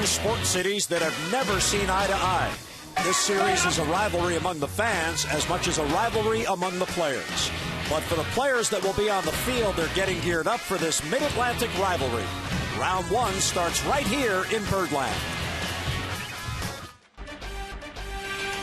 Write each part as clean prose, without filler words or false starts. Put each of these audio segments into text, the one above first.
two sports cities that have never seen eye to eye. This series is a rivalry among the fans as much as a rivalry among the players. But for the players that will be on the field, they're getting geared up for this Mid-Atlantic rivalry. Round one starts right here in Birdland.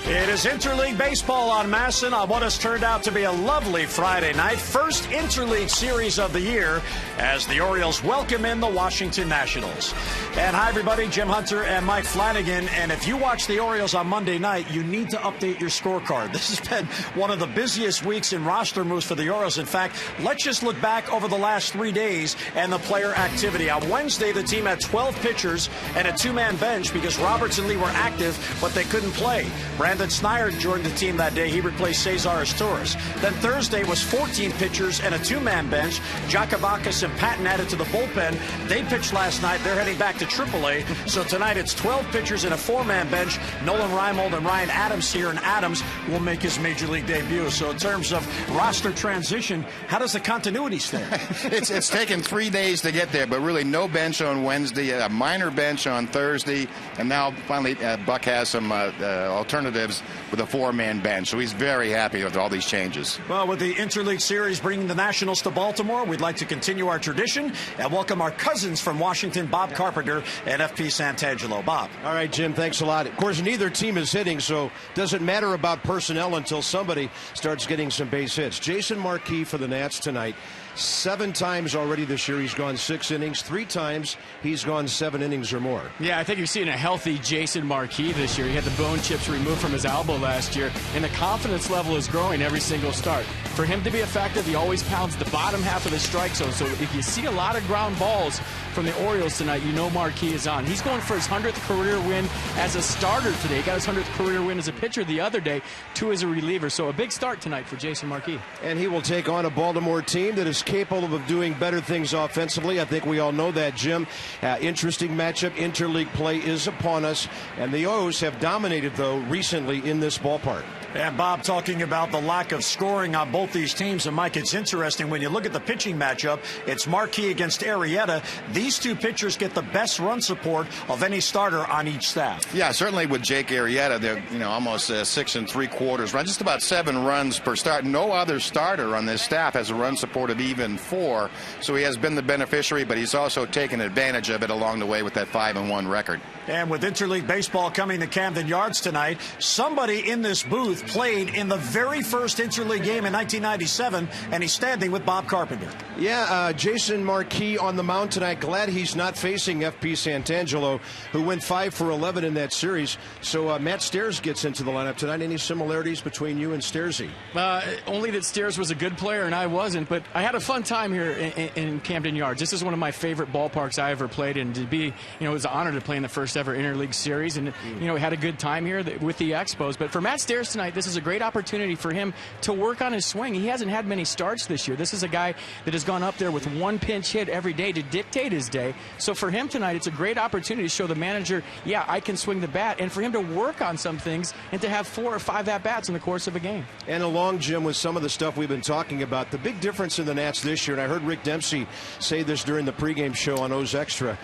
It is Interleague Baseball on Masson on what has turned out to be a lovely Friday night. First Interleague series of the year as the Orioles welcome in the Washington Nationals. And hi, everybody. Jim Hunter and Mike Flanagan. And if you watch the Orioles on Monday night, you need to update your scorecard. This has been one of the busiest weeks in roster moves for the Orioles. In fact, let's just look back over the last 3 days and the player activity. On Wednesday, the team had 12 pitchers and a two-man bench because Roberts and Lee were active, but they couldn't play. Brandon Snyder joined the team that day. He replaced Cesar Torres. Then Thursday was 14 pitchers and a two-man bench. Jacobacis and Patton added to the bullpen. They pitched last night. They're heading back to AAA. So tonight it's 12 pitchers and a four-man bench. Nolan Reimold and Ryan Adams here, and Adams will make his major league debut. So in terms of roster transition, how does the continuity stand? It's taken 3 days to get there, but really no bench on Wednesday, a minor bench on Thursday, and now finally Buck has some alternatives with a four-man bench. So he's very happy with all these changes. Well, with the Interleague Series bringing the Nationals to Baltimore, we'd like to continue our tradition and welcome our cousins from Washington, Bob Carpenter and FP Santangelo. Bob. All right, Jim, thanks a lot. Of course, neither team is hitting, so it doesn't matter about personnel until somebody starts getting some base hits. Jason Marquis for the Nats tonight. 7 times already this year he's gone 6 innings. 3 times he's gone 7 innings or more. Yeah, I think you're seeing a healthy Jason Marquis this year. He had the bone chips removed from his elbow last year, and the confidence level is growing every single start. For him to be effective, he always pounds the bottom half of the strike zone. So if you see a lot of ground balls from the Orioles tonight, you know Marquis is on. He's going for his 100th career win as a starter today. He got his 100th career win as a pitcher the other day, 2 as a reliever. So a big start tonight for Jason Marquis. And he will take on a Baltimore team that is capable of doing better things offensively. I think we all know that, Jim. Interesting matchup. Interleague play is upon us. And the O's have dominated, though, recently in this ballpark. And Bob talking about the lack of scoring on both these teams. And Mike, it's interesting when you look at the pitching matchup. It's Marquis against Arrieta. These two pitchers get the best run support of any starter on each staff. Yeah, certainly with Jake Arrieta, they're almost 6 3/4 run, just about 7 runs per start. No other starter on this staff has a run support of even 4. So he has been the beneficiary, but he's also taken advantage of it along the way with that 5-1 record. And with Interleague Baseball coming to Camden Yards tonight, somebody in this booth played in the very first Interleague game in 1997, and he's standing with Bob Carpenter. Yeah, Jason Marquis on the mound tonight. Glad he's not facing FP Santangelo, who went 5 for 11 in that series. So Matt Stairs gets into the lineup tonight. Any similarities between you and Stairsy? Only that Stairs was a good player and I wasn't, but I had a fun time here in Camden Yards. This is one of my favorite ballparks I ever played in. To be, it was an honor to play in the first ever Interleague series, and we had a good time here with the Expos. But for Matt Stairs tonight, this is a great opportunity for him to work on his swing. He hasn't had many starts this year. This is a guy that has gone up there with 1 pinch hit every day to dictate his day. So for him tonight, it's a great opportunity to show the manager, yeah, I can swing the bat, and for him to work on some things and to have 4 or 5 at-bats in the course of a game. And along, Jim, with some of the stuff we've been talking about, the big difference in the Nats this year, and I heard Rick Dempsey say this during the pregame show on O's Extra,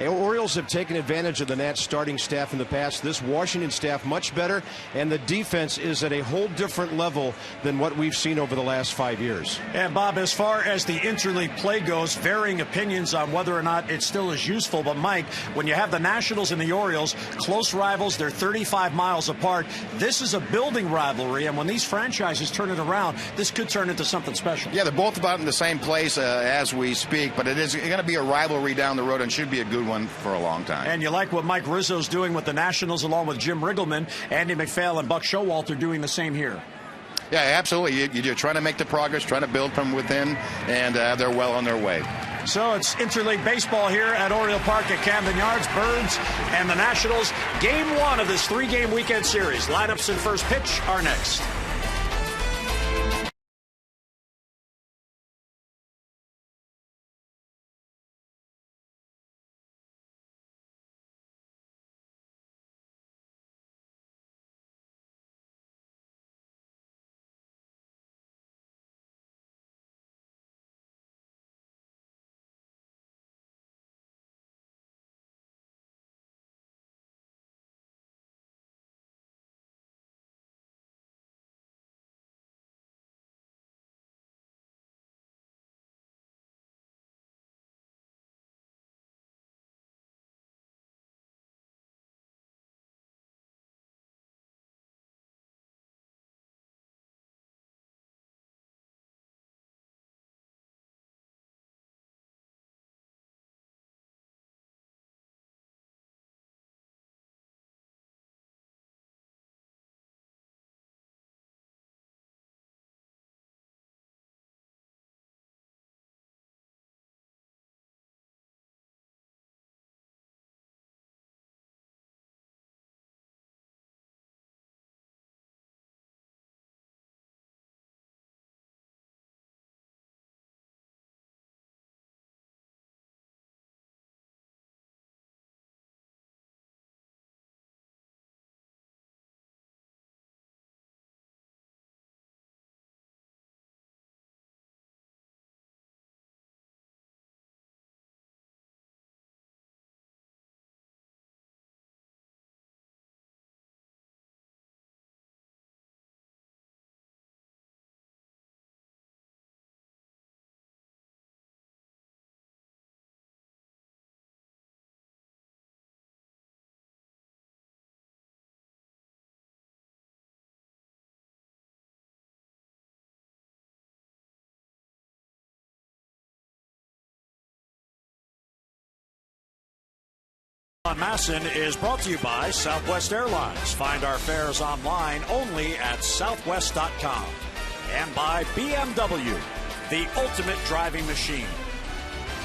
Orioles have taken advantage of the Nats starting staff in the past. This Washington staff much better, and the defense is at a whole different level than what we've seen over the last 5 years. And Bob, as far as the Interleague play goes, varying opinions on whether or not it still is useful. But Mike, when you have the Nationals and the Orioles, close rivals, they're 35 miles apart. This is a building rivalry, and when these franchises turn it around, this could turn into something special. Yeah, they're both about in the same place as we speak, but it is going to be a rivalry down the road and should be a good one for a long time. And you like what Mike Rizzo's doing with the Nationals along with Jim Riggleman, Andy McPhail, and Buck Showalter doing the same here. Yeah, absolutely. You're trying to make the progress, trying to build from within, and they're well on their way. So it's Interleague Baseball here at Oriole Park at Camden Yards. Birds and the Nationals. Game 1 of this 3-game weekend series. Lineups and first pitch are next. on Masson is brought to you by Southwest Airlines. Find our fares online only at southwest.com. And by BMW, the ultimate driving machine.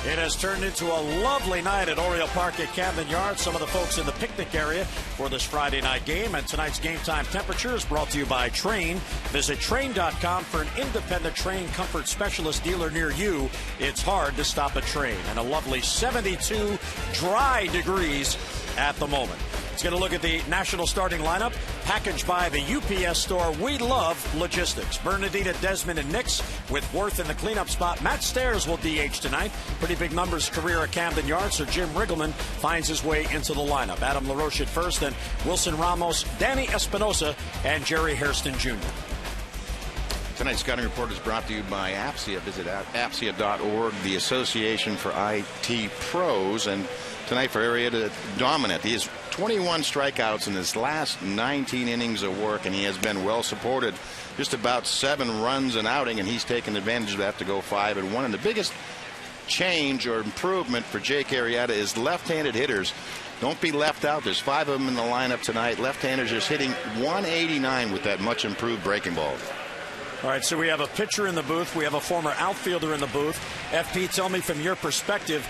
It has turned into a lovely night at Oriole Park at Camden Yards. Some of the folks in the picnic area for this Friday night game. And tonight's game time temperature is brought to you by Train. Visit Train.com for an independent Train comfort specialist dealer near you. It's hard to stop a Train. And a lovely 72 dry degrees at the moment. Let's get a look at the national starting lineup, packaged by the UPS store. We love logistics. Bernardina, Desmond, and Nix with Worth in the cleanup spot. Matt Stairs will DH tonight. Pretty big numbers career at Camden Yards, so Jim Riggleman finds his way into the lineup. Adam LaRoche at first, then Wilson Ramos, Danny Espinosa, and Jerry Hairston Jr. Tonight's scouting report is brought to you by APSIA. Visit APSIA.org, the Association for IT Pros. And tonight for Arrieta, dominant. He has 21 strikeouts in his last 19 innings of work, and he has been well supported. Just about 7 runs an outing, and he's taken advantage of that to go 5-1. And the biggest change or improvement for Jake Arrieta is left-handed hitters. Don't be left out. There's 5 of them in the lineup tonight. Left-handers just hitting 189 with that much improved breaking ball. All right, so we have a pitcher in the booth. We have a former outfielder in the booth. FP, tell me from your perspective,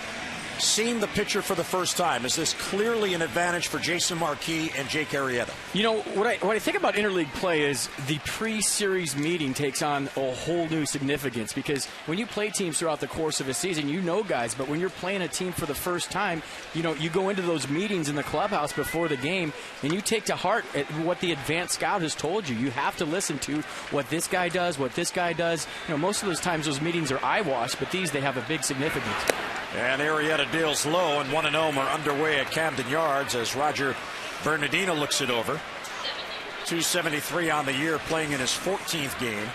seeing the pitcher for the first time, is this clearly an advantage for Jason Marquis and Jake Arrieta? You know, what I think about interleague play is the pre-series meeting takes on a whole new significance, because when you play teams throughout the course of a season, you know guys, but when you're playing a team for the first time, you know, you go into those meetings in the clubhouse before the game and you take to heart what the advanced scout has told you. You have to listen to what this guy does, what this guy does. You know, most of those times those meetings are eyewash, but these, they have a big significance. And Arrieta deals low, and 1-0 are underway at Camden Yards as Roger Bernardino looks it over. 273 on the year, playing in his 14th game.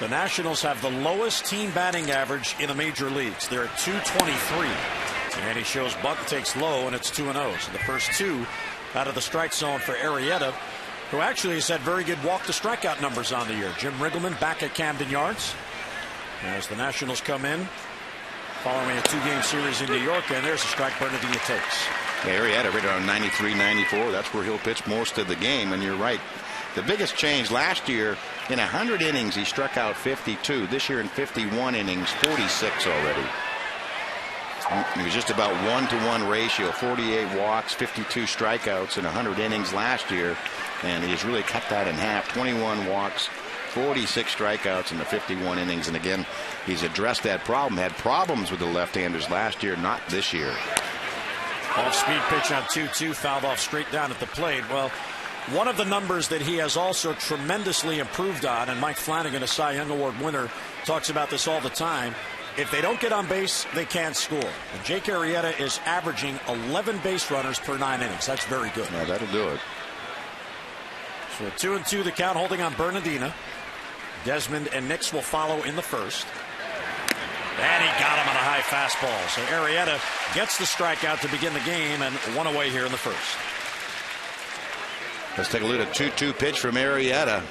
The Nationals have the lowest team batting average in the major leagues. They're at 223. And he shows bunt, takes low, and it's 2-0. So the first 2 out of the strike zone for Arrieta, who actually has had very good walk-to-strikeout numbers on the year. Jim Riggleman back at Camden Yards as the Nationals come in following a 2-game series in New York, and there's a strike Bernardino takes. Yeah, Arrieta right around 93, 94. That's where he'll pitch most of the game, and you're right. The biggest change last year, in 100 innings, he struck out 52. This year in 51 innings, 46 already. It was just about 1-to-1 ratio, 48 walks, 52 strikeouts in 100 innings last year, and he's really cut that in half. 21 walks, 46 strikeouts in the 51 innings, and again, he's addressed that problem. Had problems with the left-handers last year, not this year. Off-speed pitch on 2-2, fouled off straight down at the plate. Well, one of the numbers that he has also tremendously improved on, and Mike Flanagan, a Cy Young Award winner, talks about this all the time, if they don't get on base, they can't score. And Jake Arrieta is averaging 11 base runners per 9 innings. That's very good. Yeah, that'll do it. So 2-2 the count, holding on Bernardina. Desmond and Nix will follow in the first. And he got him on a high fastball. So Arrieta gets the strikeout to begin the game, and 1 away here in the first. Let's take a look at a 2-2 pitch from Arrieta.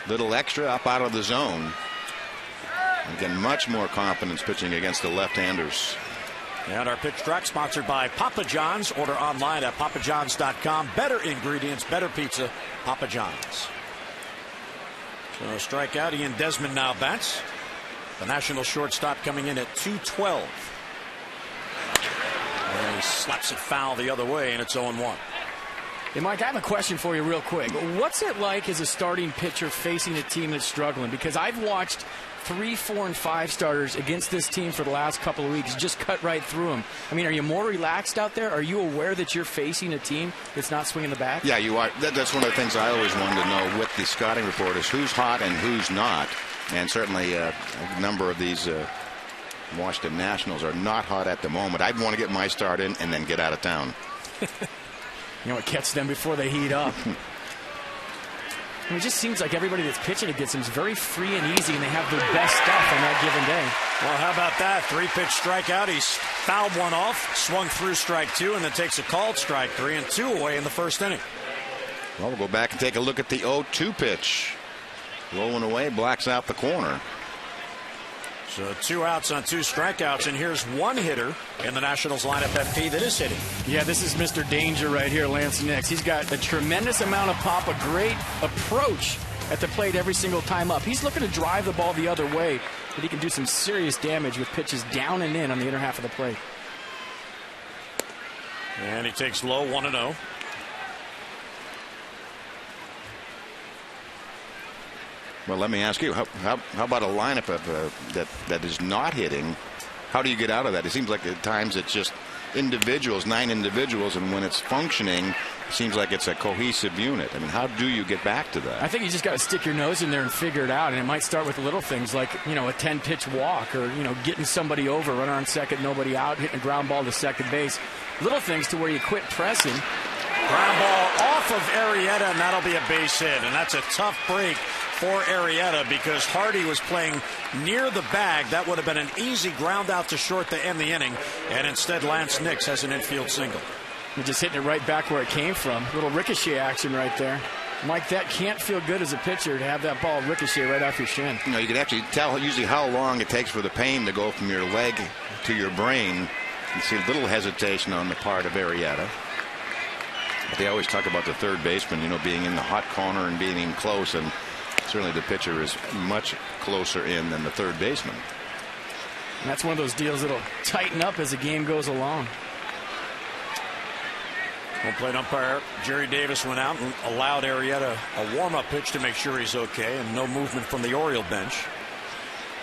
Little extra up out of the zone. Again, much more confidence pitching against the left-handers. And our pitch track sponsored by Papa John's. Order online at papajohns.com. Better ingredients, better pizza, Papa John's. So strikeout, Ian Desmond now bats. The National shortstop coming in at 212. And he slaps it foul the other way, and it's 0-1. Hey, Mike, I have a question for you real quick. What's it like as a starting pitcher facing a team that's struggling? Because I've watched 3, 4, and 5 starters against this team for the last couple of weeks just cut right through them. I mean, are you more relaxed out there? Are you aware that you're facing a team that's not swinging the bat? Yeah, you are. That's one of the things I always wanted to know with the scouting report is who's hot and who's not. And certainly a number of these Washington Nationals are not hot at the moment. I'd want to get my start in and then get out of town. You know, it catch them before they heat up. I mean, it just seems like everybody that's pitching against them is very free and easy, and they have their best stuff on that given day. Well, how about that? 3-pitch strikeout. He's fouled one off, swung through strike 2, and then takes a called strike 3 and 2 away in the first inning. Well, we'll go back and take a look at the 0-2 pitch. Low and away, blacks out the corner. So 2 outs on 2 strikeouts, and here's one hitter in the Nationals lineup, FP, that is hitting. Yeah, this is Mr. Danger right here, Lance Nix. He's got a tremendous amount of pop, a great approach at the plate every single time up. He's looking to drive the ball the other way, but he can do some serious damage with pitches down and in on the inner half of the plate. And he takes low, 1-0. Well, let me ask you, how about a lineup that is not hitting? How do you get out of that? It seems like at times it's just individuals, 9 individuals, and when it's functioning, it seems like it's a cohesive unit. I mean, how do you get back to that? I think you just got to stick your nose in there and figure it out, and it might start with little things like, a 10-pitch walk, or, getting somebody over, runner on second, nobody out, hitting a ground ball to second base. Little things to where you quit pressing. Ground ball off of Arrieta, and that'll be a base hit, and that's a tough break for Arrieta because Hardy was playing near the bag. That would have been an easy ground out to short to end the inning, and instead Lance Nix has an infield single. You're just hitting it right back where it came from. Little ricochet action right there. Mike, that can't feel good as a pitcher to have that ball ricochet right off your shin. You can actually tell usually how long it takes for the pain to go from your leg to your brain. You see a little hesitation on the part of Arrieta. But they always talk about the third baseman, being in the hot corner and being in close, and certainly the pitcher is much closer in than the third baseman. And that's one of those deals that'll tighten up as the game goes along. Home plate umpire Jerry Davis went out and allowed Arrieta a warm-up pitch to make sure he's okay, and no movement from the Oriole bench.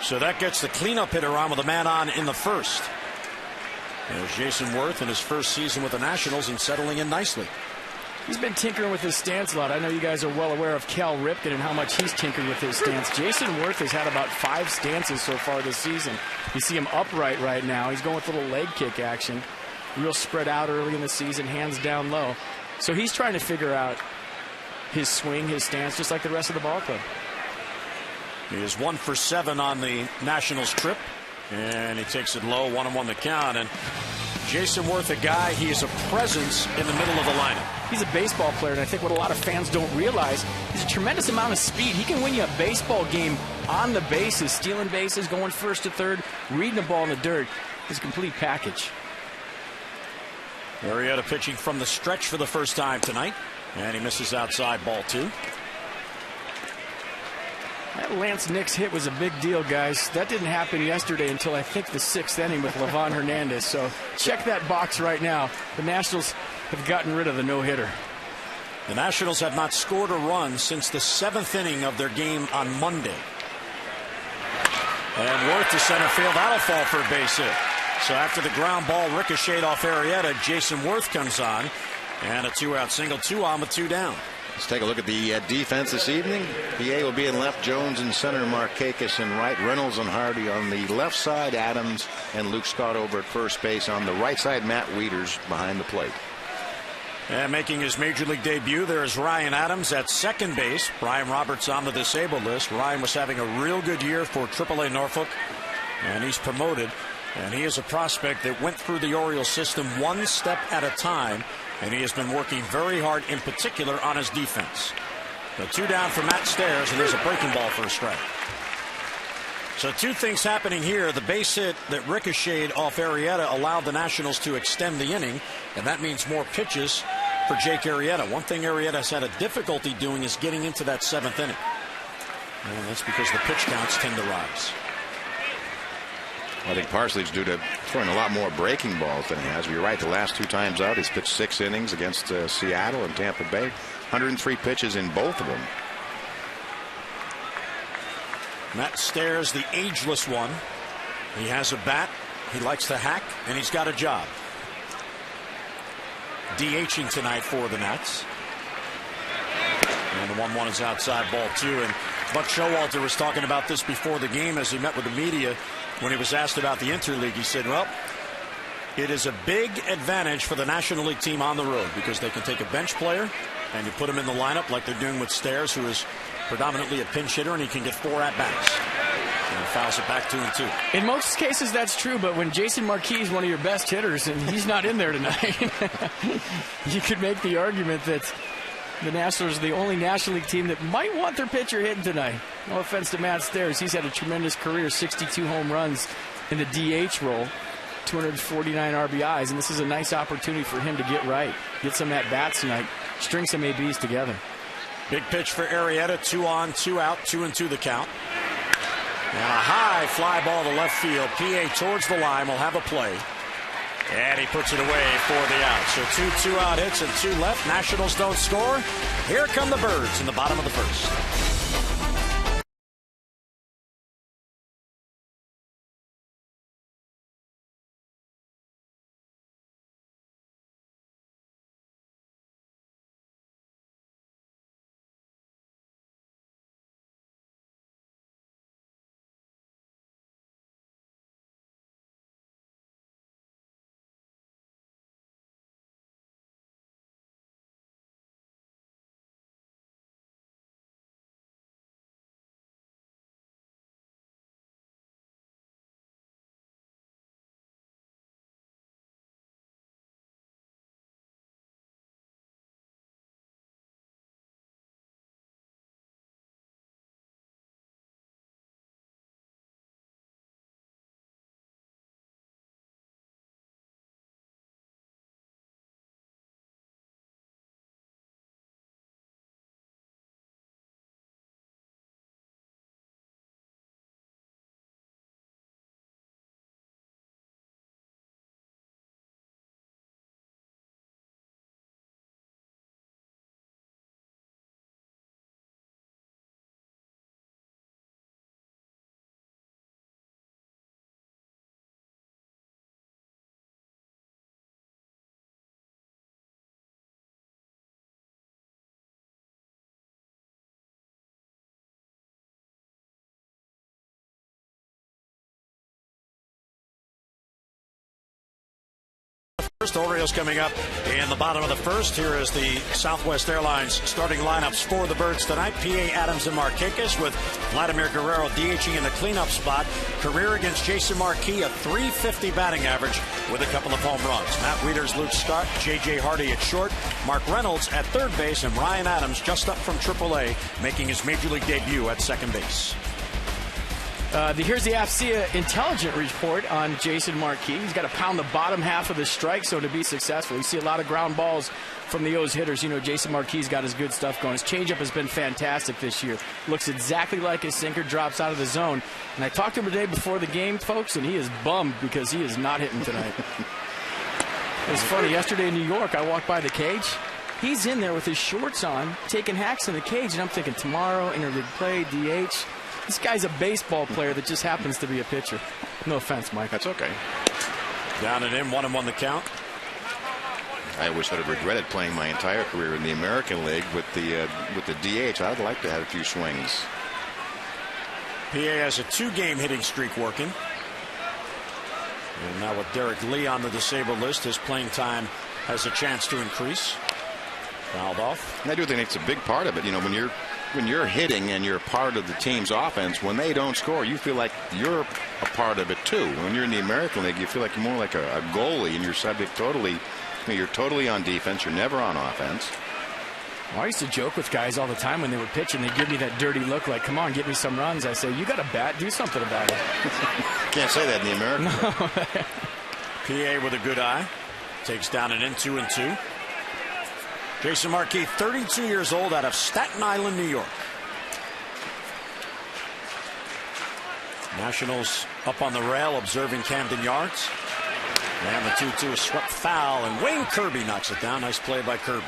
So that gets the cleanup hitter on with a man on in the first. There's Jason Worth in his first season with the Nationals and settling in nicely. He's been tinkering with his stance a lot. I know you guys are well aware of Cal Ripken and how much he's tinkered with his stance. Jason Worth has had about 5 stances so far this season. You see him upright right now. He's going with a little leg kick action. Real spread out early in the season, hands down low. So he's trying to figure out his swing, his stance, just like the rest of the ball club. He is 1 for 7 on the Nationals trip, and he takes it low, 1-1 the count. And Jason Worth, a guy, he is a presence in the middle of the lineup. He's a baseball player, and I think what a lot of fans don't realize is a tremendous amount of speed. He can win you a baseball game on the bases, stealing bases, going first to third, reading the ball in the dirt. He's a complete package. Arrieta pitching from the stretch for the first time tonight, and he misses outside, ball 2. That Lance Nix hit was a big deal, guys. That didn't happen yesterday until I think the 6th inning with Livan Hernandez. So check that box right now. The Nationals have gotten rid of the no-hitter. The Nationals have not scored a run since the 7th inning of their game on Monday. And Worth to center field. That'll fall for a base hit. So after the ground ball ricocheted off Arrieta, Jason Worth comes on. And a 2-out single, 2 on with 2 down. Let's take a look at the defense this evening. PA will be in left, Jones in center, Markakis in right, Reynolds and Hardy on the left side, Adams and Luke Scott over at first base. On the right side, Matt Wieters behind the plate. And making his major league debut, there is Ryan Adams at second base. Brian Roberts on the disabled list. Ryan was having a real good year for AAA Norfolk, and he's promoted. And he is a prospect that went through the Orioles system one step at a time, and he has been working very hard, in particular, on his defense. The 2 down for Matt Stairs, and there's a breaking ball for a strike. So 2 things happening here. The base hit that ricocheted off Arrieta allowed the Nationals to extend the inning, and that means more pitches for Jake Arrieta. One thing Arrieta has had a difficulty doing is getting into that 7th inning. And that's because the pitch counts tend to rise. I think partially it's due to throwing a lot more breaking balls than he has. You're right, the last 2 times out, he's pitched 6 innings against Seattle and Tampa Bay. 103 pitches in both of them. Matt Stairs, the ageless one. He has a bat, he likes to hack, and he's got a job. DHing tonight for the Nats. And the 1-1 is outside, ball 2. And Buck Showalter was talking about this before the game as he met with the media. When he was asked about the interleague, he said, well, it is a big advantage for the National League team on the road because they can take a bench player and you put him in the lineup like they're doing with Stairs, who is predominantly a pinch hitter, and he can get 4 at-bats. And he fouls it back 2-2. In most cases, that's true, but when Jason Marquis is one of your best hitters and he's not in there tonight, you could make the argument that The Nationals are the only National League team that might want their pitcher hitting tonight. No offense to Matt Stairs. He's had a tremendous career, 62 home runs in the DH role, 249 RBIs, and this is a nice opportunity for him to get right, get some at-bats tonight, string some ABs together. Big pitch for Arrieta, 2 on, 2 out, 2-2 the count. And a high fly ball to left field. PA towards the line will have a play. And he puts it away for the out. So 2 2-out hits and 2 left. Nationals don't score. Here come the Birds in the bottom of the first. First, Orioles coming up in the bottom of the first. Here is the Southwest Airlines starting lineups for the Birds tonight. P.A. Adams and Markakis with Vladimir Guerrero DHing in the cleanup spot. Career against Jason Marquis, a .350 batting average with a couple of home runs. Matt Wieters, Luke Scott, J.J. Hardy at short, Mark Reynolds at third base, and Ryan Adams just up from AAA, making his Major League debut at second base. Here's the AFCIA intelligent report on Jason Marquis. He's got to pound the bottom half of the strike zone to be successful. You see a lot of ground balls from the O's hitters. You know, Jason Marquis got his good stuff going. His changeup has been fantastic this year. Looks exactly like his sinker, drops out of the zone. And I talked to him today before the game, folks, and he is bummed because he is not hitting tonight. It was funny. Yesterday in New York, I walked by the cage. He's in there with his shorts on, taking hacks in the cage, and I'm thinking tomorrow, interleague play, DH. This guy's a baseball player that just happens to be a pitcher. No offense, Mike. That's okay. Down and in, 1-1 the count. I always sort of regretted playing my entire career in the American League with the DH. I'd like to have a few swings. PA has a 2-game hitting streak working. And now with Derek Lee on the disabled list, his playing time has a chance to increase. Fouled off. And I do think it's a big part of it. You know, when you're hitting and you're part of the team's offense, when they don't score, you feel like you're a part of it too. When you're in the American League, you feel like you're more like a goalie, and you're subject totally. You're totally on defense. You're never on offense. Well, I used to joke with guys all the time when they were pitching. They'd give me that dirty look like, come on, get me some runs. I say, you got a bat. Do something about it. Can't say that in the American League. PA with a good eye. Takes down and in, 2-2. Jason Marquis, 32 years old, out of Staten Island, New York. Nationals up on the rail, observing Camden Yards. And the 2-2 is swept foul, and Wayne Kirby knocks it down. Nice play by Kirby.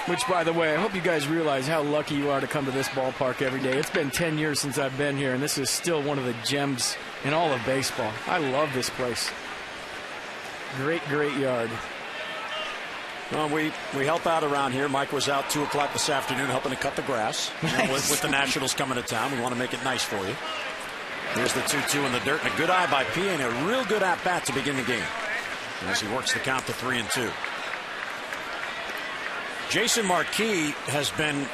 Which, by the way, I hope you guys realize how lucky you are to come to this ballpark every day. It's been 10 years since I've been here, and this is still one of the gems in all of baseball. I love this place. Great, great yard. Well, we help out around here. Mike was out 2 o'clock this afternoon helping to cut the grass. Nice. With the Nationals coming to town, we want to make it nice for you. Here's the 2-2 in the dirt, and a good eye by P, and a real good at-bat to begin the game as he works the count to 3-2. Jason Marquis has been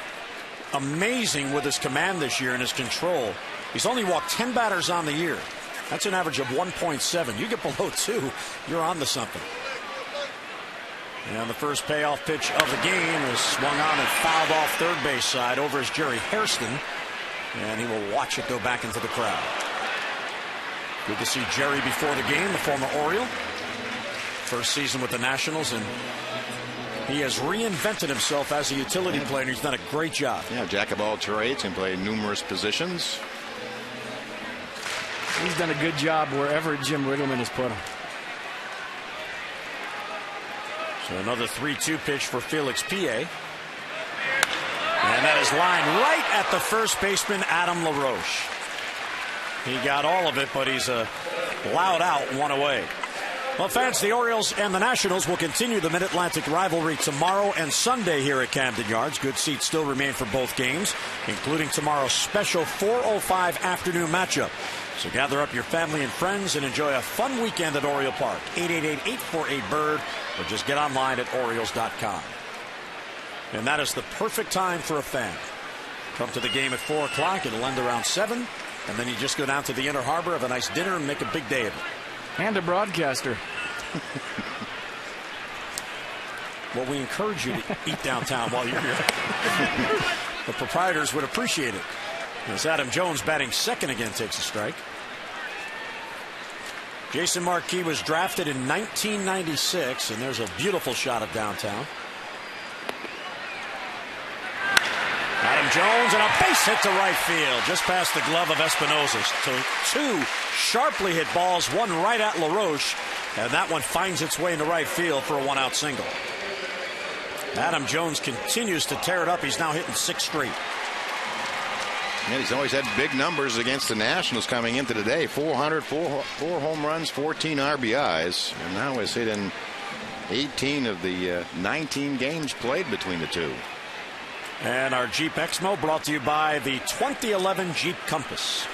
amazing with his command this year and his control. He's only walked 10 batters on the year. That's an average of 1.7. You get below 2, you're on to something. And the first payoff pitch of the game is swung on and fouled off third base side. Over is Jerry Hairston, and he will watch it go back into the crowd. Good to see Jerry before the game, the former Oriole. First season with the Nationals, and he has reinvented himself as a utility player, and he's done a great job. Yeah, jack of all trades, can play numerous positions. He's done a good job wherever Jim Riggleman has put him. So another 3-2 pitch for Felix Pie. And that is lined right at the first baseman, Adam LaRoche. He got all of it, but he's allowed out, one away. Well, fans, the Orioles and the Nationals will continue the Mid-Atlantic rivalry tomorrow and Sunday here at Camden Yards. Good seats still remain for both games, including tomorrow's special 4:05 afternoon matchup. So gather up your family and friends and enjoy a fun weekend at Oriole Park. 888-848-BIRD, or just get online at Orioles.com. And that is the perfect time for a fan. Come to the game at 4 o'clock. It'll end around 7. And then you just go down to the Inner Harbor, have a nice dinner, and make a big day of it. And a broadcaster. Well, we encourage you to eat downtown while you're here. The proprietors would appreciate it. As Adam Jones, batting second again, takes a strike. Jason Marquis was drafted in 1996, and there's a beautiful shot of downtown. Adam Jones, and a base hit to right field, just past the glove of Espinosa. So 2 sharply hit balls, one right at LaRoche, and that one finds its way into right field for a 1-out single. Adam Jones continues to tear it up. He's now hitting 6 straight. And he's always had big numbers against the Nationals coming into today. 400, four home runs, 14 RBIs, and now is hitting 18 of the 19 games played between the two. And our Jeep Exmo brought to you by the 2011 Jeep Compass.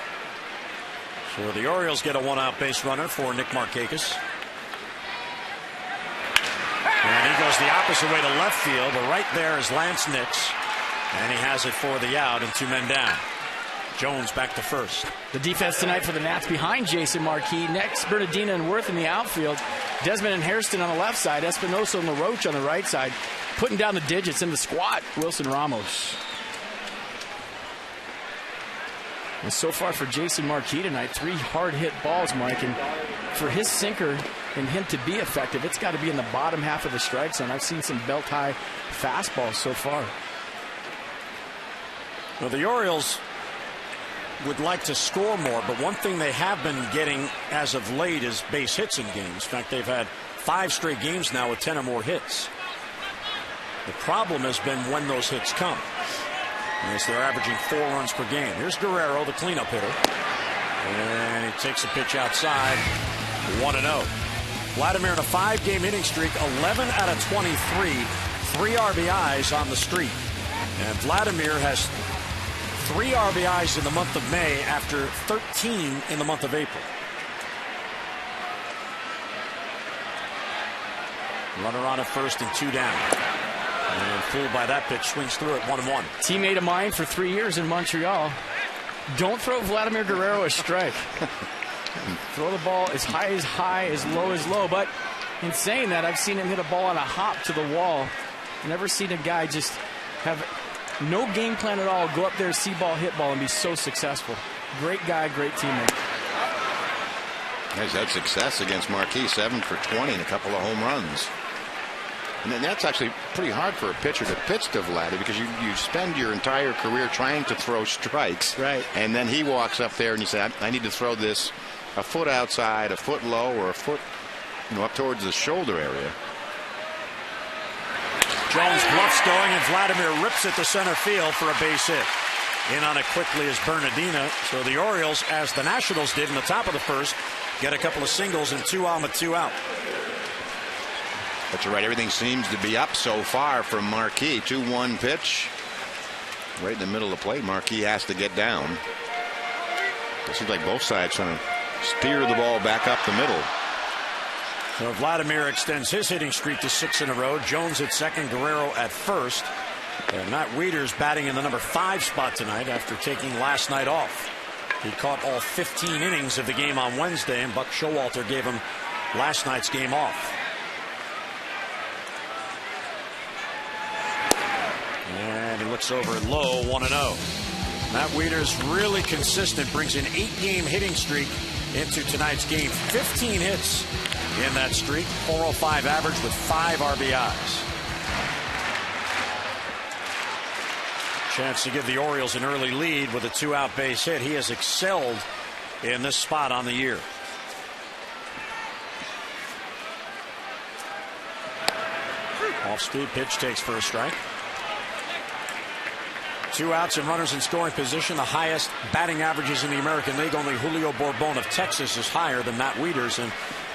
So the Orioles get a 1-out base runner for Nick Markakis. And he goes the opposite way to left field, but right there is Lance Nix. And he has it for the out and 2 men down. Jones back to first. The defense tonight for the Nats behind Jason Marquis. Next, Bernardina and Worth in the outfield. Desmond and Hairston on the left side. Espinosa and LaRoche on the right side. Putting down the digits in the squat, Wilson Ramos. And so far for Jason Marquis tonight, 3 hard-hit balls, Mike. And for his sinker and him to be effective, it's got to be in the bottom half of the strike zone. I've seen some belt-high fastballs so far. Well, the Orioles would like to score more, but one thing they have been getting as of late is base hits in games. In fact, they've had 5 straight games now with 10 or more hits. The problem has been when those hits come, as they're averaging 4 runs per game. Here's Guerrero, the cleanup hitter, and he takes a pitch outside. 1-0. Vladimir in a 5-game hitting streak, 11 out of 23, 3 RBIs on the streak. And Vladimir has 3 RBIs in the month of May after 13 in the month of April. Runner on at first and 2 down. And fooled by that pitch, swings through it, 1-1. Teammate of mine for 3 years in Montreal. Don't throw Vladimir Guerrero a strike. Throw the ball as high, as low as low. But in saying that, I've seen him hit a ball on a hop to the wall. Never seen a guy just have no game plan at all, go up there, see ball, hit ball, and be so successful. Great guy, great teammate. He's had success against Marquis, 7 for 20 and a couple of home runs. And then that's actually pretty hard for a pitcher to pitch to Vladdy, because you spend your entire career trying to throw strikes. Right. And then he walks up there and you say, I need to throw this a foot outside, a foot low, or a foot up towards the shoulder area. Jones bluffs going, and Vladimir rips it to center field for a base hit. In on it quickly is Bernardina. So the Orioles, as the Nationals did in the top of the first, get a couple of singles and 2 on with 2 out. But you're right, everything seems to be up so far from Marquis. 2-1 pitch. Right in the middle of the plate. Marquis has to get down. It seems like both sides trying to steer the ball back up the middle. So Vladimir extends his hitting streak to 6 in a row. Jones at second, Guerrero at first. And Matt Wieters batting in the number 5 spot tonight after taking last night off. He caught all 15 innings of the game on Wednesday, and Buck Showalter gave him last night's game off. And he looks over at low, 1-0. Matt Wieters really consistent, brings an 8-game hitting streak into tonight's game. 15 hits in that streak, 405 average with 5 RBIs. Chance to give the Orioles an early lead with a 2-out base hit. He has excelled in this spot on the year. Off-speed pitch takes for a strike. 2 outs and runners in scoring position. The highest batting averages in the American League. Only Julio Bourbon of Texas is higher than Matt Wieters, and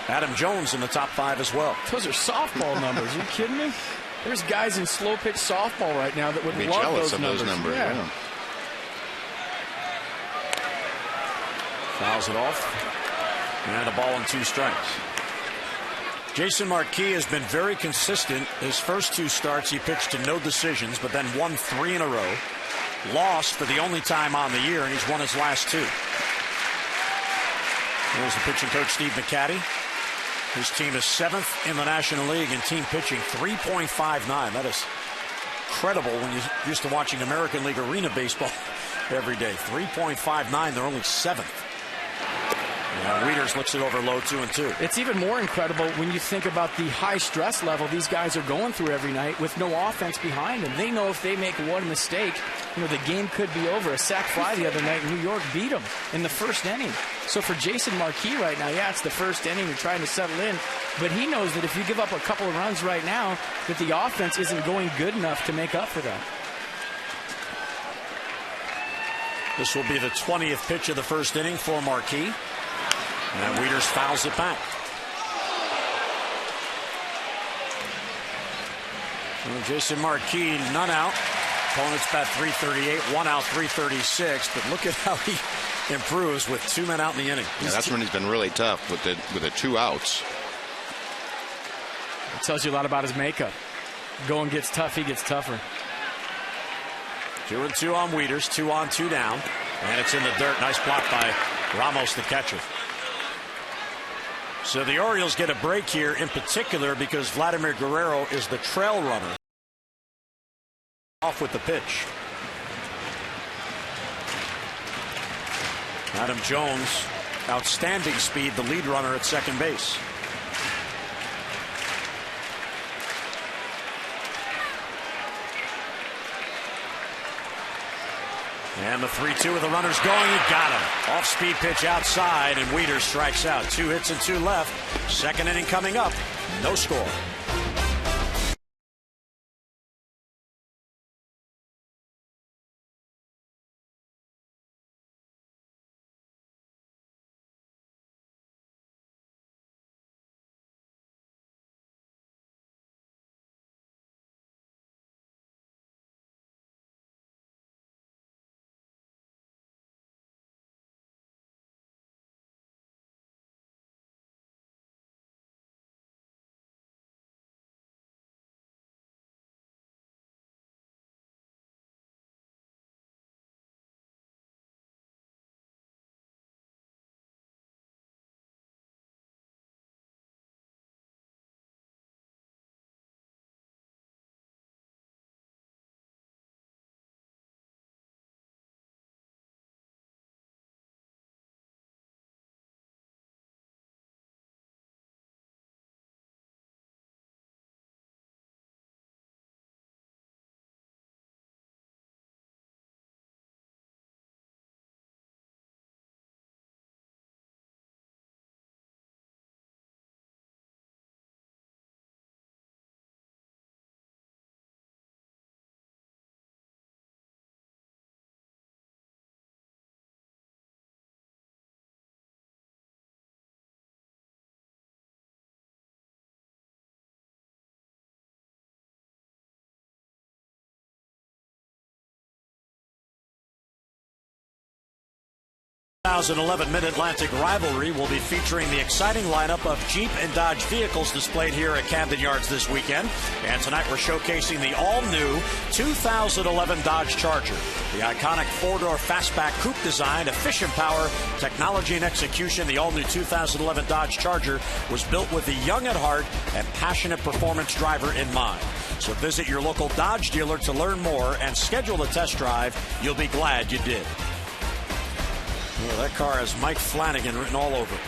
Adam Jones in the top 5 as well. Those are softball numbers. Are you kidding me? There's guys in slow pitch softball right now that would be love jealous those of numbers. those numbers. Yeah. Fouls it off. And a ball and 2 strikes. Jason Marquis has been very consistent. His first 2 starts, he pitched to no decisions, but then won 3 in a row. Lost for the only time on the year, and he's won his last 2. There's the pitching coach, Steve McCatty. His team is 7th in the National League in team pitching, 3.59. That is incredible when you're used to watching American League arena baseball every day. 3.59, they're only 7th. Wieters looks it over low, 2-2. It's even more incredible when you think about the high stress level these guys are going through every night with no offense behind them. They know if they make one mistake, the game could be over. A sac fly the other night in New York beat them in the first inning. So for Jason Marquis right now, yeah, it's the first inning. They're trying to settle in. But he knows that if you give up a couple of runs right now, that the offense isn't going good enough to make up for that. This will be the 20th pitch of the first inning for Marquis. And Wieters fouls it back. Well, Jason Marquis, none out. Opponent's bat 338, 1 out, 336. But look at how he improves with 2 men out in the inning. Yeah, that's when he's been really tough with the 2 outs. It tells you a lot about his makeup. Going gets tough, he gets tougher. 2-2 on Wieters, 2 on, 2 down. And it's in the dirt. Nice block by Ramos, the catcher. So the Orioles get a break here in particular because Vladimir Guerrero is the trail runner. Off with the pitch. Adam Jones, outstanding speed, the lead runner at second base. And the 3-2 with the runners going. He got him. Off-speed pitch outside, and Wieters strikes out. 2 hits and 2 left. Second inning coming up. No score. The 2011 Mid-Atlantic Rivalry will be featuring the exciting lineup of Jeep and Dodge vehicles displayed here at Camden Yards this weekend. And tonight we're showcasing the all-new 2011 Dodge Charger. The iconic 4-door fastback coupe design, efficient power, technology, and execution. The all-new 2011 Dodge Charger was built with the young at heart and passionate performance driver in mind. So visit your local Dodge dealer to learn more and schedule a test drive. You'll be glad you did. Well, that car has Mike Flanagan written all over it.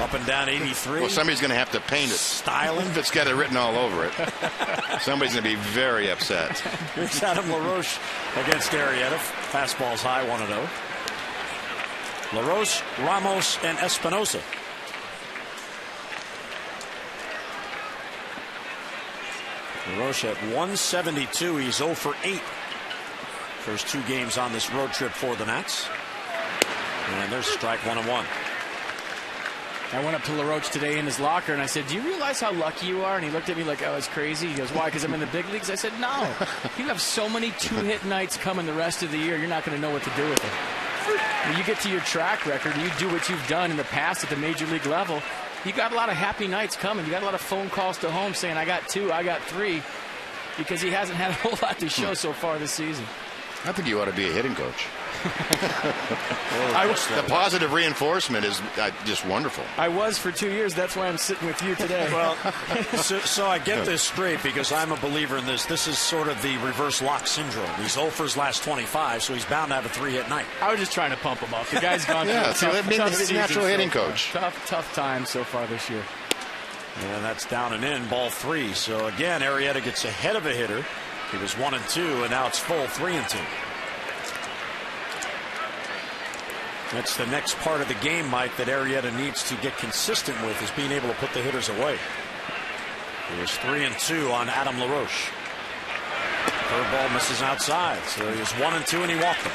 Up and down 83. Well, somebody's going to have to paint it. Styling. If it's got it written all over it. Somebody's going to be very upset. Here's Adam LaRoche against Arrieta. Fastball's high, 1-0. LaRoche, Ramos, and Espinosa. LaRoche at 172. He's 0 for 8. First 2 games on this road trip for the Nats. And there's strike 1-1. I went up to LaRoche today in his locker and I said, do you realize how lucky you are? And he looked at me like I was crazy. He goes, why? Because I'm in the big leagues? I said, no. You have so many 2-hit nights coming the rest of the year, you're not going to know what to do with it. When you get to your track record and you do what you've done in the past at the major league level, you got a lot of happy nights coming. You got a lot of phone calls to home saying, I got 2, I got 3, because he hasn't had a whole lot to show so far this season. I think you ought to be a hitting coach. The positive reinforcement is just wonderful. I was for 2 years. That's why I'm sitting with you today. Well, so I get this straight because I'm a believer in this. This is sort of the reverse lock syndrome. He's 0 for his last 25, so he's bound to have a 3-hit night. I was just trying to pump him up. The guy's gone through a tough he's a natural hitting coach. Tough time so far this year. And that's down and in, ball 3. So again, Arrieta gets ahead of a hitter. He was 1-2, and now it's full 3-2. That's the next part of the game, Mike, that Arrieta needs to get consistent with, is being able to put the hitters away. It was 3-2 on Adam LaRoche. Curveball misses outside, so he was 1-2 and he walked them.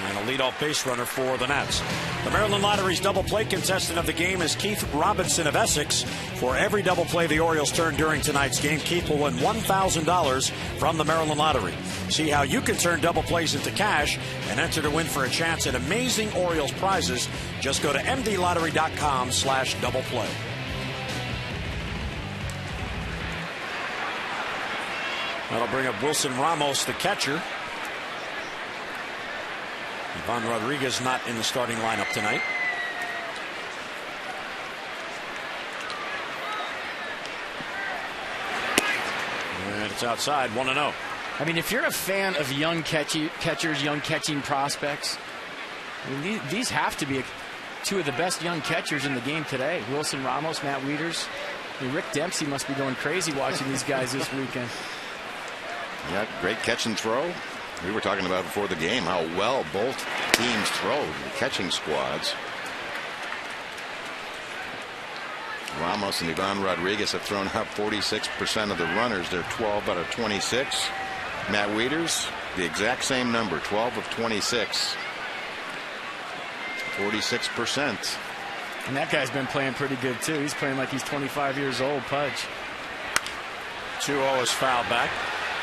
And a leadoff base runner for the Nats. The Maryland Lottery's double play contestant of the game is Keith Robinson of Essex. For every double play the Orioles turn during tonight's game, Keith will win $1,000 from the Maryland Lottery. See how you can turn double plays into cash and enter to win for a chance at amazing Orioles prizes. Just go to mdlottery.com/doubleplay. That'll bring up Wilson Ramos, the catcher. Ivan Rodriguez not in the starting lineup tonight. And it's outside, 1-0. I mean, if you're a fan of young catchers, young catching prospects, I mean, these have to be 2 of the best young catchers in the game today. Wilson Ramos, Matt Wieters. I mean, Rick Dempsey must be going crazy watching these guys this weekend. Yeah, great catch and throw. We were talking about before the game how well both teams throw, the catching squads. Ramos and Ivan Rodriguez have thrown out 46% of the runners. They're 12 out of 26. Matt Wieters, the exact same number, 12 of 26. 46%. And that guy's been playing pretty good, too. He's playing like he's 25 years old, Pudge. 2-0 is fouled back.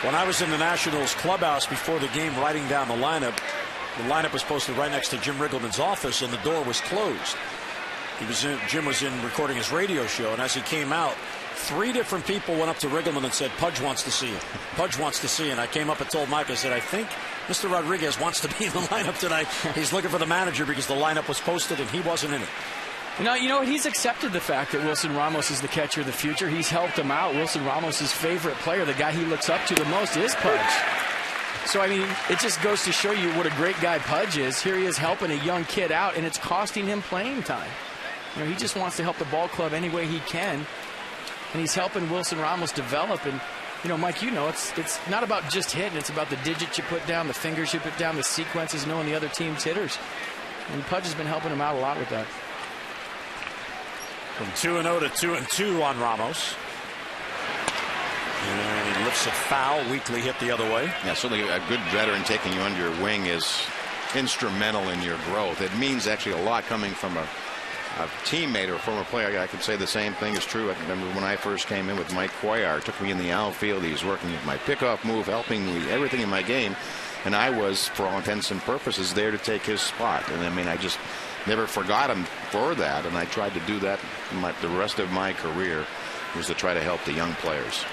When I was in the Nationals clubhouse before the game writing down the lineup was posted right next to Jim Riggleman's office, and the door was closed. Jim was in recording his radio show, and as he came out, 3 different people went up to Riggleman and said, Pudge wants to see you. Pudge wants to see you. And I came up and told Mike, I said, I think Mr. Rodriguez wants to be in the lineup tonight. He's looking for the manager because the lineup was posted and he wasn't in it. You know what? He's accepted the fact that Wilson Ramos is the catcher of the future. He's helped him out. Wilson Ramos' favorite player, the guy he looks up to the most, is Pudge. So, I mean, it just goes to show you what a great guy Pudge is. Here he is helping a young kid out, and it's costing him playing time. You know, he just wants to help the ball club any way he can, and he's helping Wilson Ramos develop. And, you know, Mike, you know, it's not about just hitting. It's about the digits you put down, the fingers you put down, the sequences, knowing the other team's hitters. And Pudge has been helping him out a lot with that. From 2-0 to 2-2 on Ramos. And he lifts it foul. Weakly hit the other way. Yeah, certainly a good veteran taking you under your wing is instrumental in your growth. It means actually a lot coming from a teammate or a former player. I could say the same thing is true. I remember when I first came in with Mike Cuellar, took me in the outfield. He was working with my pickoff move, helping me everything in my game. And I was, for all intents and purposes, there to take his spot. And I mean, I just never forgot him for that. And I tried to do that the rest of my career, was to try to help the young players.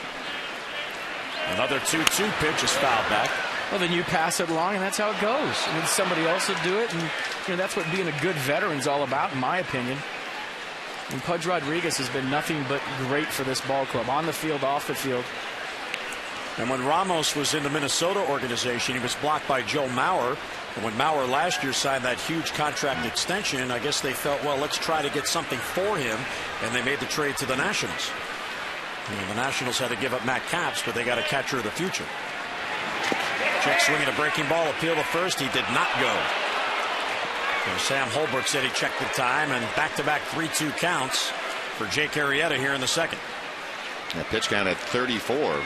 Another 2-2 pitch is fouled back. Well, then you pass it along, and that's how it goes. I mean, somebody else will do it, and you know that's what being a good veteran's all about, in my opinion. And Pudge Rodriguez has been nothing but great for this ball club, on the field, off the field. And when Ramos was in the Minnesota organization, he was blocked by Joe Mauer. And when Mauer last year signed that huge contract extension, I guess they felt, well, let's try to get something for him. And they made the trade to the Nationals. And the Nationals had to give up Matt Capps, but they got a catcher of the future. Check swinging a breaking ball, appeal to first. He did not go. And Sam Holbrook said he checked the time, and back-to-back 3-2 counts for Jake Arrieta here in the second. A pitch count at 34.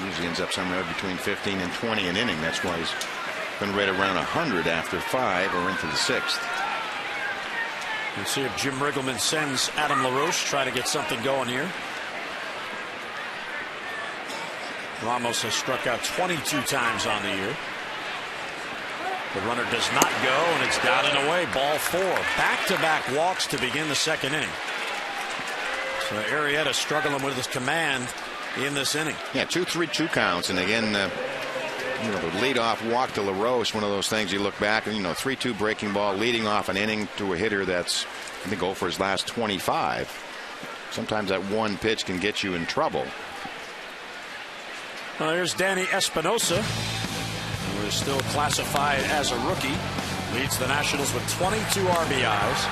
Usually ends up somewhere between 15 and 20 an inning. That's why he's been right around 100 after 5 or into the 6th. We'll see if Jim Riggleman sends Adam LaRoche, try to get something going here. Ramos has struck out 22 times on the year. The runner does not go, and it's down and away. Ball 4. Back-to-back walks to begin the second inning. So Arrieta struggling with his command in this inning. Yeah, 2-3-2 counts, and again, the leadoff walk to LaRoche, one of those things you look back and 3-2 breaking ball, leading off an inning to a hitter that's going to go for his last 25. Sometimes that one pitch can get you in trouble. Well, there's Danny Espinosa, who is still classified as a rookie. Leads the Nationals with 22 RBIs.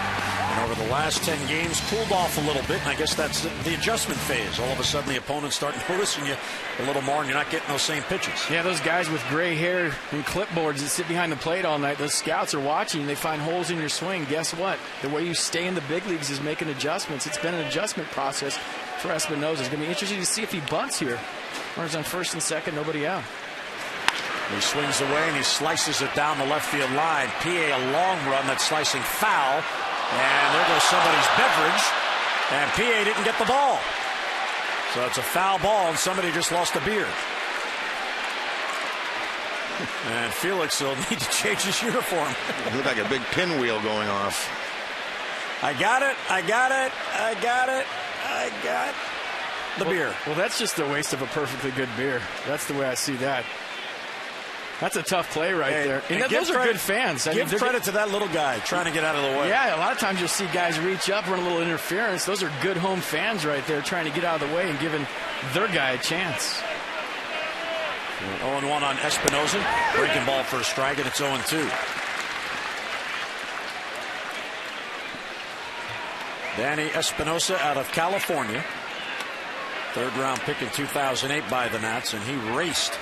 And over the last 10 games, cooled off a little bit. And I guess that's the adjustment phase. All of a sudden, the opponents start noticing you a little more, and you're not getting those same pitches. Yeah, those guys with gray hair and clipboards that sit behind the plate all night, those scouts are watching. They find holes in your swing. Guess what? The way you stay in the big leagues is making adjustments. It's been an adjustment process for Espinosa. It's going to be interesting to see if he bunts here. Runners on first and second, nobody out. He swings away and he slices it down the left field line. PA a long run that's slicing foul. And there goes somebody's beverage. And PA didn't get the ball. So it's a foul ball and somebody just lost a beer. And Felix will need to change his uniform. It looked like a big pinwheel going off. I got it. I got it. I got it. I got the beer. Well, that's just a waste of a perfectly good beer. That's the way I see that. That's a tough play right there. And those are good fans. Give credit to that little guy trying to get out of the way. Yeah, a lot of times you'll see guys reach up, run a little interference. Those are good home fans right there trying to get out of the way and giving their guy a chance. 0-1 on Espinosa. Breaking ball for a strike, and it's 0-2. Danny Espinosa out of California. Third-round pick in 2008 by the Nats, and he raced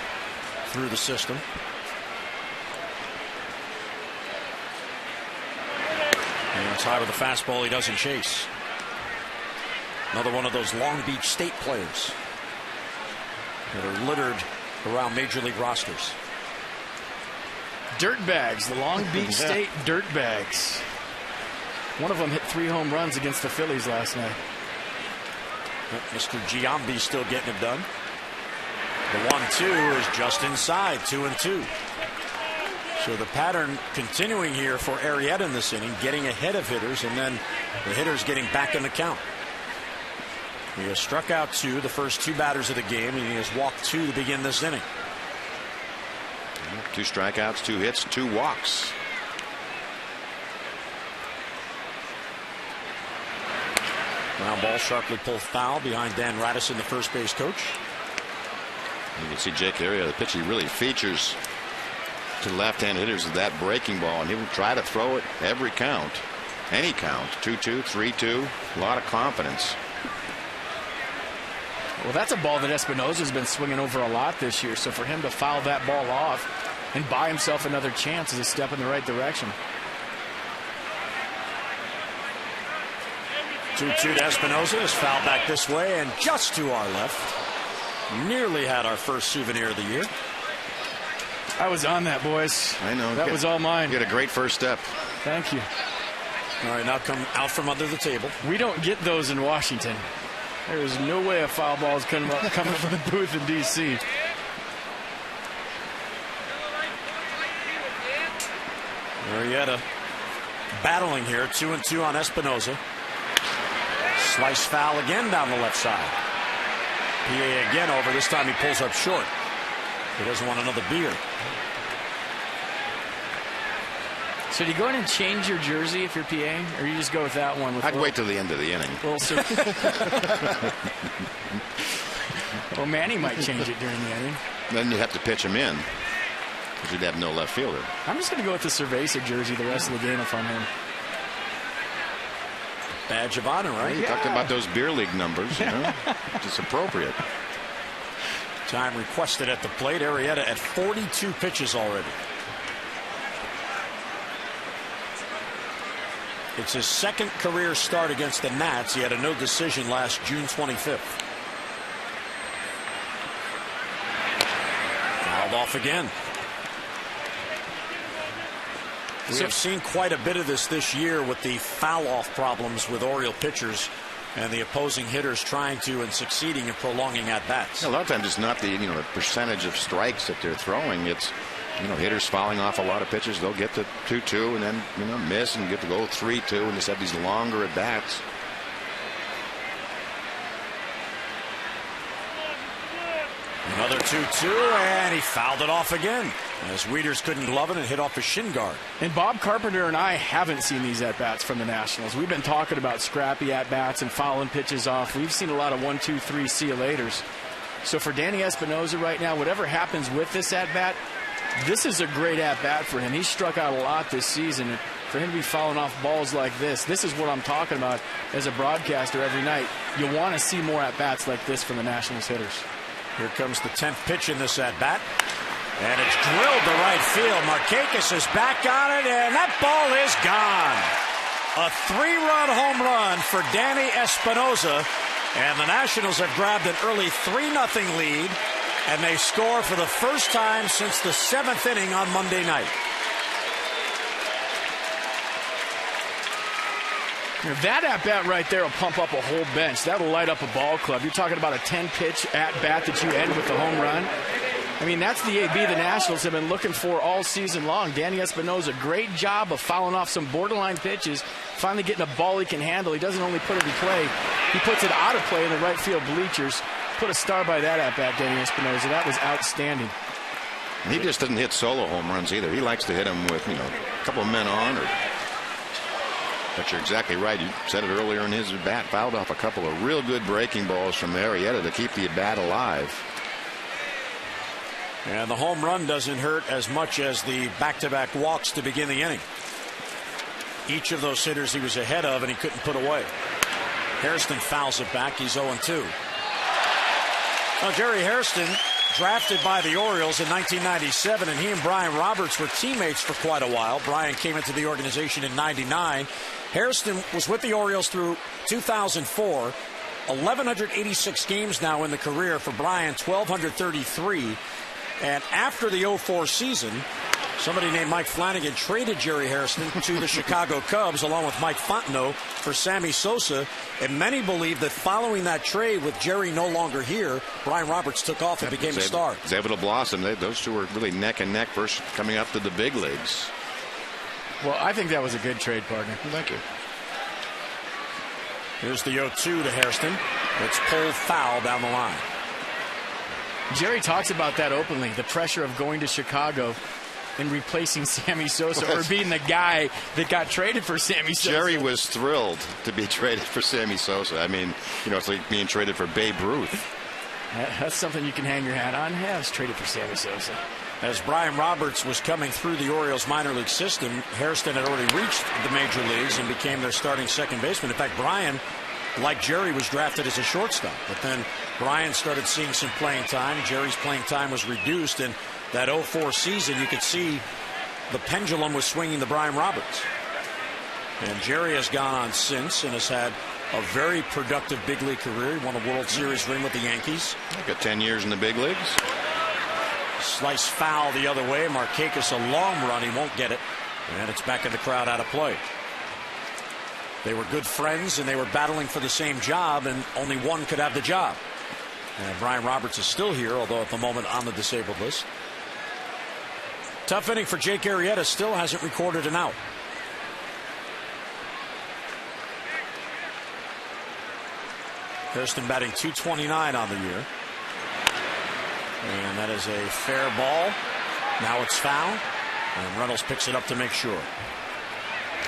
through the system. And it's high with a fastball he doesn't chase. Another one of those Long Beach State players that are littered around Major League rosters. Dirtbags, the Long Beach State Dirtbags. One of them hit 3 home runs against the Phillies last night. Mr. Giambi still getting it done. The 1-2 is just inside, 2-2. So the pattern continuing here for Arrieta in this inning, getting ahead of hitters, and then the hitters getting back in the count. He has struck out 2 the first 2 batters of the game, and he has walked 2 to begin this inning. 2 strikeouts, 2 hits, 2 walks. Ground ball sharply pulled foul behind Dan Radisson, the first base coach. You can see Jake Arrieta, the pitch he really features to left-hand hitters with that breaking ball, and he will try to throw it every count, any count, 2-2, 3-2, a lot of confidence. Well, that's a ball that Espinosa has been swinging over a lot this year, so for him to foul that ball off and buy himself another chance is a step in the right direction. 2-2 to Espinosa, is fouled back this way and just to our left. Nearly had our first souvenir of the year. I was on that, boys. I know. That was all mine. You had a great first step. Thank you. All right, now come out from under the table. We don't get those in Washington. There is no way a foul ball is coming from the booth in D.C. Arrieta battling here, 2-2 on Espinosa. Slice foul again down the left side. PA again over. This time he pulls up short. He doesn't want another beer. So do you go in and change your jersey if you're PA, or you just go with that one? I'd wait till the end of the inning. Well, Manny might change it during the inning. Then you'd have to pitch him in, because you'd have no left fielder. I'm just going to go with the Cerveza jersey the rest of the game if I'm him. Badge of honor, right? You talked about those beer league numbers, you know, which is appropriate. Time requested at the plate. Arrieta at 42 pitches already. It's his second career start against the Nats. He had a no decision last June 25th. Fouled off again. We have seen quite a bit of this year with the foul-off problems with Oriole pitchers and the opposing hitters trying to and succeeding in prolonging at-bats. A lot of times it's not the the percentage of strikes that they're throwing. It's hitters fouling off a lot of pitches. They'll get to 2-2 and then miss and get to go 3-2 and just have these longer at-bats. Another 2-2, and he fouled it off again as Wieters couldn't glove it and hit off his shin guard. And Bob Carpenter and I haven't seen these at-bats from the Nationals. We've been talking about scrappy at-bats and fouling pitches off. We've seen a lot of 1-2-3 see you laters. So for Danny Espinosa right now, whatever happens with this at-bat, this is a great at-bat for him. He's struck out a lot this season. And for him to be fouling off balls like this is what I'm talking about as a broadcaster every night. You want to see more at-bats like this from the Nationals hitters. Here comes the 10th pitch in this at-bat. And it's drilled to right field. Markakis is back on it, and that ball is gone. A 3-run home run for Danny Espinosa. And the Nationals have grabbed an early 3-0 lead. And they score for the first time since the 7th inning on Monday night. That at-bat right there will pump up a whole bench. That'll light up a ball club. You're talking about a 10-pitch at-bat that you end with the home run. I mean, that's the AB the Nationals have been looking for all season long. Danny Espinosa, great job of fouling off some borderline pitches, finally getting a ball he can handle. He doesn't only put it in play, he puts it out of play in the right field bleachers. Put a star by that at-bat, Danny Espinosa. That was outstanding. He just doesn't hit solo home runs either. He likes to hit them with, a couple of men on. But you're exactly right. You said it earlier in his bat. Fouled off a couple of real good breaking balls from Arrieta to keep the bat alive. And the home run doesn't hurt as much as the back-to-back walks to begin the inning. Each of those hitters he was ahead of and he couldn't put away. Hairston fouls it back. He's 0-2. Well, Jerry Hairston, drafted by the Orioles in 1997, and he and Brian Roberts were teammates for quite a while. Brian came into the organization in '99. Hairston was with the Orioles through 2004. 1,186 games now in the career for Brian, 1,233. And after the 04 season, somebody named Mike Flanagan traded Jerry Hairston to the Chicago Cubs along with Mike Fontenot for Sammy Sosa. And many believe that following that trade with Jerry no longer here, Brian Roberts took off and became a star. He was able to blossom. Those two were really neck and neck first coming up to the big leagues. Well, I think that was a good trade, partner. Thank you. Here's the 0-2 to Hairston. It's pulled foul down the line. Jerry talks about that openly, the pressure of going to Chicago and replacing Sammy Sosa or being the guy that got traded for Sammy Sosa. Jerry was thrilled to be traded for Sammy Sosa. I mean, it's like being traded for Babe Ruth. That's something you can hang your hat on. Yeah, I was traded for Sammy Sosa. As Brian Roberts was coming through the Orioles minor league system, Hairston had already reached the major leagues and became their starting second baseman. In fact, Brian, like Jerry, was drafted as a shortstop. But then Brian started seeing some playing time. Jerry's playing time was reduced. And that 04 season, you could see the pendulum was swinging to Brian Roberts. And Jerry has gone on since and has had a very productive big league career. He won a World Series ring with the Yankees. Got 10 years in the big leagues. Slice foul the other way. Markakis a long run. He won't get it. And it's back in the crowd out of play. They were good friends and they were battling for the same job, and only one could have the job. And Brian Roberts is still here, although at the moment on the disabled list. Tough inning for Jake Arrieta. Still hasn't recorded an out. Hairston batting .229 on the year. And that is a fair ball. Now it's foul. And Reynolds picks it up to make sure.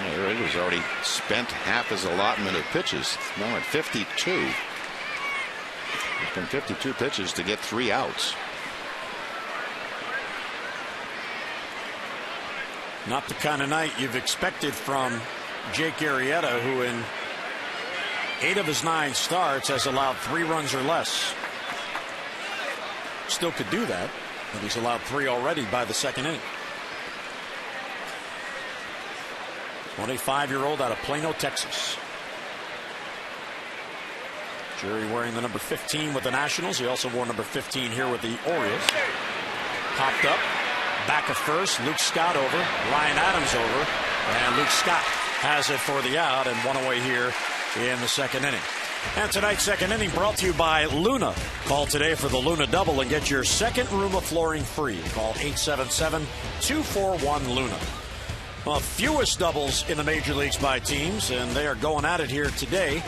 Here it was already spent half his allotment of pitches. Now at 52. It's been 52 pitches to get 3 outs. Not the kind of night you've expected from Jake Arrieta, who in 8 of his 9 starts has allowed 3 runs or less. Still could do that, but he's allowed 3 already by the second inning. 25-year-old out of Plano, Texas. Jerry wearing the number 15 with the Nationals. He also wore number 15 here with the Orioles. Popped up. Back of first. Luke Scott over. Ryan Adams over. And Luke Scott has it for the out and 1 away here in the second inning. And tonight's second inning brought to you by Luna. Call today for the Luna Double and get your second room of flooring free. Call 877-241-LUNA. Well, fewest doubles in the major leagues by teams, and they are going at it here today.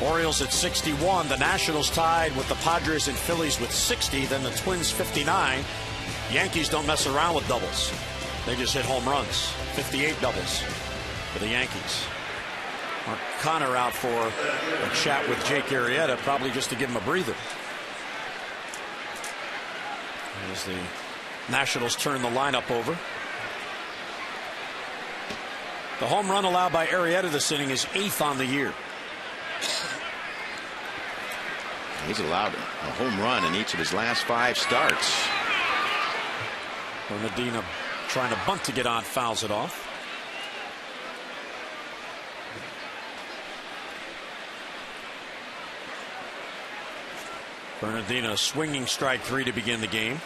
Orioles at 61. The Nationals tied with the Padres and Phillies with 60. Then the Twins 59. Yankees don't mess around with doubles. They just hit home runs. 58 doubles for the Yankees. Mark Connor out for a chat with Jake Arrieta, probably just to give him a breather. As the Nationals turn the lineup over. The home run allowed by Arrieta this inning is 8th on the year. He's allowed a home run in each of his last 5 starts. Bernardino trying to bunt to get on, fouls it off. Bernardino swinging strike 3 to begin the game.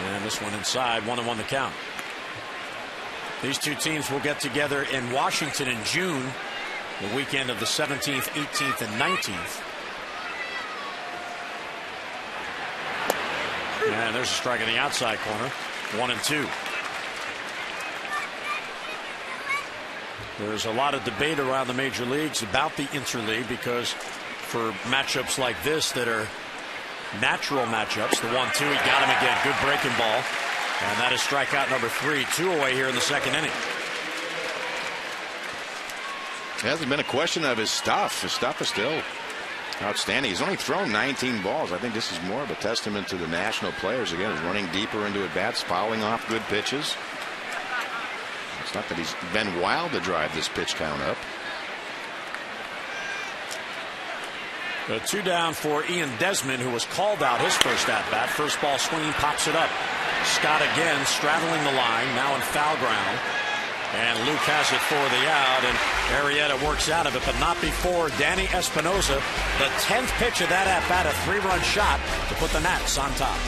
And this one inside, 1-1 the count. These two teams will get together in Washington in June, the weekend of the 17th, 18th, and 19th. And there's a strike in the outside corner, 1-2. There's a lot of debate around the major leagues about the interleague because for matchups like this that are natural matchups, the 1-2, he got him again. Good breaking ball. And that is strikeout number 3. 2 away here in the second inning. It hasn't been a question of his stuff. His stuff is still outstanding. He's only thrown 19 balls. I think this is more of a testament to the national players. Again, he's running deeper into at bats, fouling off good pitches. It's not that he's been wild to drive this pitch count up. 2 down for Ian Desmond, who was called out his first at bat. First ball swinging, pops it up. Scott again straddling the line, now in foul ground. And Luke has it for the out, and Arrieta works out of it, but not before Danny Espinosa, the 10th pitch of that at bat, a 3-run shot to put the Nats on top.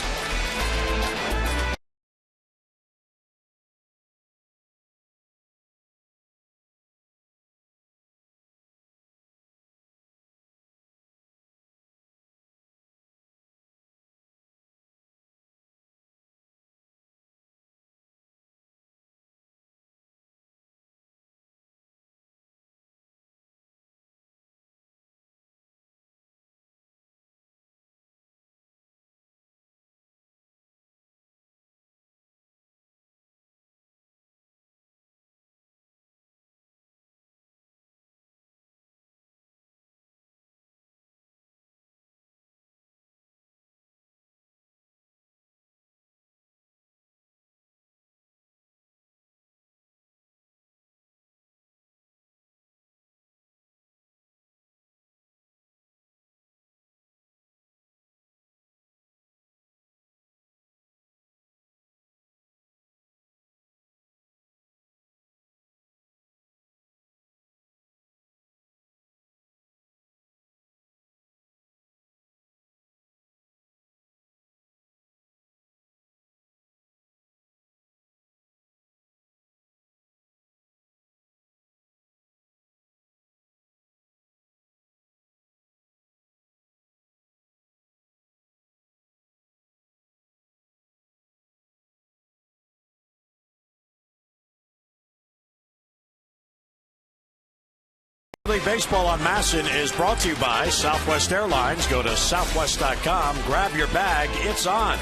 League Baseball on Masson is brought to you by Southwest Airlines. Go to southwest.com, grab your bag, it's on.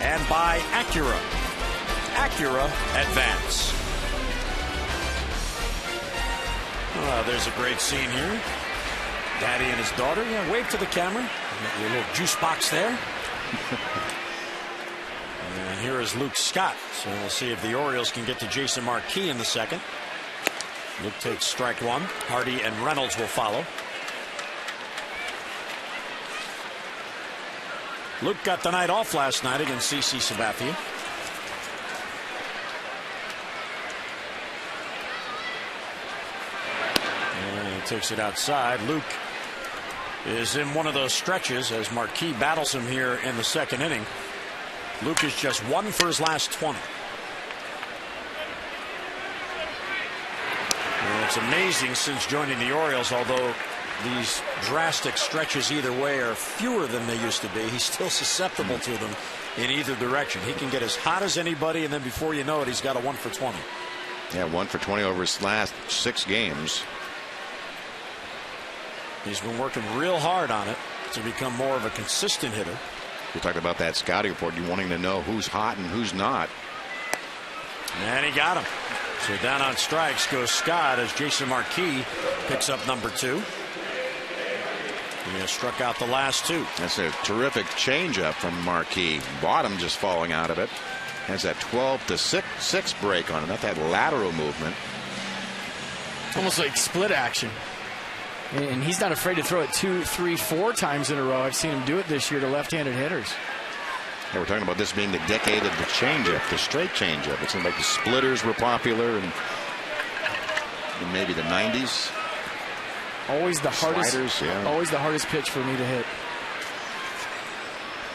And by Acura Advance. There's a great scene here. Daddy and his daughter. Yeah, wave to the camera. You got your little juice box there. And here is Luke Scott. So we'll see if the Orioles can get to Jason Marquis in the second. Luke takes strike one. Hardy and Reynolds will follow. Luke got the night off last night against CC Sabathia. And he takes it outside. Luke is in one of those stretches as Marquis battles him here in the second inning. Luke is just 1 for his last 20. And it's amazing since joining the Orioles, although these drastic stretches either way are fewer than they used to be, he's still susceptible to them in either direction. He can get as hot as anybody, and then before you know it, he's got a 1 for 20. Yeah, 1 for 20 over his last 6 games. He's been working real hard on it to become more of a consistent hitter. We talked about that scouting report. You wanting to know who's hot and who's not. And he got him. So down on strikes goes Scott as Jason Marquis picks up number 2. He has struck out the last 2. That's a terrific changeup from Marquis. Bottom just falling out of it. Has that 12-6 break on it. Not that lateral movement. Almost like split action. And he's not afraid to throw it 2, 3, 4 times in a row. I've seen him do it this year to left-handed hitters. Yeah, we're talking about this being the decade of the changeup, the straight changeup. It seemed like the splitters were popular in maybe the 90s. Always the hardest. Sliders, yeah. Always the hardest pitch for me to hit.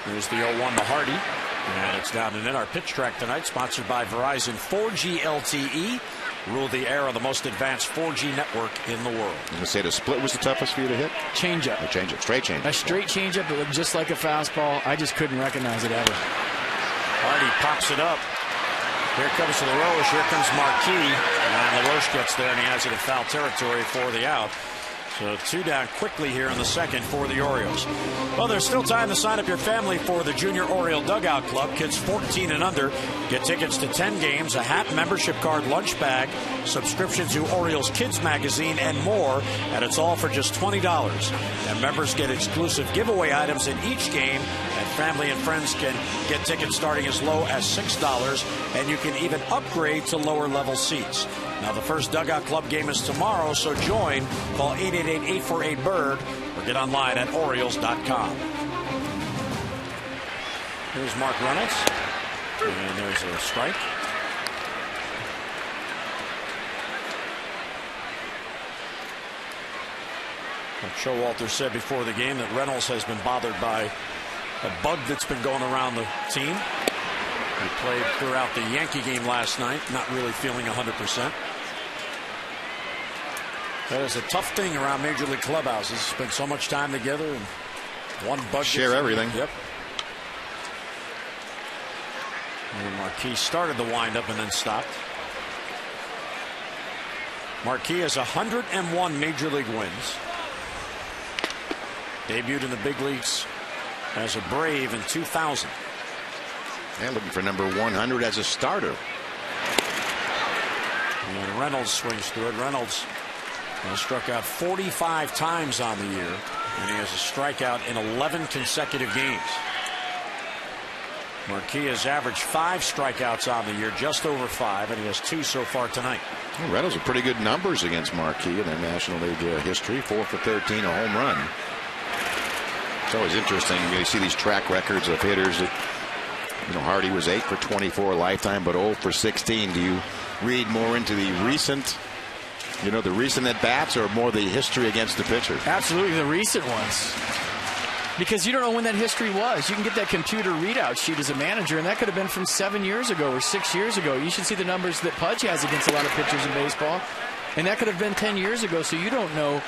Here's the 0-1 to Hardy. And it's down and in. Our pitch track tonight sponsored by Verizon 4G LTE. Rule the air on the most advanced 4G network in the world. I'm going to say the split was the toughest for you to hit? Changeup. A changeup. Straight changeup. A straight changeup that looked just like a fastball. I just couldn't recognize it ever. Hardy pops it up. Here comes to LaRoche. Here comes Marquis. And LaRoche gets there, and he has it in foul territory for the out. So 2 down quickly here in the second for the Orioles. Well, there's still time to sign up your family for the Junior Oriole Dugout Club. Kids 14 and under get tickets to 10 games, a hat, membership card, lunch bag, subscription to Orioles Kids Magazine, and more. And it's all for just $20. And members get exclusive giveaway items in each game. And family and friends can get tickets starting as low as $6. And you can even upgrade to lower level seats. Now, the first Dugout Club game is tomorrow, so join. Call 888-848-BIRD or get online at Orioles.com. Here's Mark Reynolds. And there's a strike. Showalter said before the game that Reynolds has been bothered by a bug that's been going around the team. He played throughout the Yankee game last night, not really feeling 100%. That is a tough thing around Major League clubhouses. Spend so much time together and one bug. Share everything. Yep. And Marquis started the windup and then stopped. Marquis has 101 Major League wins. Debuted in the big leagues as a Brave in 2000. And looking for number 100 as a starter. And Reynolds swings through it. Reynolds has struck out 45 times on the year, and he has a strikeout in 11 consecutive games. Marquis has averaged 5 strikeouts on the year, just over 5, and he has 2 so far tonight. Well, Reynolds with pretty good numbers against Marquis in their National League history. 4 for 13, a home run. It's always interesting. You see these track records of hitters that, you know, Hardy was 8 for 24 lifetime, but 0 for 16. Do you read more into the recent, the recent at bats, or more the history against the pitcher? Absolutely, the recent ones. Because you don't know when that history was. You can get that computer readout sheet as a manager, and that could have been from 7 years ago or 6 years ago. You should see the numbers that Pudge has against a lot of pitchers in baseball, and that could have been 10 years ago. So you don't know,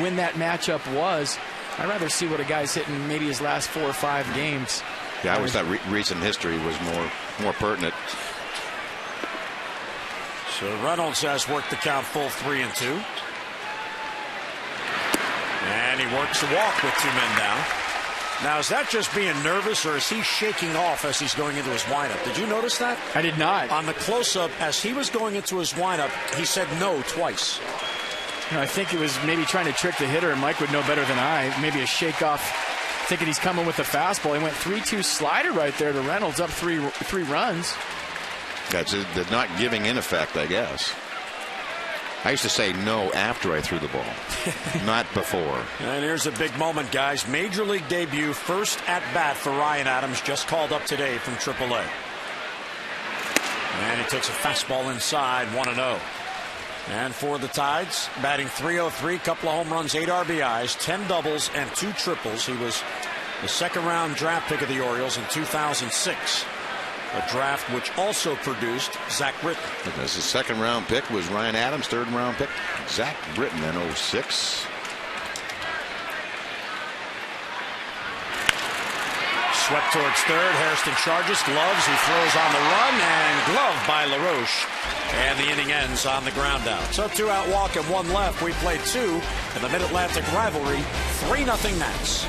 when that matchup was. I'd rather see what a guy's hitting maybe his last 4 or 5 games. Yeah, I always thought recent history was more pertinent. So Reynolds has worked the count full 3-2. And he works the walk with 2 men down. Now, is that just being nervous, or is he shaking off as he's going into his windup? Did you notice that? I did not. On the close-up, as he was going into his windup, he said no twice. I think it was maybe trying to trick the hitter, and Mike would know better than I. Maybe a shake-off, thinking he's coming with the fastball. He went 3-2 slider right there to Reynolds, up three runs. That's the not giving in effect, I guess. I used to say no after I threw the ball, not before. And here's a big moment, guys. Major League debut, first at bat for Ryan Adams, just called up today from AAA. And he takes a fastball inside, 1-0. And for the Tides, batting .303, couple of home runs, 8 RBIs, 10 doubles, and 2 triples. He was the second-round draft pick of the Orioles in 2006. A draft which also produced Zach Britton. His second-round pick was Ryan Adams. Third-round pick, Zach Britton in 06. Swept towards third. Hairston charges, gloves. He throws on the run, and glove by LaRoche. And the inning ends on the ground out. So 2-out walk and 1 left. We play 2 in the Mid-Atlantic Rivalry. 3-0 Nats.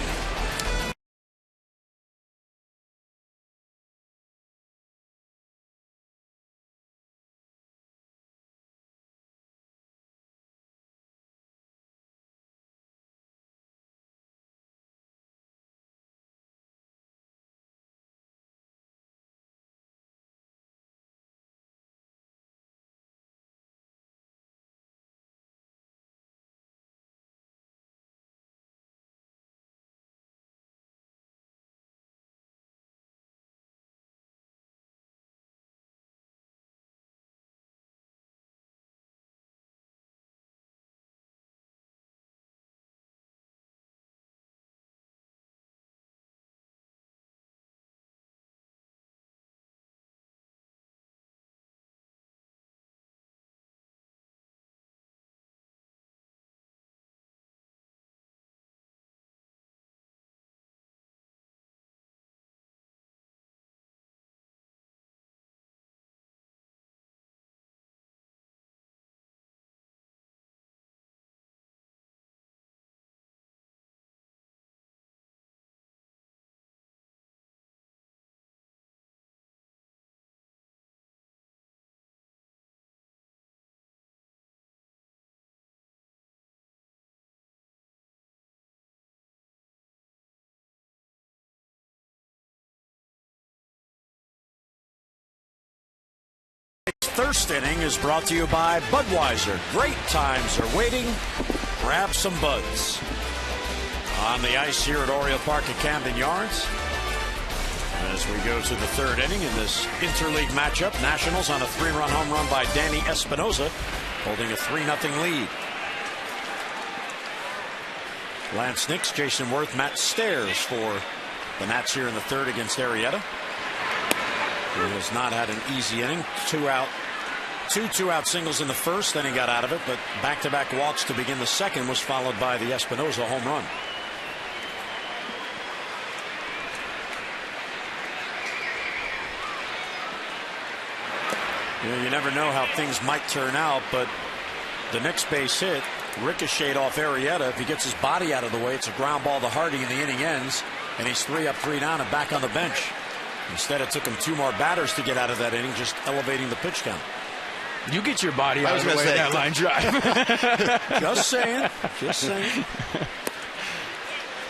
First inning is brought to you by Budweiser. Great times are waiting. Grab some buds. On the ice here at Oriole Park at Camden Yards. As we go to the third inning in this interleague matchup, Nationals on a 3-run home run by Danny Espinosa, holding a 3-0 lead. Lance Nix, Jason Worth, Matt Stairs for the Nats here in the third against Arrieta. He has not had an easy inning. 2-out singles in the first, then he got out of it, but back-to-back walks to begin the second was followed by the Espinosa home run. You never know how things might turn out, but the next base hit ricocheted off Arrieta. If he gets his body out of the way, it's a ground ball to Hardy, and the inning ends, and he's 3 up, 3 down, and back on the bench. Instead, it took him 2 more batters to get out of that inning, just elevating the pitch count. You get your body out of the way of that line drive. Just saying. Just saying.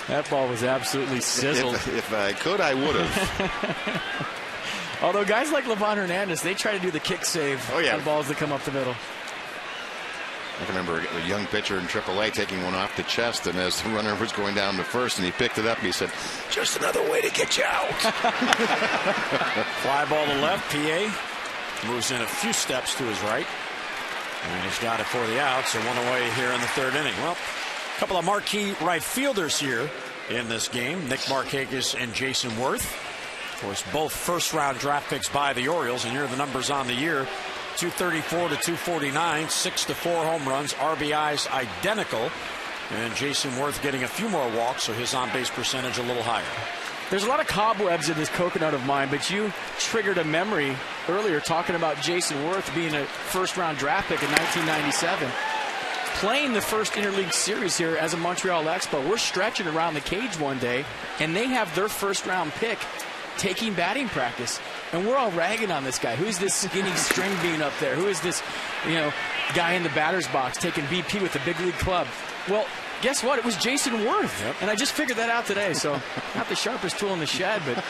That ball was absolutely sizzled. If I could, I would have. Although guys like Livan Hernandez, they try to do the kick save on balls that come up the middle. I can remember a young pitcher in AAA taking one off the chest, and as the runner was going down to first, and he picked it up, and he said, "Just another way to get you out." Fly ball to left. PA moves in a few steps to his right, and he's got it for the out. So 1 away here in the third inning. Well, a couple of marquee right fielders here in this game: Nick Markakis and Jason Worth. Of course, both first-round draft picks by the Orioles, and here are the numbers on the year. 234 to 249, 6 to 4 home runs, RBIs identical, and Jason Worth getting a few more walks, so his on-base percentage a little higher. There's a lot of cobwebs in this coconut of mine, but you triggered a memory earlier talking about Jason Worth being a first-round draft pick in 1997. playing the first interleague series here as a Montreal Expo. We're stretching around the cage one day, and they have their first-round pick taking batting practice. And we're all ragging on this guy. Who's this skinny string bean up there? Who is this, guy in the batter's box taking BP with the big league club? Well, guess what? It was Jason Worth. Yep. And I just figured that out today. So not the sharpest tool in the shed, but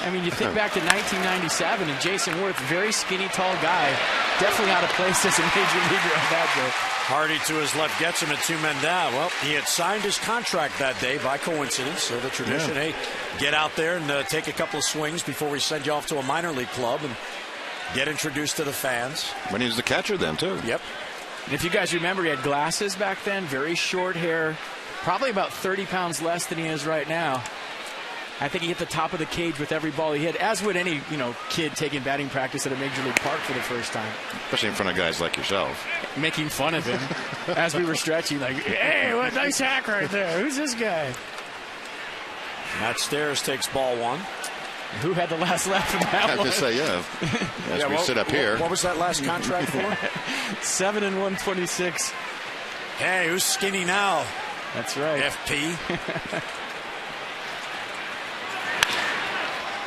I mean, you think back to 1997 and Jason Worth, very skinny, tall guy, definitely out of place as a major leaguer on that day. Hardy to his left gets him at 2 men down. Well, he had signed his contract that day by coincidence. So the tradition, hey, get out there and take a couple of swings before we send you off to a minor league club and get introduced to the fans. When he was the catcher then, too. Yep. And if you guys remember, he had glasses back then, very short hair, probably about 30 pounds less than he is right now. I think he hit the top of the cage with every ball he hit, as would any kid taking batting practice at a major league park for the first time. Especially in front of guys like yourself. Making fun of him as we were stretching, like, hey, what a nice hack right there. Who's this guy? Matt Stairs takes ball 1. Who had the last laugh in that one? I have to say, as we sit up here. What was that last contract for? 7 and 126. Hey, who's skinny now? That's right. FP.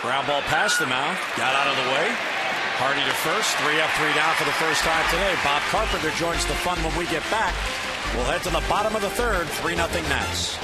Ground ball past the mound. Got out of the way. Hardy to first. 3 up, 3 down for the first time today. Bob Carpenter joins the fun when we get back. We'll head to the bottom of the third. 3-0 Nats.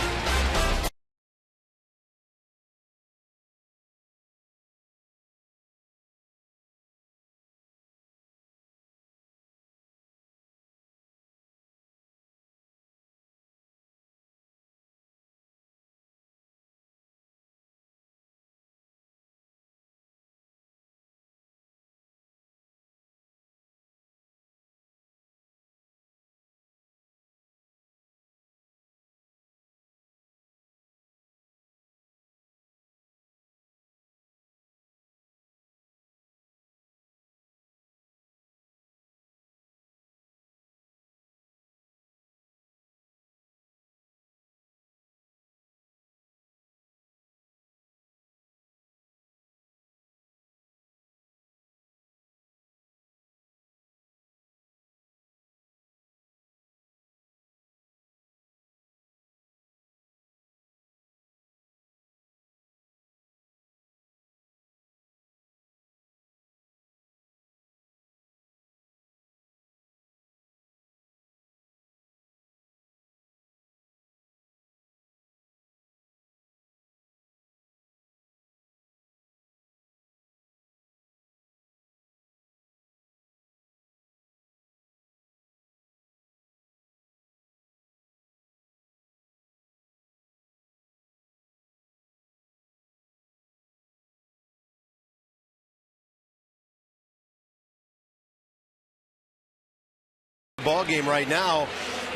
Ball game right now.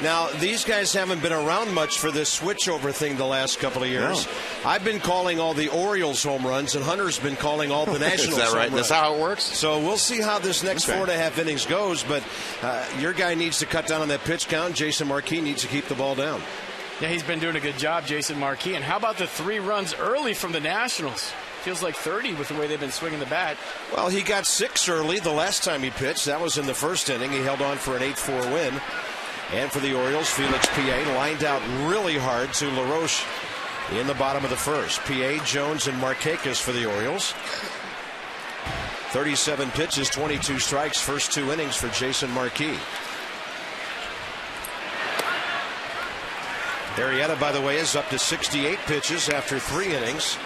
Now, these guys haven't been around much for this switchover thing the last couple of years. No. I've been calling all the Orioles home runs, and Hunter's been calling all the Nationals. Is that right? home runs. That's how it works? So we'll see how this next 4.5 innings goes, but your guy needs to cut down on that pitch count. Jason Marquis needs to keep the ball down. Yeah, he's been doing a good job, Jason Marquis. And how about the 3 runs early from the Nationals? Feels like 30 with the way they've been swinging the bat. Well, he got 6 early the last time he pitched. That was in the first inning. He held on for an 8-4 win. And for the Orioles, Felix Pie lined out really hard to LaRoche in the bottom of the first. Pie, Jones, and Markakis for the Orioles. 37 pitches, 22 strikes, first 2 innings for Jason Marquis. Arrieta, by the way, is up to 68 pitches after 3 innings.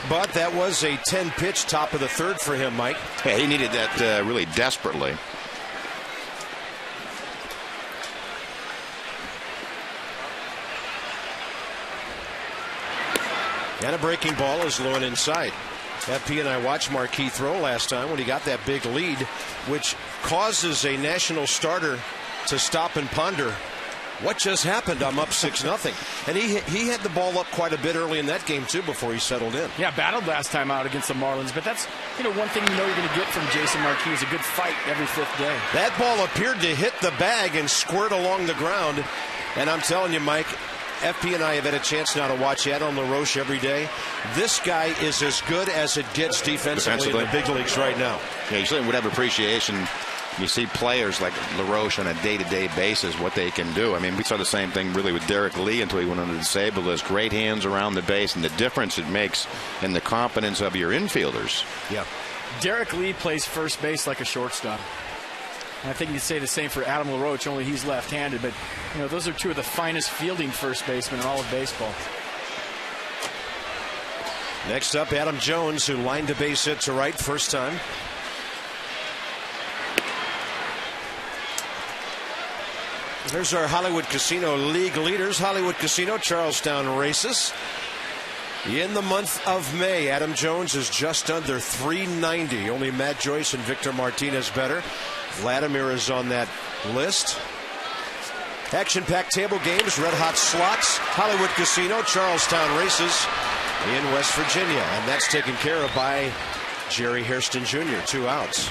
But that was a 10-pitch top of the third for him, Mike. Yeah, he needed that really desperately. And a breaking ball is low and inside. FP and I watched Marquis throw last time when he got that big lead, which causes a national starter to stop and ponder. What just happened? I'm up 6-0. And he had the ball up quite a bit early in that game, too, before he settled in. Yeah, battled last time out against the Marlins. But that's, one thing you're going to get from Jason Marquis is a good fight every 5th day. That ball appeared to hit the bag and squirt along the ground. And I'm telling you, Mike, FP and I have had a chance now to watch Adam LaRoche every day. This guy is as good as it gets defensively in the big leagues right now. Yeah, you certainly would have appreciation you see players like LaRoche on a day-to-day basis, what they can do. I mean, we saw the same thing really with Derek Lee until he went on the disabled list. Great hands around the base, and the difference it makes in the confidence of your infielders. Yeah. Derek Lee plays first base like a shortstop. And I think you'd say the same for Adam LaRoche, only he's left-handed. But, you know, those are two of the finest fielding first basemen in all of baseball. Next up, Adam Jones, who lined a base hit to right first time. There's our Hollywood Casino League leaders. Hollywood Casino, Charlestown races. In the month of May, Adam Jones is just under 390. Only Matt Joyce and Victor Martinez better. Vladimir is on that list. Action-packed table games, red-hot slots, Hollywood Casino, Charlestown races in West Virginia. And that's taken care of by Jerry Hairston Jr., 2 outs.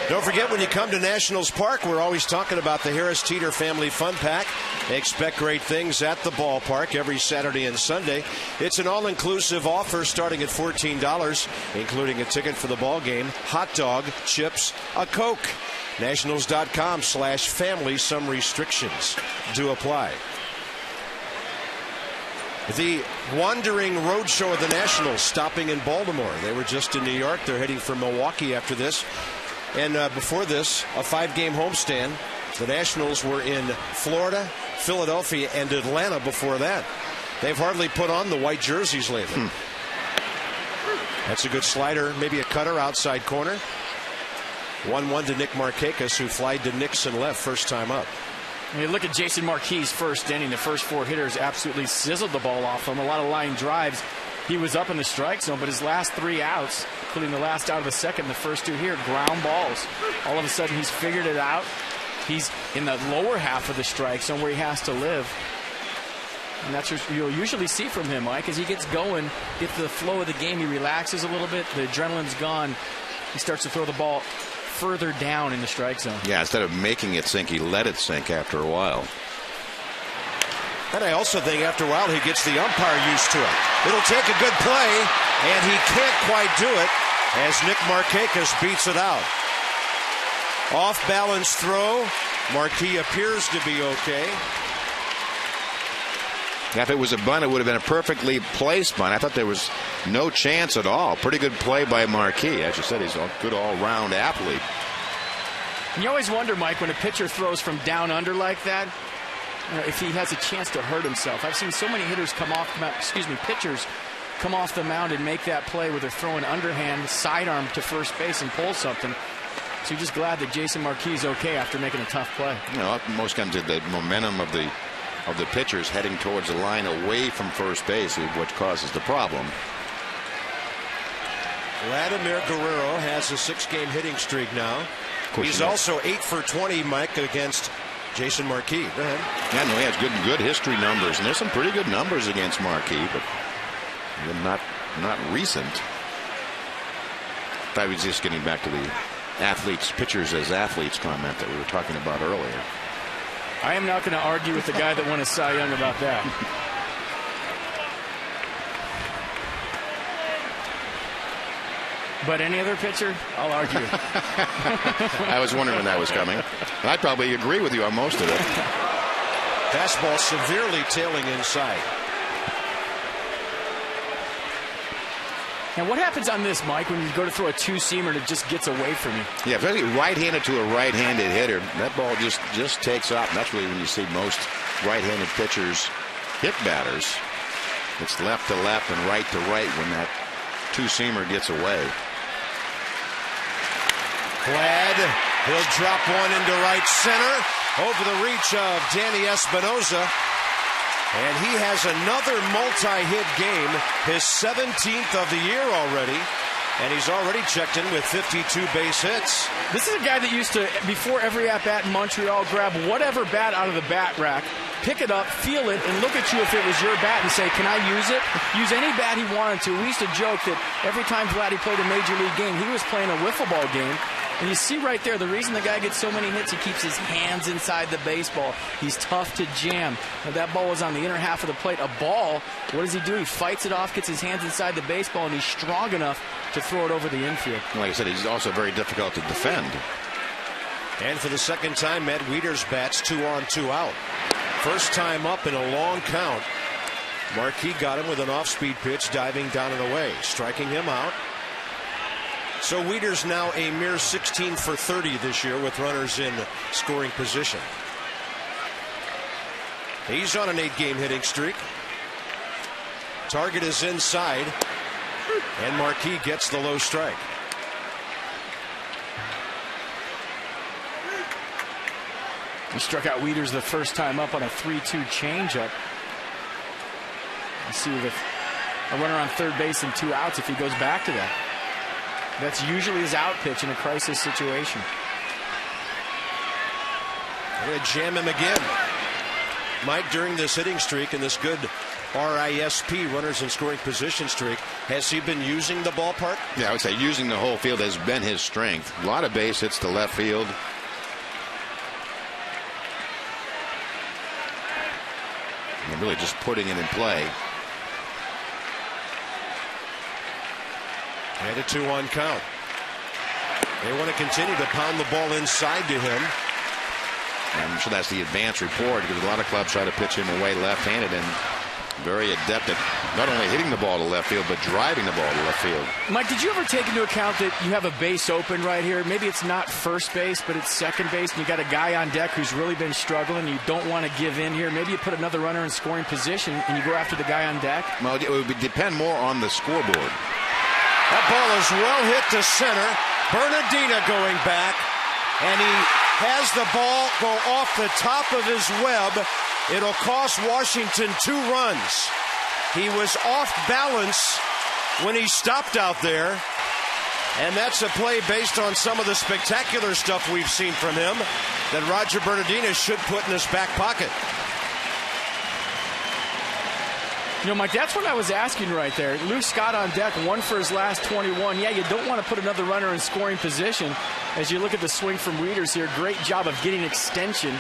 Don't forget, when you come to Nationals Park, we're always talking about the Harris Teeter Family Fun Pack. Expect great things at the ballpark every Saturday and Sunday. It's an all-inclusive offer starting at $14, including a ticket for the ball game, hot dog, chips, a Coke. Nationals.com/family. Some restrictions do apply. The Wandering Roadshow of the Nationals stopping in Baltimore. They were just in New York. They're heading for Milwaukee after this. And before this, a 5-game homestand. The Nationals were in Florida, Philadelphia, and Atlanta before that. They've hardly put on the white jerseys lately. That's a good slider, maybe a cutter outside corner. 1-1 to Nick Markakis, who flied to Nixon left first time up. I mean, look at Jason Marquis' first inning. The first 4 hitters absolutely sizzled the ball off him. A lot of line drives. He was up in the strike zone, but his last 3 outs, including the last out of the second, the first 2 here, ground balls. All of a sudden, he's figured it out. He's in the lower half of the strike zone where he has to live. And that's what you'll usually see from him, Mike, as he gets going, gets the flow of the game, he relaxes a little bit, the adrenaline's gone. He starts to throw the ball further down in the strike zone. Yeah, instead of making it sink, he let it sink after a while. And I also think after a while he gets the umpire used to it. It'll take a good play, and he can't quite do it as Nick Markakis beats it out. Off-balance throw. Marquis appears to be okay. If it was a bunt, it would have been a perfectly placed bunt. I thought there was no chance at all. Pretty good play by Marquis. As you said, he's a good all-round athlete. You always wonder, Mike, when a pitcher throws from down under like that, you know, if he has a chance to hurt himself. I've seen so many hitters pitchers come off the mound and make that play where they're throwing underhand, sidearm to first base and pull something. So you're just glad that Jason Marquis is okay after making a tough play. You know, most times the momentum of the pitchers heading towards the line away from first base is what causes the problem. Vladimir Guerrero has a 6-game hitting streak now. He's also 8 for 20, Mike, against Jason Marquis. Go ahead. Yeah, no, he has good history numbers, and there's some pretty good numbers against Marquis, but not recent. I was just getting back to the pitchers as athletes comment that we were talking about earlier. I am not going to argue with the guy that won a Cy Young about that. But any other pitcher, I'll argue. I was wondering when that was coming. I'd probably agree with you on most of it. Fastball severely tailing inside. Now, what happens on this, Mike, when you go to throw a 2-seamer and it just gets away from you? Yeah, especially right-handed to a right-handed hitter, that ball just takes off. And that's really when you see most right-handed pitchers hit batters. It's left to left and right to right when that 2-seamer gets away. Glad he'll drop one into right center over the reach of Danny Espinosa. And he has another multi-hit game, his 17th of the year already. And he's already checked in with 52 base hits. This is a guy that used to, before every at-bat in Montreal, grab whatever bat out of the bat rack, pick it up, feel it, and look at you if it was your bat and say, can I use it? Use any bat he wanted to. We used to joke that every time Vladdy played a major league game, he was playing a wiffle ball game. And you see right there, the reason the guy gets so many hits, he keeps his hands inside the baseball. He's tough to jam. Now, that ball was on the inner half of the plate. A ball, what does he do? He fights it off, gets his hands inside the baseball, and he's strong enough to throw it over the infield. Like I said, he's also very difficult to defend. And for the second time, Matt Wieters bats 2 on, 2 out. First time up in a long count. Marquis got him with an off-speed pitch, diving down and away, striking him out. So Wieters now a mere 16 for 30 this year with runners in scoring position. He's on an 8-game hitting streak. Target is inside, and Marquis gets the low strike. He struck out Wieters the first time up on a 3-2 changeup. Let's see if a runner on third base and 2 outs if he goes back to that. That's usually his out pitch in a crisis situation. They're going to jam him again. Mike, during this hitting streak and this good RISP, runners in scoring position streak, has he been using the ballpark? Yeah, I would say using the whole field has been his strength. A lot of base hits to left field. And really just putting it in play. And a 2-1 count. They want to continue to pound the ball inside to him. I'm sure that's the advance report, because a lot of clubs try to pitch him away left-handed, and very adept at not only hitting the ball to left field, but driving the ball to left field. Mike, did you ever take into account that you have a base open right here? Maybe it's not first base, but it's second base, and you got a guy on deck who's really been struggling. You don't want to give in here. Maybe you put another runner in scoring position, and you go after the guy on deck. Well, it would depend more on the scoreboard. That ball is well hit to center. Bernardina going back, and he has the ball go off the top of his web. It'll cost Washington 2 runs. He was off balance when he stopped out there, and that's a play based on some of the spectacular stuff we've seen from him that Roger Bernardina should put in his back pocket. You know, Mike, that's what I was asking right there. Luke Scott on deck, 1 for his last 21. Yeah, you don't want to put another runner in scoring position. As you look at the swing from Wieters here, great job of getting extension.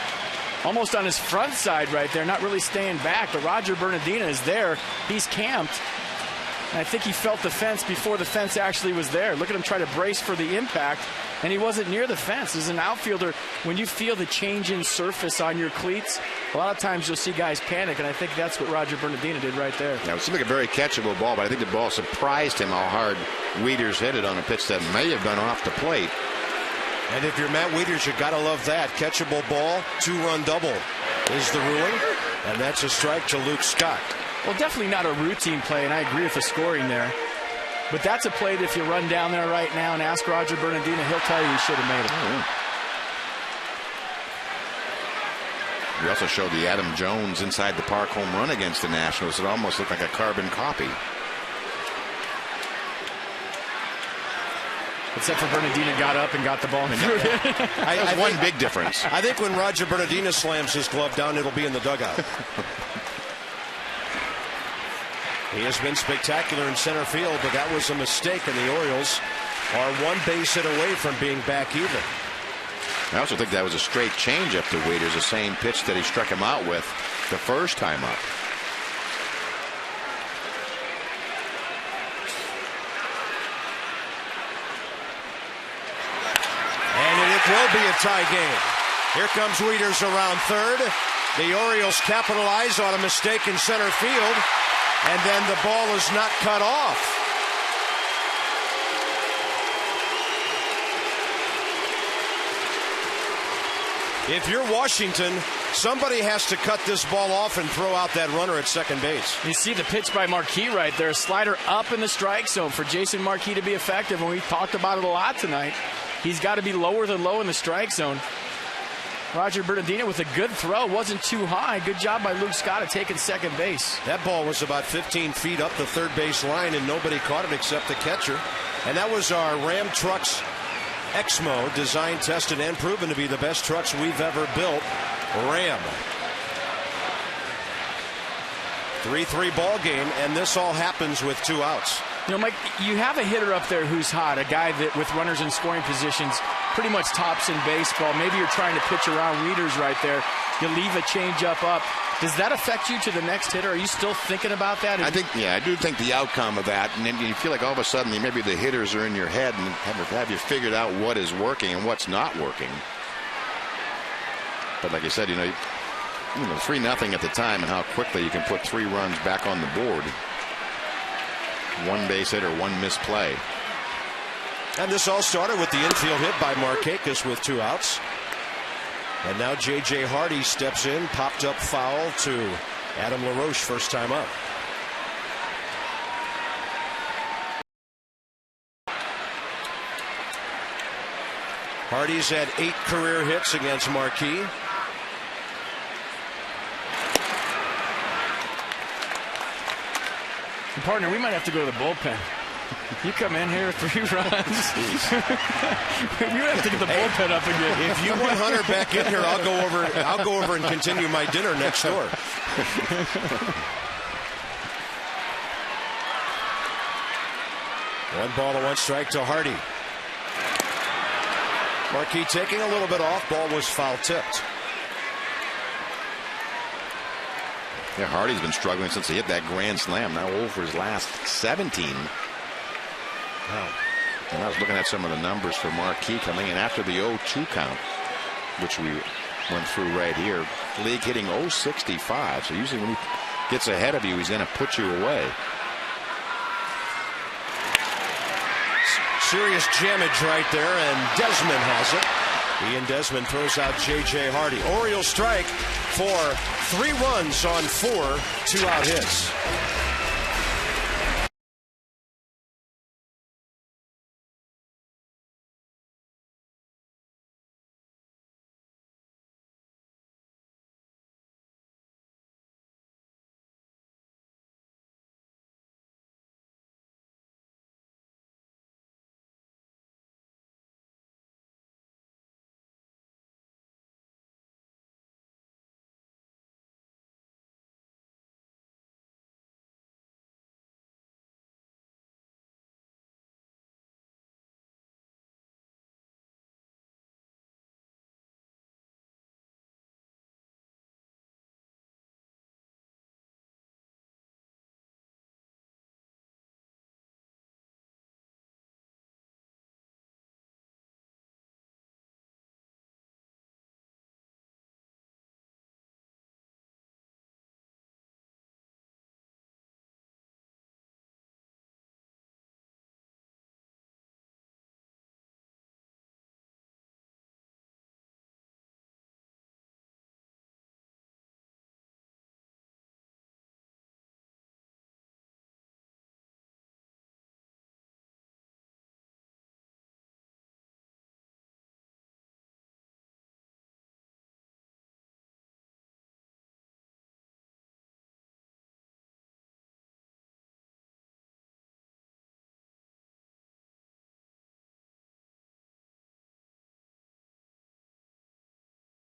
Almost on his front side right there, not really staying back. But Roger Bernardina is there. He's camped. And I think he felt the fence before the fence actually was there. Look at him try to brace for the impact, and he wasn't near the fence. As an outfielder, when you feel the change in surface on your cleats, a lot of times you'll see guys panic, and I think that's what Roger Bernardina did right there. Yeah, it seemed like a very catchable ball, but I think the ball surprised him how hard Wieters hit it on a pitch that may have gone off the plate. And if you're Matt Wieters, you got to love that. Catchable ball, 2-run double is the ruling, and that's a strike to Luke Scott. Well, definitely not a routine play, and I agree with the scoring there. But that's a play that if you run down there right now and ask Roger Bernardina, he'll tell you he should have made it. We also showed the Adam Jones inside the park home run against the Nationals. It almost looked like a carbon copy. Except for Bernardina got up and got the ball. That's one big difference. I think when Roger Bernardina slams his glove down, it'll be in the dugout. He has been spectacular in center field, but that was a mistake, and the Orioles are 1 base hit away from being back even. I also think that was a straight changeup to Wieters, the same pitch that he struck him out with the first time up. And it will be a tie game. Here comes Wieters around third. The Orioles capitalize on a mistake in center field, and then the ball is not cut off. If you're Washington, somebody has to cut this ball off and throw out that runner at second base. You see the pitch by Marquis right there. A slider up in the strike zone for Jason Marquis to be effective, and we talked about it a lot tonight. He's got to be lower than low in the strike zone. Roger Bernardina with a good throw. Wasn't too high. Good job by Luke Scott at taking second base. That ball was about 15 feet up the third base line, and nobody caught it except the catcher. And that was our Ram Trucks Exmo, designed, tested, and proven to be the best trucks we've ever built. Ram. 3-3 ball game, and this all happens with 2 outs. You know, Mike, you have a hitter up there who's hot, a guy that with runners in scoring positions pretty much tops in baseball. Maybe you're trying to pitch around leaders right there. You leave a changeup up. Does that affect you to the next hitter? Are you still thinking about that? I do think the outcome of that, and then you feel like all of a sudden maybe the hitters are in your head and have you figured out what is working and what's not working. But like I said, 3-0 at the time, and how quickly you can put 3 runs back on the board. 1 base hit or 1 misplay. And this all started with the infield hit by Markakis with 2 outs. And now J.J. Hardy steps in, popped up foul to Adam LaRoche, first time up. Hardy's had 8 career hits against Marquee. Partner, we might have to go to the bullpen. You come in here with 3 runs. We have to get the bullpen up again. If you want Hunter back in here, I'll go over and continue my dinner next door. 1 ball to 1 strike to Hardy. Marquee taking a little bit off. Ball was foul tipped. Yeah, Hardy's been struggling since he hit that grand slam. Now over his last 17. Wow. And I was looking at some of the numbers for Marquee coming in after the 0-2 count, which we went through right here. League hitting 0-65. So usually when he gets ahead of you, he's going to put you away. Serious jammage right there, and Desmond has it. Ian Desmond throws out J.J. Hardy. Orioles strike for 3 runs on 4 2-out hits.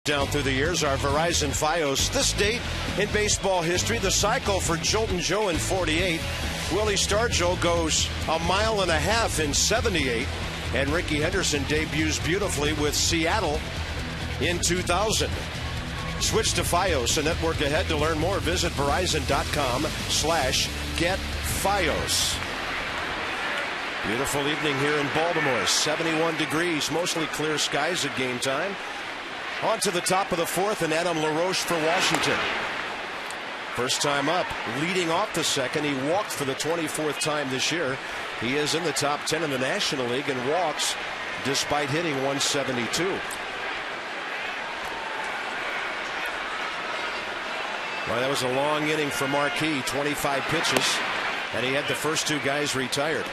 Down through the years, our Verizon Fios. This date in baseball history, the cycle for Jolton Joe in 48. Willie Stargell goes 1.5 miles in 78. And Rickey Henderson debuts beautifully with Seattle in 2000. Switch to Fios, a network ahead. To learn more, visit Verizon.com/getFios. Beautiful evening here in Baltimore. 71 degrees, mostly clear skies at game time. On to the top of the 4th, and Adam LaRoche for Washington. First time up, leading off the second. He walked for the 24th time this year. He is in the top 10 in the National League and walks despite hitting 172. Well, that was a long inning for Marquee, 25 pitches, and he had the first 2 guys retired.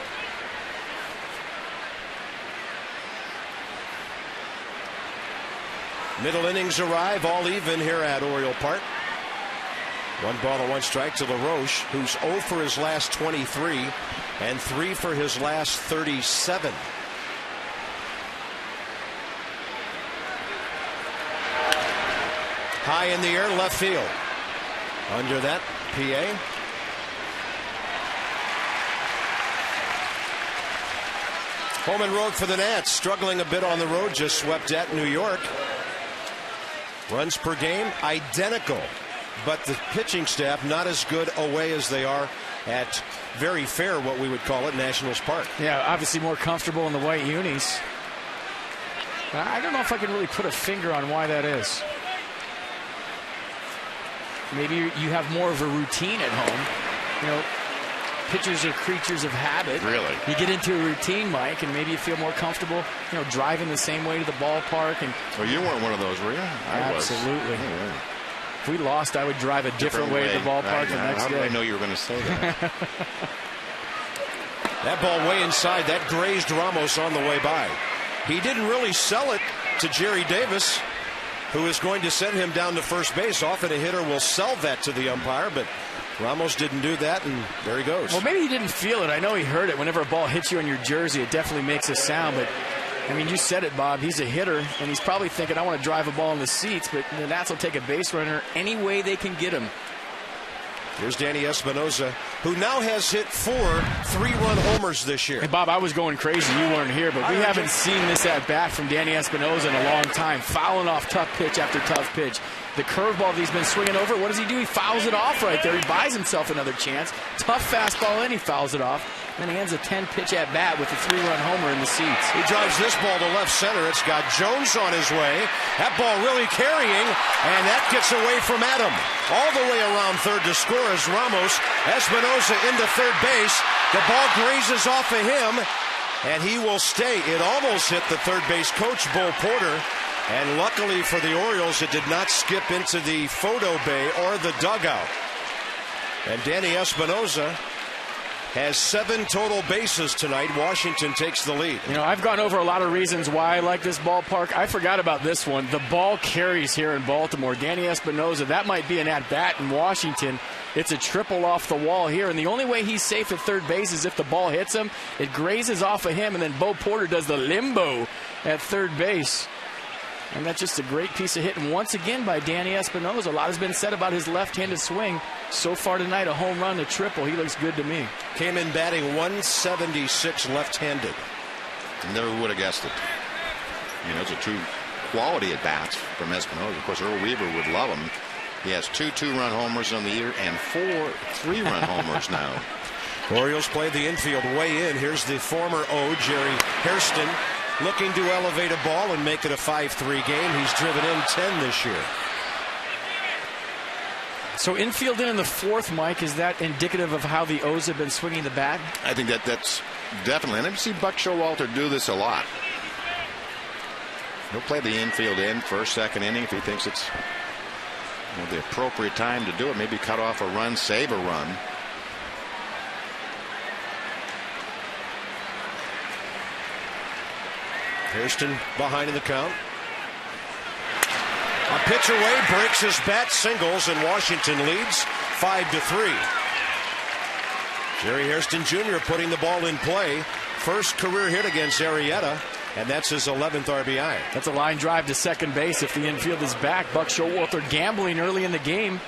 Middle innings arrive, all even here at Oriole Park. 1 ball to 1 strike to LaRoche, who's 0 for his last 23 and 3 for his last 37. High in the air, left field. Under that, PA. Home and road for the Nats, struggling a bit on the road, just swept at New York. Runs per game, identical. But the pitching staff not as good away as they are at very fair, what we would call it, Nationals Park. Yeah, obviously more comfortable in the white unis. I don't know if I can really put a finger on why that is. Maybe you have more of a routine at home. You know, pitchers are creatures of habit. Really? You get into a routine, Mike, and maybe you feel more comfortable, you know, driving the same way to the ballpark. And well, you weren't one of those, were you? I was. Absolutely. Oh, if we lost, I would drive a different way to the ballpark the next day. How did I know you were going to say that? That ball way inside, that grazed Ramos on the way by. He didn't really sell it to Jerry Davis, who is going to send him down to first base. Often a hitter will sell that to the umpire, but Ramos didn't do that, and there he goes. Well, maybe he didn't feel it. I know he heard it. Whenever a ball hits you on your jersey, it definitely makes a sound. But, I mean, you said it, Bob. He's a hitter, and he's probably thinking, I want to drive a ball in the seats, but the Nats will take a base runner any way they can get him. Here's Danny Espinosa, who now has hit 4 3-run homers this year. Hey, Bob, I was going crazy. You weren't here, but we haven't seen this at bat from Danny Espinosa in a long time. Fouling off tough pitch after tough pitch. The curveball that he's been swinging over, what does he do? He fouls it off right there. He buys himself another chance. Tough fastball, and he fouls it off. Then he ends a 10-pitch at bat with a 3-run homer in the seats. He drives this ball to left center. It's got Jones on his way. That ball really carrying, and that gets away from Adam. All the way around third to score as Ramos. Espinosa into third base. The ball grazes off of him, and he will stay. It almost hit the third base coach, Bo Porter. And luckily for the Orioles, it did not skip into the photo bay or the dugout. And Danny Espinosa has 7 total bases tonight. Washington takes the lead. You know, I've gone over a lot of reasons why I like this ballpark. I forgot about this one. The ball carries here in Baltimore. Danny Espinosa, that might be an at-bat in Washington. It's a triple off the wall here, and the only way he's safe at third base is if the ball hits him. It grazes off of him, and then Bo Porter does the limbo at third base. And that's just a great piece of hitting once again by Danny Espinosa. A lot has been said about his left-handed swing. So far tonight, a home run, a triple. He looks good to me. Came in batting 176 left-handed. Never would have guessed it. You know, those are 2 quality at-bats from Espinosa. Of course, Earl Weaver would love him. He has 2 2-run homers on the year and 4 3-run homers now. Orioles play the infield way in. Here's the former O, Jerry Hairston, looking to elevate a ball and make it a 5-3 game. He's driven in 10 this year. So infield in the 4th, Mike, is that indicative of how the O's have been swinging the bat? I think that's definitely. And I've seen Buck Showalter do this a lot. He'll play the infield in first, second inning if he thinks it's the appropriate time to do it. Maybe cut off a run, save a run. Hairston behind in the count. A pitch away, breaks his bat, singles, and Washington leads 5-3. Jerry Hairston Jr. putting the ball in play. First career hit against Arrieta, and that's his 11th RBI. That's a line drive to second base if the infield is back. Buck Showalter gambling early in the game,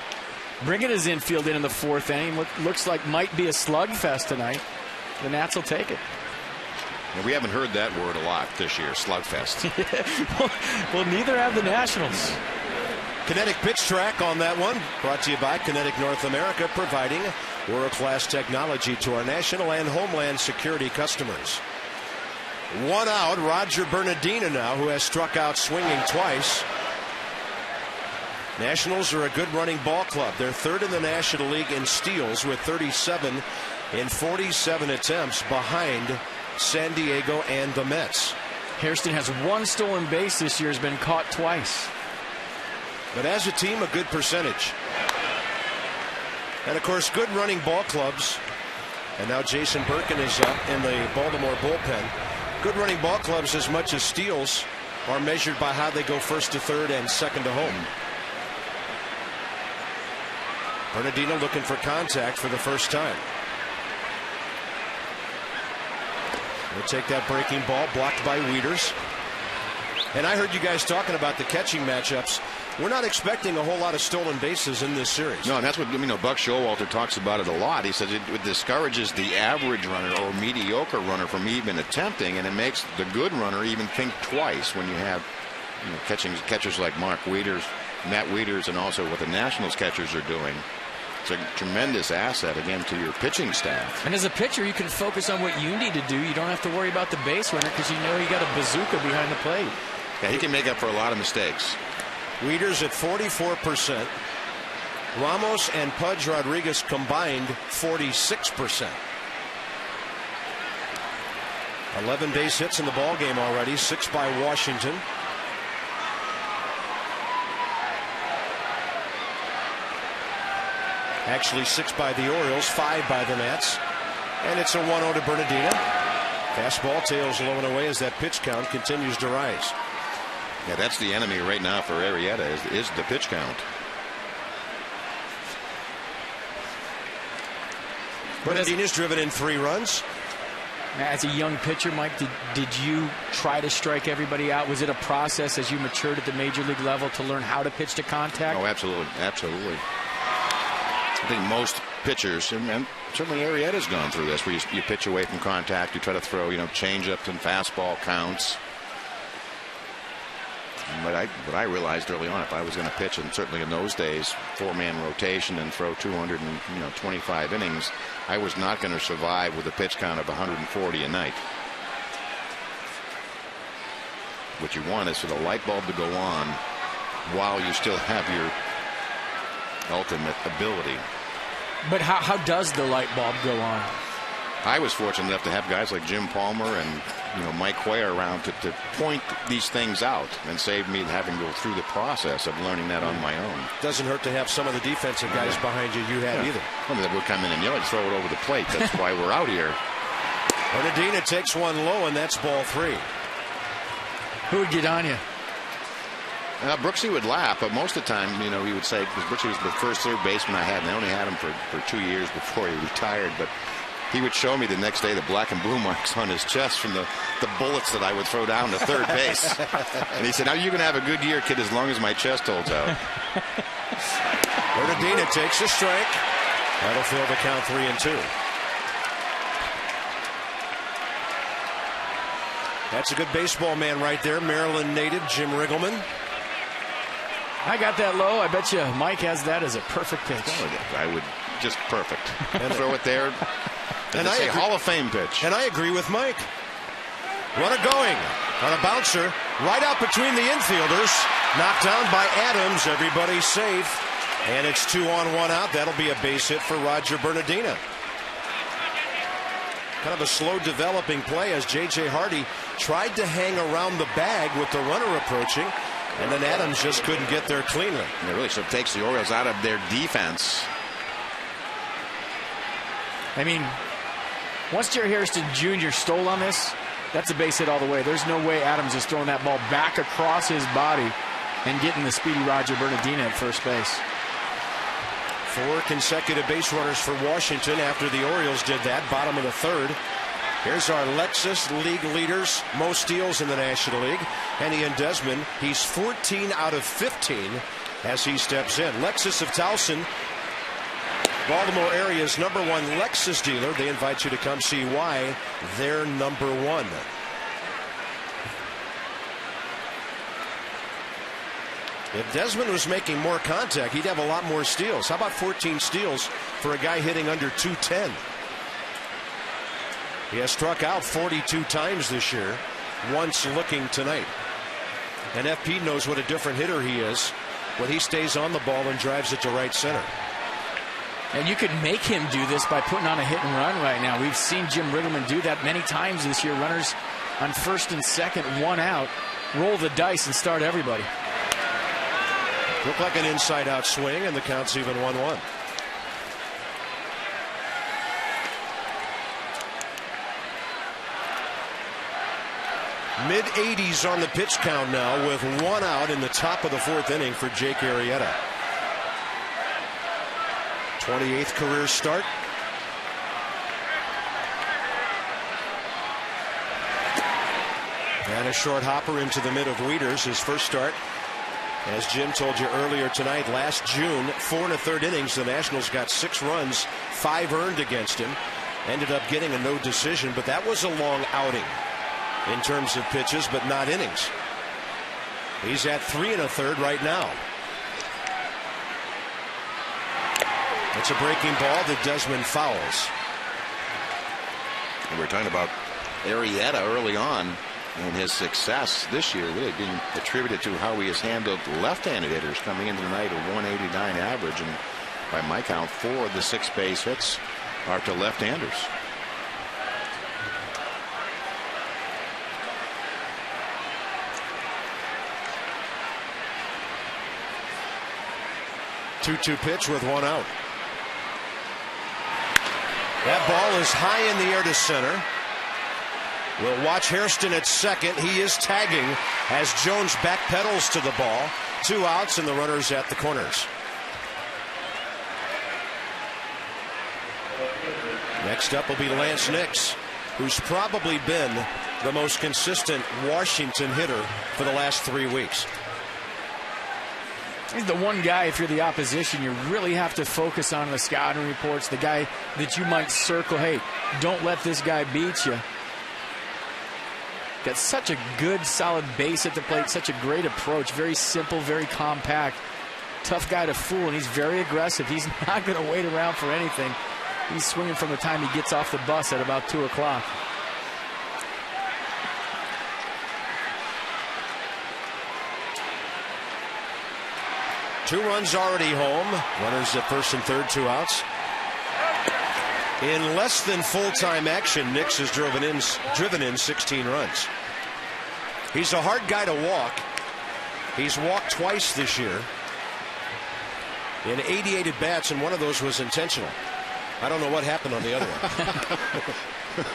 bringing his infield in the 4th inning. What looks like might be a slugfest tonight. The Nats will take it. And we haven't heard that word a lot this year, slugfest. well, neither have the Nationals. Kinetic pitch track on that one. Brought to you by Kinetic North America, providing world-class technology to our national and homeland security customers. 1 out, Roger Bernardino now, who has struck out swinging twice. Nationals are a good running ball club. They're 3rd in the National League in steals with 37 in 47 attempts, behind San Diego and the Mets. Hairston has 1 stolen base this year, has been caught twice. But as a team, a good percentage. And of course, good running ball clubs. And now Jason Birkin is up in the Baltimore bullpen. Good running ball clubs, as much as steals, are measured by how they go first to third and second to home. Bernardino looking for contact for the first time. We'll take that breaking ball, blocked by Wieters. And I heard you guys talking about the catching matchups. we're not expecting a whole lot of stolen bases in this series. No, and that's what Buck Showalter talks about it a lot. He says it discourages the average runner or mediocre runner from even attempting, and it makes the good runner even think twice when you have catchers like Matt Wieters, and also what the Nationals catchers are doing. It's a tremendous asset, again, to your pitching staff. And as a pitcher, you can focus on what you need to do. You don't have to worry about the base runner because you got a bazooka behind the plate. Yeah, he can make up for a lot of mistakes. Wieters at 44%. Ramos and Pudge Rodriguez combined 46%. 11 base hits in the ball game already, 6 by Washington. Actually 6 by the Orioles, 5 by the Nats. And it's a 1-0 to Bernardina. Fastball tails low and away as that pitch count continues to rise. Yeah, that's the enemy right now for Arrieta is the pitch count. Bernardina's driven in 3 runs. As a young pitcher, Mike, did you try to strike everybody out? Was it a process as you matured at the major league level to learn how to pitch to contact? Oh, absolutely. Absolutely. I think most pitchers, and certainly Arrieta's gone through this, where you pitch away from contact, you try to throw, change-ups and fastball counts. But what I realized early on, if I was going to pitch, and certainly in those days, 4-man rotation and throw 225 innings, I was not going to survive with a pitch count of 140 a night. What you want is for the light bulb to go on while you still have your ultimate ability. But how does the light bulb go on? I was fortunate enough to have guys like Jim Palmer and Mike Cuellar around to point these things out, and save me having to go through the process of learning that on my own. Doesn't hurt to have some of the defensive guys behind you had either. Well, they would come in and throw it over the plate. That's why we're out here. Bernardina takes one low, and that's ball 3. Who would get on you? Brooksy would laugh, but most of the time, he would say, because Brooksy was the first third baseman I had, and I only had him for 2 years before he retired, but he would show me the next day the black and blue marks on his chest from the bullets that I would throw down to third base. And he said, now you're going to have a good year, kid, as long as my chest holds out. Bernardina takes a strike. That'll fill the count 3-2. That's a good baseball man right there, Maryland native Jim Riggleman. I got that low. I bet you Mike has that as a perfect pitch. I would just perfect. And throw it there. And I say Hall of Fame pitch. And I agree with Mike. Runner going on a bouncer right out between the infielders. Knocked down by Adams. Everybody's safe. And it's 2 on 1 out. That'll be a base hit for Roger Bernardina. Kind of a slow developing play as J.J. Hardy tried to hang around the bag with the runner approaching. And then Adams just couldn't get there cleanly. It really sort of takes the Orioles out of their defense. I mean, once Jerry Hairston Jr. stole on this, that's a base hit all the way. There's no way Adams is throwing that ball back across his body and getting the speedy Roger Bernardina at first base. 4 consecutive base runners for Washington after the Orioles did that, bottom of the 3rd. Here's our Lexus league leaders, most steals in the National League. Henny and Desmond, he's 14 out of 15 as he steps in. Lexus of Towson, Baltimore area's #1 Lexus dealer. They invite you to come see why they're #1. If Desmond was making more contact, he'd have a lot more steals. How about 14 steals for a guy hitting under 210? He has struck out 42 times this year, once looking tonight. And FP knows what a different hitter he is when he stays on the ball and drives it to right center. And you could make him do this by putting on a hit and run right now. We've seen Jim Riggleman do that many times this year. Runners on first and second, 1 out, roll the dice and start everybody. Looked like an inside-out swing, and the count's even 1-1. Mid-80s on the pitch count now with 1 out in the top of the 4th inning for Jake Arrieta. 28th career start. And a short hopper into the mid of Wieters, his first start As Jim told you earlier tonight, last June, 4 1/3 innings, the Nationals got 6 runs, 5 earned against him. Ended up getting a no decision, but that was a long outing in terms of pitches, but not innings. He's at 3 1/3 right now. It's a breaking ball that Desmond fouls. We're talking about Arrieta early on, and his success this year really being attributed to how he has handled left-handed hitters, coming into the night a 189 average, and by my count 4 of the 6 base hits are to left-handers. Two-two pitch with 1 out. That ball is high in the air to center. We'll watch Hairston at second. He is tagging as Jones backpedals to the ball. 2 outs and the runners at the corners. Next up will be Lance Nix, who's probably been the most consistent Washington hitter for the last 3 weeks. He's the one guy, if you're the opposition, you really have to focus on the scouting reports, the guy that you might circle, hey, don't let this guy beat you. Got such a good, solid base at the plate, such a great approach, very simple, very compact. Tough guy to fool, and he's very aggressive. He's not going to wait around for anything. He's swinging from the time he gets off the bus at about 2 o'clock. Two runs already home. Runners at first and third, 2 outs. In less than full-time action, Nix has driven in 16 runs. He's a hard guy to walk. He's walked twice this year in 88 at-bats, and one of those was intentional. I don't know what happened on the other one.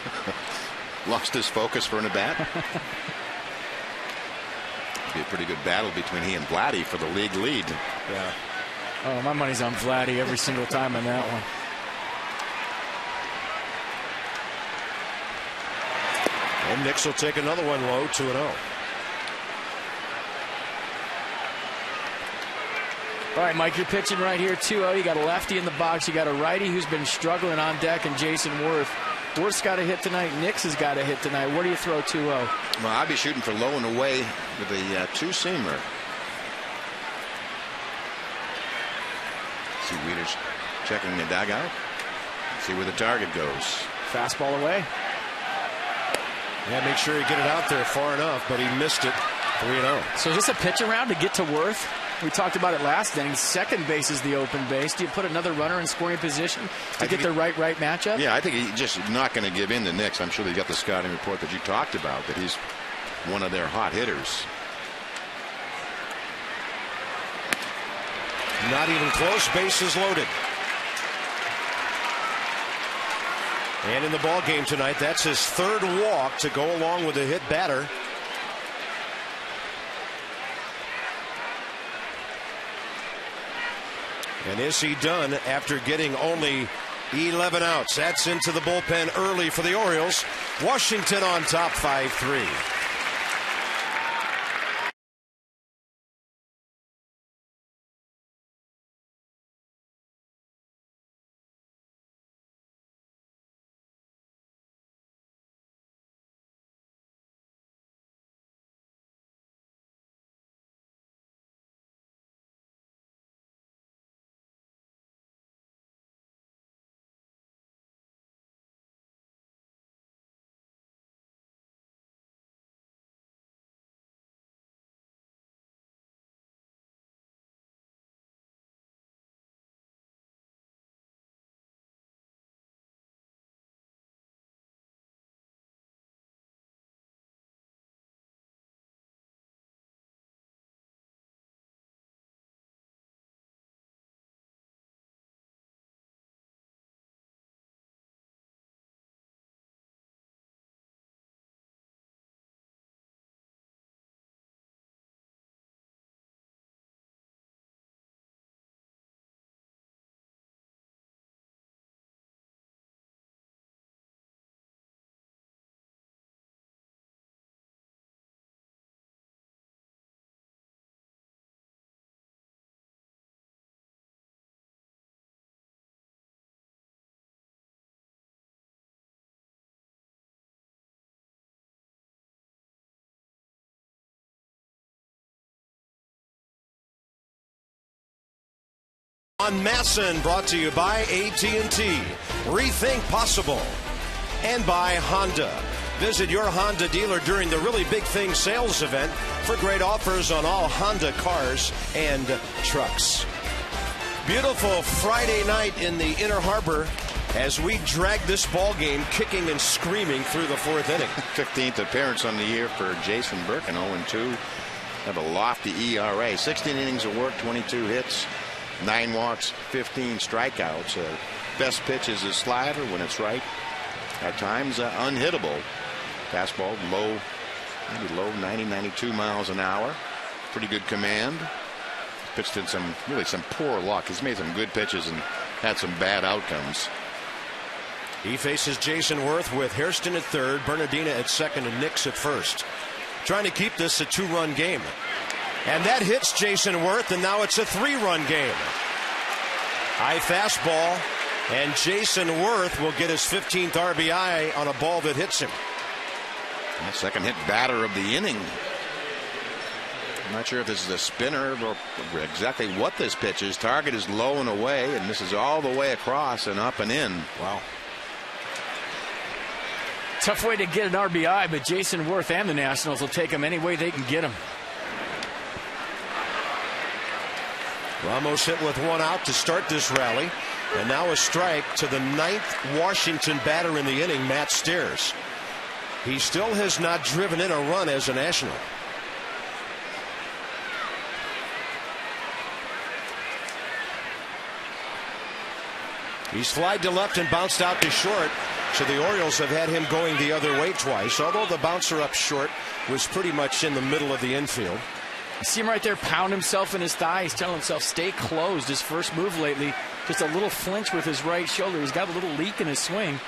Lost his focus for an at-bat. Be a pretty good battle between he and Vladdy for the league lead. Yeah. Oh, my money's on Vladdy every single time on that one. And Nix will take another one low, 2-0. All right, Mike, you're pitching right here, 2-0. You got a lefty in the box. You got a righty who's been struggling on deck, and Jason Worth. Worth's got a hit tonight. Nix has got a hit tonight. Where do you throw 2-0? Well, I'd be shooting for low and away with a two-seamer. See Wieters checking the dugout. See where the target goes. Fastball away. Yeah, make sure you get it out there far enough, but he missed it. 3-0. So is this a pitch around to get to Worth? We talked about it last inning. Second base is the open base. Do you put another runner in scoring position to get the right matchup? Yeah, I think he's just not going to give in to Nix. I'm sure they got the scouting report that you talked about, that he's one of their hot hitters. Not even close. Bases loaded. And in the ball game tonight, that's his 3rd walk to go along with a hit batter. And is he done after getting only 11 outs? That's into the bullpen early for the Orioles. Washington on top 5-3. On Masson, brought to you by AT&T. Rethink possible. And by Honda. Visit your Honda dealer during the Really Big Things sales event for great offers on all Honda cars and trucks. Beautiful Friday night in the Inner Harbor as we drag this ball game kicking and screaming through the fourth inning. 15th appearance on the year for Jason Birkin, 0-2. Have a lofty ERA. 16 innings of work, 22 hits. 9 walks, 15 strikeouts. Best pitch is a slider when it's right. At times unhittable. Fastball low, maybe low 90, 92 miles an hour. Pretty good command. Pitched in some poor luck. He's made some good pitches and had some bad outcomes. He faces Jason Worth with Hairston at third, Bernardina at second, and Nix at first. Trying to keep this a 2-run game. And that hits Jason Worth, and now it's a 3-run game. High fastball, and Jason Worth will get his 15th RBI on a ball that hits him. And second hit batter of the inning. I'm not sure if this is a spinner or exactly what this pitch is. Target is low and away, and this is all the way across and up and in. Wow. Tough way to get an RBI, but Jason Worth and the Nationals will take him any way they can get him. Ramos hit with 1 out to start this rally, and now a strike to the 9th Washington batter in the inning, Matt Stairs. He still has not driven in a run as a National. He's flied to left and bounced out to short, so the Orioles have had him going the other way twice, although the bouncer up short was pretty much in the middle of the infield. You see him right there pound himself in his thigh. He's telling himself stay closed. His first move lately, just a little flinch with his right shoulder. He's got a little leak in his swing.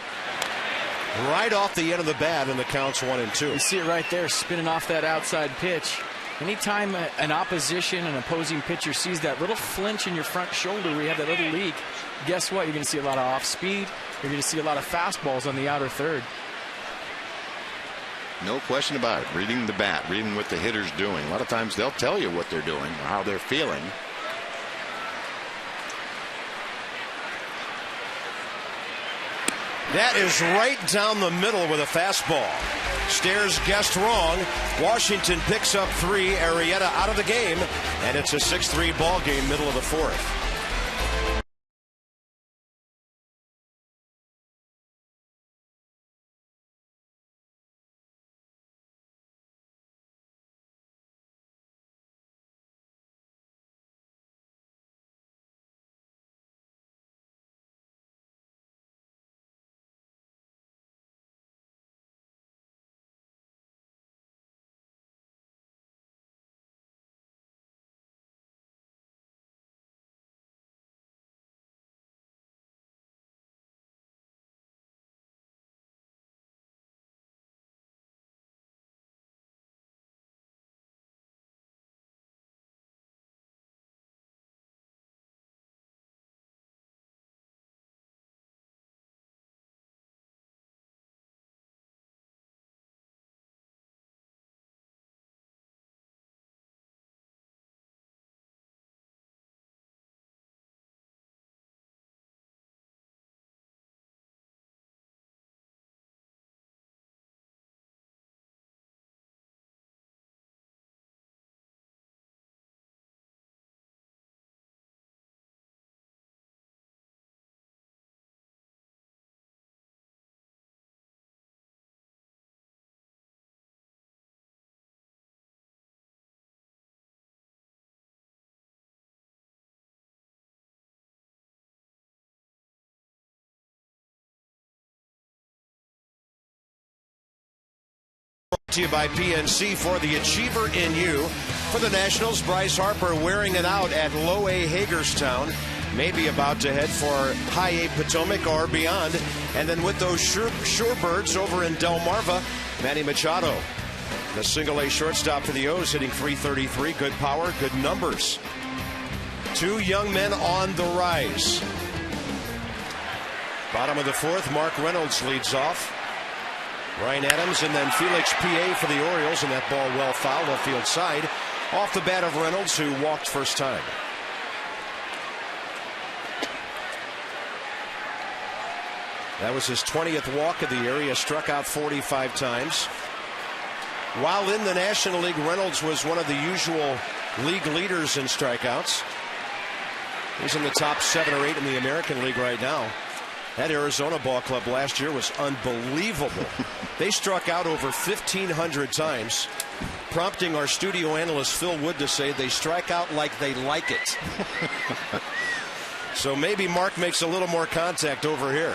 Right off the end of the bat, and the count's 1-2. You see it right there spinning off that outside pitch. Anytime an opposition, an opposing pitcher sees that little flinch in your front shoulder where you have that little leak, guess what? You're going to see a lot of off speed. You're going to see a lot of fastballs on the outer third. No question about it. Reading the bat, reading what the hitter's doing. A lot of times they'll tell you what they're doing or how they're feeling. That is right down the middle with a fastball. Stairs guessed wrong. Washington picks up 3. Arrieta out of the game, and it's a 6-3 ball game, middle of the fourth. Brought to you by PNC for the Achiever in You. For the Nationals, Bryce Harper wearing it out at Low A Hagerstown. Maybe about to head for High A Potomac or beyond. And then with those Shorebirds over in Delmarva, Manny Machado, the single A shortstop for the O's, hitting .333. Good power, good numbers. 2 young men on the rise. Bottom of the fourth, Mark Reynolds leads off. Ryan Adams and then Felix P.A. for the Orioles, and that ball well fouled left field side off the bat of Reynolds, who walked first time. That was his 20th walk of the year. He has struck out 45 times. While in the National League, Reynolds was one of the usual league leaders in strikeouts. He's in the top 7 or 8 in the American League right now. That Arizona ball club last year was unbelievable. They struck out over 1,500 times, prompting our studio analyst Phil Wood to say they strike out like they like it. So maybe Mark makes a little more contact over here.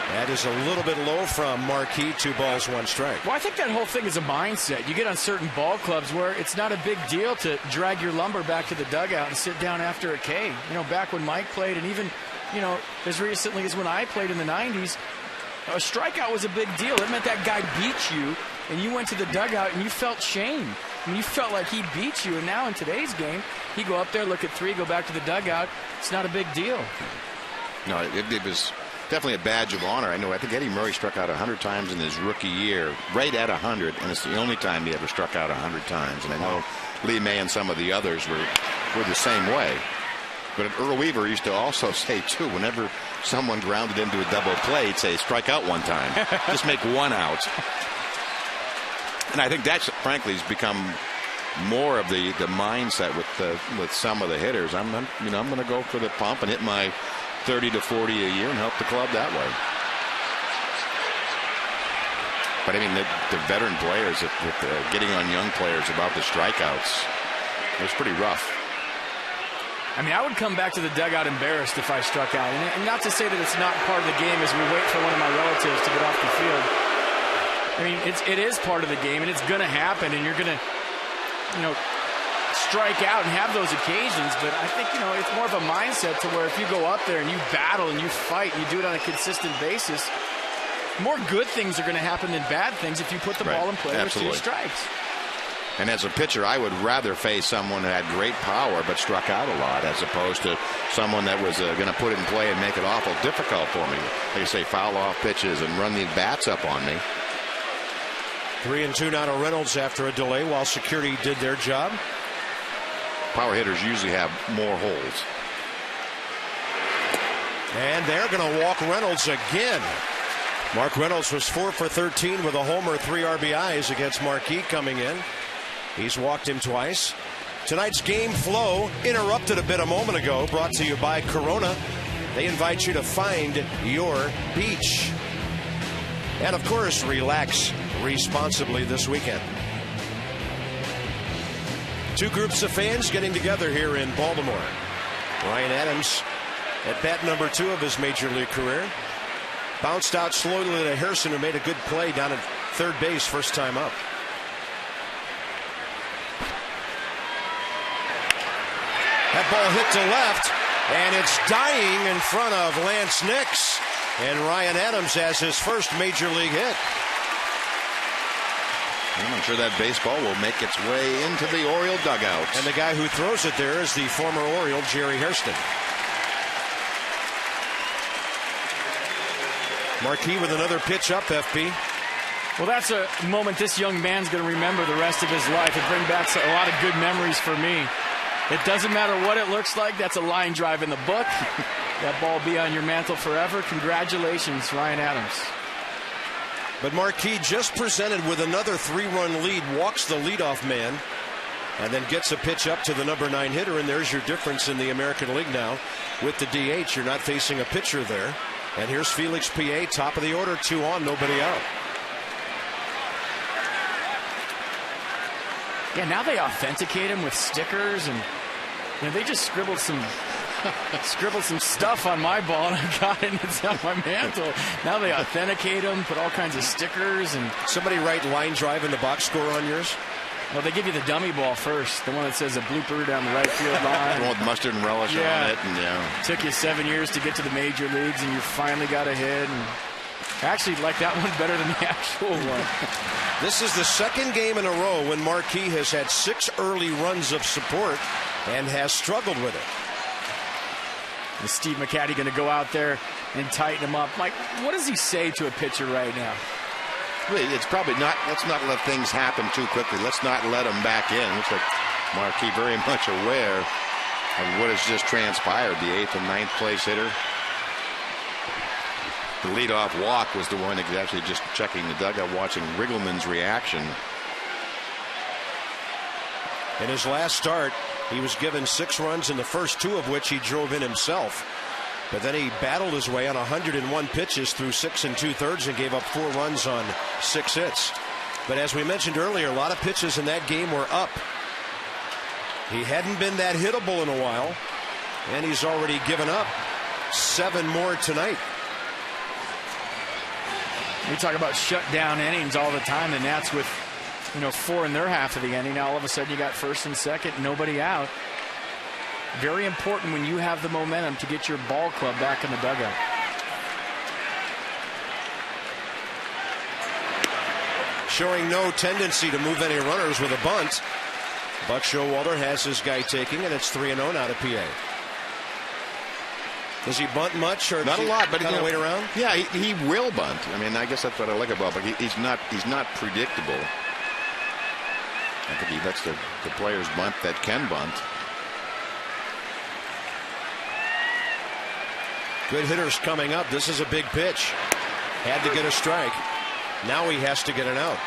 That is a little bit low from Marquis. 2 balls, 1 strike. Well, I think that whole thing is a mindset. You get on certain ball clubs where it's not a big deal to drag your lumber back to the dugout and sit down after a K. You know, back when Mike played, and even, you know, as recently as when I played in the 90s, a strikeout was a big deal. It meant that guy beat you, and you went to the dugout and you felt shame. I mean, you felt like he beat you. And now in today's game, he go up there, look at 3, go back to the dugout. It's not a big deal. No, it was definitely a badge of honor. I think Eddie Murray struck out 100 times in his rookie year, right at 100, and it's the only time he ever struck out 100 times. And I know Lee May and some of the others were the same way. But Earl Weaver used to also say, too, whenever someone grounded into a double play, he'd say, strike out 1 time. Just make 1 out. And I think that's, frankly, has become more of the mindset with some of the hitters. I'm going to go for the pump and hit my 30 to 40 a year and help the club that way. But I mean, the veteran players, with getting on young players about the strikeouts, it was pretty rough. I mean, I would come back to the dugout embarrassed if I struck out. And not to say that it's not part of the game as we wait for one of my relatives to get off the field. I mean, it is part of the game, and it's going to happen, and you're going to, you know, strike out and have those occasions. But I think, you know, it's more of a mindset to where if you go up there and you battle and you fight and you do it on a consistent basis, more good things are going to happen than bad things if you put the ball in play with 2 strikes. And as a pitcher, I would rather face someone who had great power but struck out a lot, as opposed to someone that was going to put it in play and make it awful difficult for me. Like I say, foul off pitches and run the bats up on me. 3-2 now to Reynolds after a delay while security did their job. Power hitters usually have more holes. And they're going to walk Reynolds again. Mark Reynolds was 4 for 13 with a homer, 3 RBIs against Marquis coming in. He's walked him twice. Tonight's game flow interrupted a bit a moment ago, brought to you by Corona. They invite you to find your beach. And of course, relax responsibly this weekend. 2 groups of fans getting together here in Baltimore. Ryan Adams at bat number 2 of his major league career. Bounced out slowly to Harrison, who made a good play down at third base first time up. That ball hit to left, and it's dying in front of Lance Nix. And Ryan Adams has his first major league hit. I'm sure that baseball will make its way into the Oriole dugouts. And the guy who throws it there is the former Oriole, Jerry Hairston. Marquis with another pitch up, FP. Well, that's a moment this young man's going to remember the rest of his life. It brings back a lot of good memories for me. It doesn't matter what it looks like. That's a line drive in the book. That ball will be on your mantle forever. Congratulations, Ryan Adams. But Marquis just presented with another 3-run lead, walks the leadoff man, and then gets a pitch up to the number 9 hitter. And there's your difference in the American League now. With the DH, you're not facing a pitcher there. And here's Felix P.A., top of the order, 2 on, nobody out. Yeah, now they authenticate him with stickers, and you know, they just scribbled some stuff on my ball, and I got it, and it's on my mantle. Now they authenticate him, put all kinds of stickers, and somebody write line drive in the box score on yours. Well, they give you the dummy ball first, the one that says a blooper down the right field line. The one with mustard and relish on it. And, took you 7 years to get to the major leagues, and you finally got a hit. And I actually like that one better than the actual one. This is the second game in a row when Marquis has had 6 early runs of support and has struggled with it. Is Steve McCatty going to go out there and tighten him up? Mike, what does he say to a pitcher right now? It's probably not, let's not let things happen too quickly. Let's not let them back in. Looks like Marquis very much aware of what has just transpired. The 8th and 9th place hitter. The leadoff walk was the one that was actually just checking the dugout, watching Riggleman's reaction. In his last start, he was given 6 runs, in the first 2 of which he drove in himself. But then he battled his way on 101 pitches through 6 2/3 and gave up 4 runs on 6 hits. But as we mentioned earlier, a lot of pitches in that game were up. He hadn't been that hittable in a while, and he's already given up 7 more tonight. We talk about shutdown innings all the time. The Nats with 4 in their half of the inning. Now all of a sudden you got first and second, nobody out. Very important when you have the momentum to get your ball club back in the dugout. Showing no tendency to move any runners with a bunt. Buck Showalter has his guy taking, and it's 3-0 now to PA. Does he bunt much, or not a lot, but kind of wait around? Yeah, he will bunt. I mean, I guess that's what I like about him, but he's not predictable. I think he lets the players bunt that can bunt. Good hitters coming up. This is a big pitch. Had to get a strike. Now he has to get an out.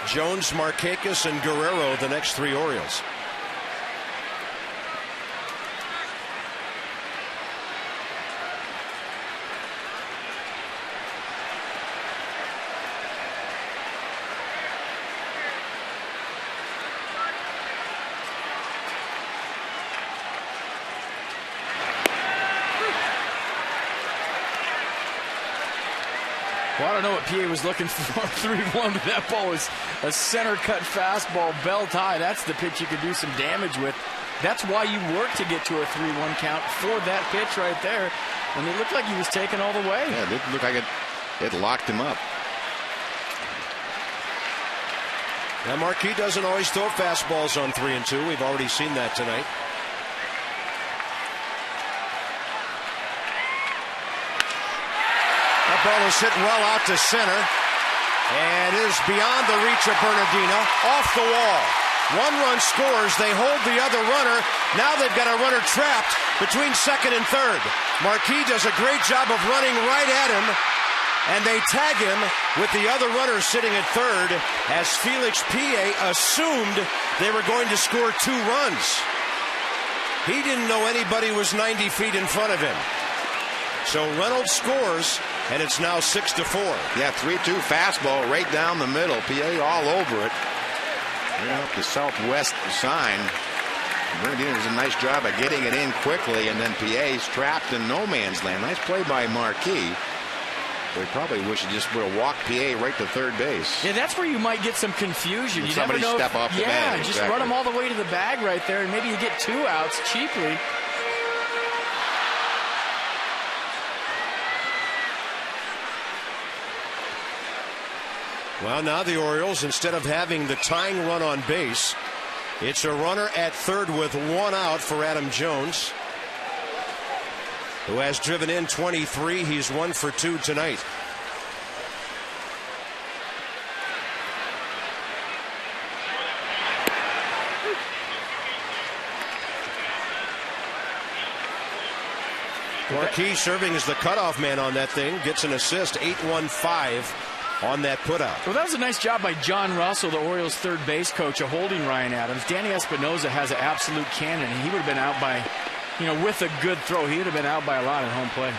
Jones, Markakis, and Guerrero, the next 3 Orioles. Well, I don't know what PA was looking for. 3-1, but that ball was a center cut fastball, belt high. That's the pitch you could do some damage with. That's why you work to get to a 3-1 count for that pitch right there. And it looked like he was taken all the way. Yeah, it didn't look like it locked him up. Now Marquis doesn't always throw fastballs on 3 and 2. We've already seen that tonight. That ball is hit well out to center and is beyond the reach of Bernardino. Off the wall. 1 run scores. They hold the other runner. Now they've got a runner trapped between second and third. Marquis does a great job of running right at him, and they tag him with the other runner sitting at third as Felix Pie assumed they were going to score 2 runs. He didn't know anybody was 90 feet in front of him. So Reynolds scores, and it's now 6-4. Yeah, 3-2 fastball right down the middle. PA all over it. Right up the southwest sign. Bernardino does a nice job of getting it in quickly, and then PA's trapped in no man's land. Nice play by Marquis. We probably wish he just would have walked PA right to third base. Yeah, that's where you might get some confusion. You somebody never know. Step off the bag. Yeah, just exactly. run them all the way to the bag right there, and maybe you get 2 outs cheaply. Well, now the Orioles, instead of having the tying run on base, it's a runner at third with 1 out for Adam Jones, who has driven in 23. He's 1 for 2 tonight. Marquis serving as the cutoff man on that thing, gets an assist, 8-1-5 on that putout. Well, that was a nice job by John Russell, the Orioles' third base coach, of holding Ryan Adams. Danny Espinosa has an absolute cannon, and he would have been out by, with a good throw, he would have been out by a lot at home play.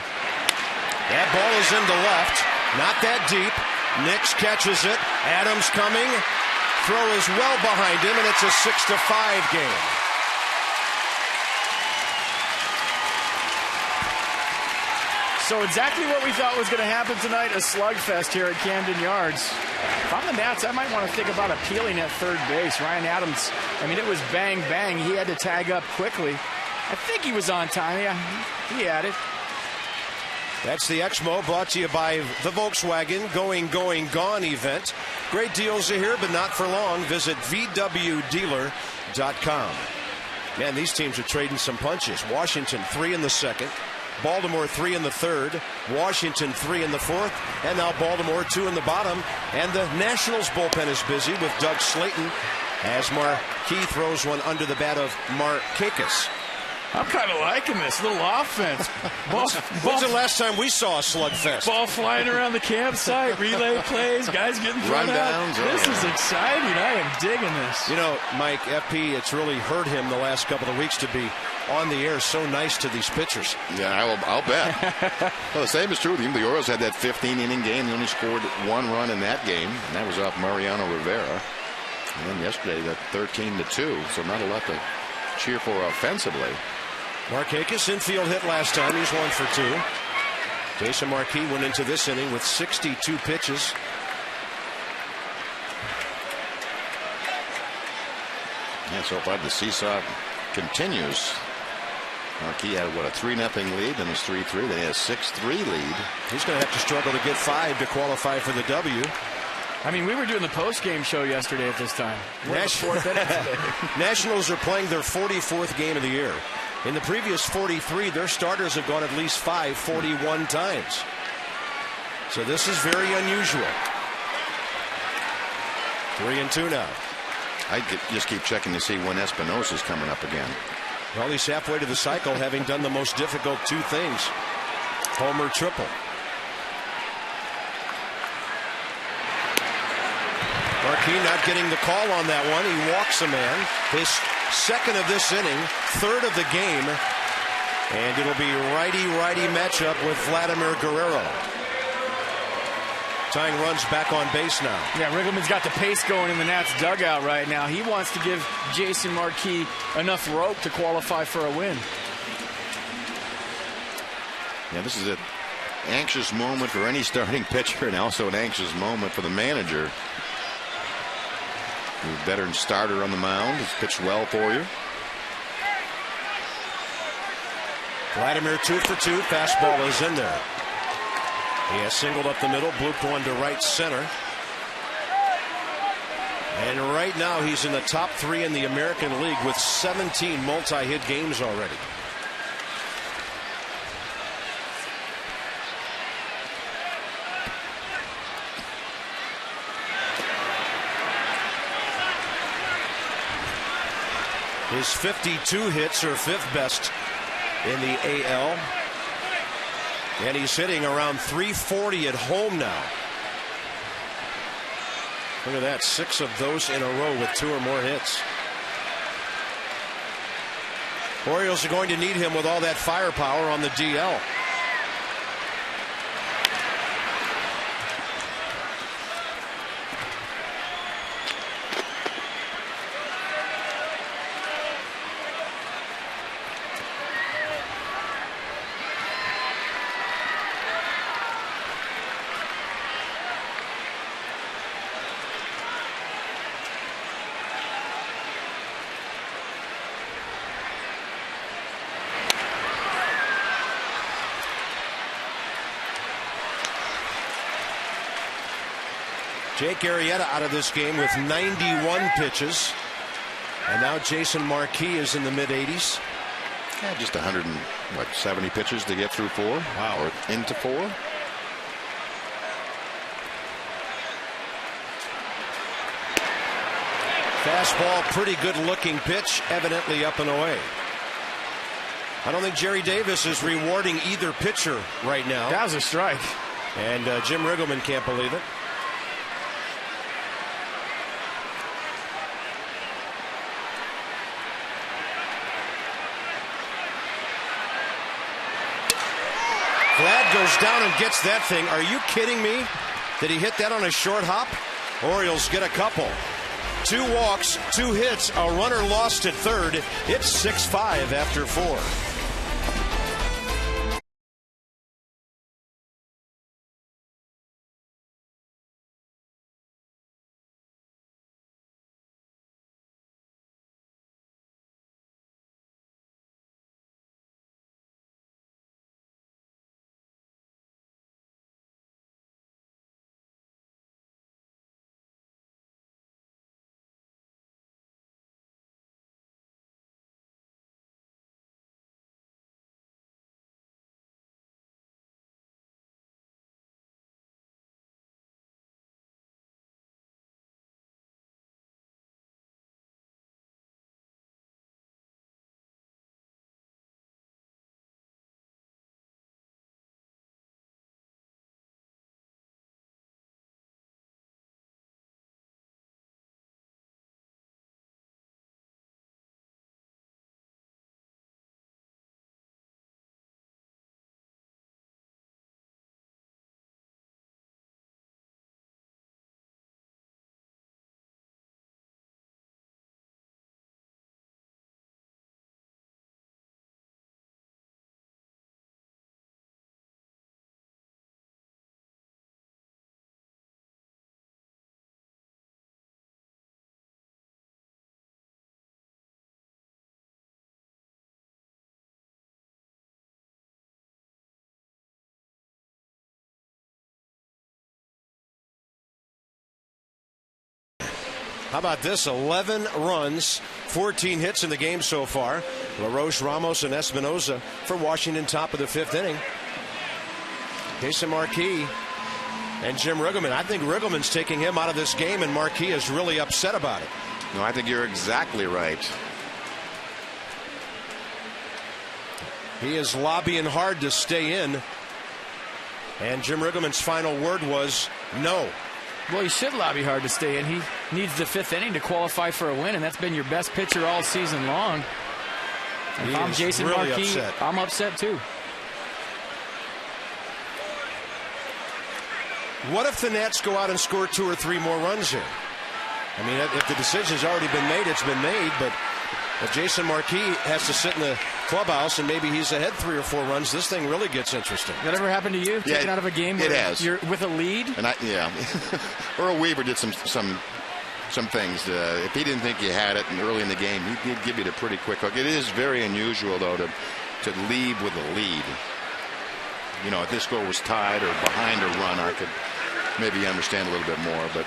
That ball is into left, not that deep. Nix catches it. Adams coming. Throw is well behind him, and it's a 6-5 game. So exactly what we thought was going to happen tonight, a slugfest here at Camden Yards. If I'm the Nats, I might want to think about appealing at third base. Ryan Adams, it was bang, bang. He had to tag up quickly. I think he was on time. Yeah, he had it. That's the Exmo, brought to you by the Volkswagen Going, Gone event. Great deals are here, but not for long. Visit VWDealer.com. Man, these teams are trading some punches. Washington, 3 in the second. Baltimore 3 in the third, Washington 3 in the fourth, and now Baltimore 2 in the bottom. And the Nationals bullpen is busy with Doug Slayton as Marquis throws one under the bat of Markakis. I'm kind of liking this little offense. When's the last time we saw a slugfest? Ball flying around the campsite, relay plays, guys getting thrown out. This is exciting. I am digging this. You know, Mike, FP, it's really hurt him the last couple of weeks to be on the air so nice to these pitchers. Yeah, I'll bet. Well, the same is true with him. The Orioles had that 15-inning game. They only scored 1 run in that game, and that was off Mariano Rivera. And then yesterday, that 13-2, so not a lot to cheer for offensively. Markakis infield hit last time. He's 1 for 2. Jason Marquis went into this inning with 62 pitches. Yeah, so far the seesaw continues. Marquis had, what, a 3-0 lead, then it's 3-3. Then he has a 6-3 lead. He's going to have to struggle to get 5 to qualify for the W. I mean, we were doing the post-game show yesterday at this time. Nationals are playing their 44th game of the year. In the previous 43, their starters have gone at least 41 times. So this is very unusual. 3-2 now. I just keep checking to see when Espinosa's coming up again. Well, he's halfway to the cycle, having done the most difficult 2 things. Homer triple. Marquis not getting the call on that one. He walks a man. His second of this inning, third of the game. And it'll be righty-righty matchup with Vladimir Guerrero. Tying runs back on base now. Yeah, Riggleman's got the pace going in the Nats dugout right now. He wants to give Jason Marquis enough rope to qualify for a win. Yeah, this is an anxious moment for any starting pitcher and also an anxious moment for the manager. The veteran starter on the mound has pitched well for you. Vladimir 2 for 2. Fastball is in there. He has singled up the middle, blooped one to right center. And right now he's in the top 3 in the American League with 17 multi-hit games already. His 52 hits are 5th best in the AL. And he's hitting around 340 at home now. Look at that, 6 of those in a row with 2 or more hits. Orioles are going to need him with all that firepower on the DL. Jake Arrieta out of this game with 91 pitches. And now Jason Marquis is in the mid-80s. Yeah, just 170 pitches to get through 4. Wow. Or into 4. Fastball, pretty good looking pitch, evidently up and away. I don't think Jerry Davis is rewarding either pitcher right now. That was a strike. And Jim Riggleman can't believe it. Vlad goes down and gets that thing. Are you kidding me? Did he hit that on a short hop? Orioles get a couple. 2 walks, 2 hits, a runner lost at third. It's 6-5 after 4. How about this? 11 runs, 14 hits in the game so far. LaRoche, Ramos, and Espinoza for Washington, top of the 5th inning. Jason Marquis and Jim Riggleman. I think Riggleman's taking him out of this game, and Marquis is really upset about it. No, I think you're exactly right. He is lobbying hard to stay in, and Jim Riggleman's final word was no. Well, he should lobby hard to stay in. He needs the 5th inning to qualify for a win, and that's been your best pitcher all season long. If I'm Jason really Marquis, upset. I'm upset too. What if the Nats go out and score 2 or 3 more runs here? I mean, if the decision's already been made, it's been made, but if Jason Marquis has to sit in the clubhouse and maybe he's ahead 3 or 4 runs, this thing really gets interesting. That ever happened to you? Yeah, Taken out of a game where it has. You're with a lead? And Earl Weaver did some things. If he didn't think you had it early in the game, he'd give you the pretty quick hook. It is very unusual, though, to leave with a lead. You know, if this score was tied or behind a run, I could maybe understand a little bit more. But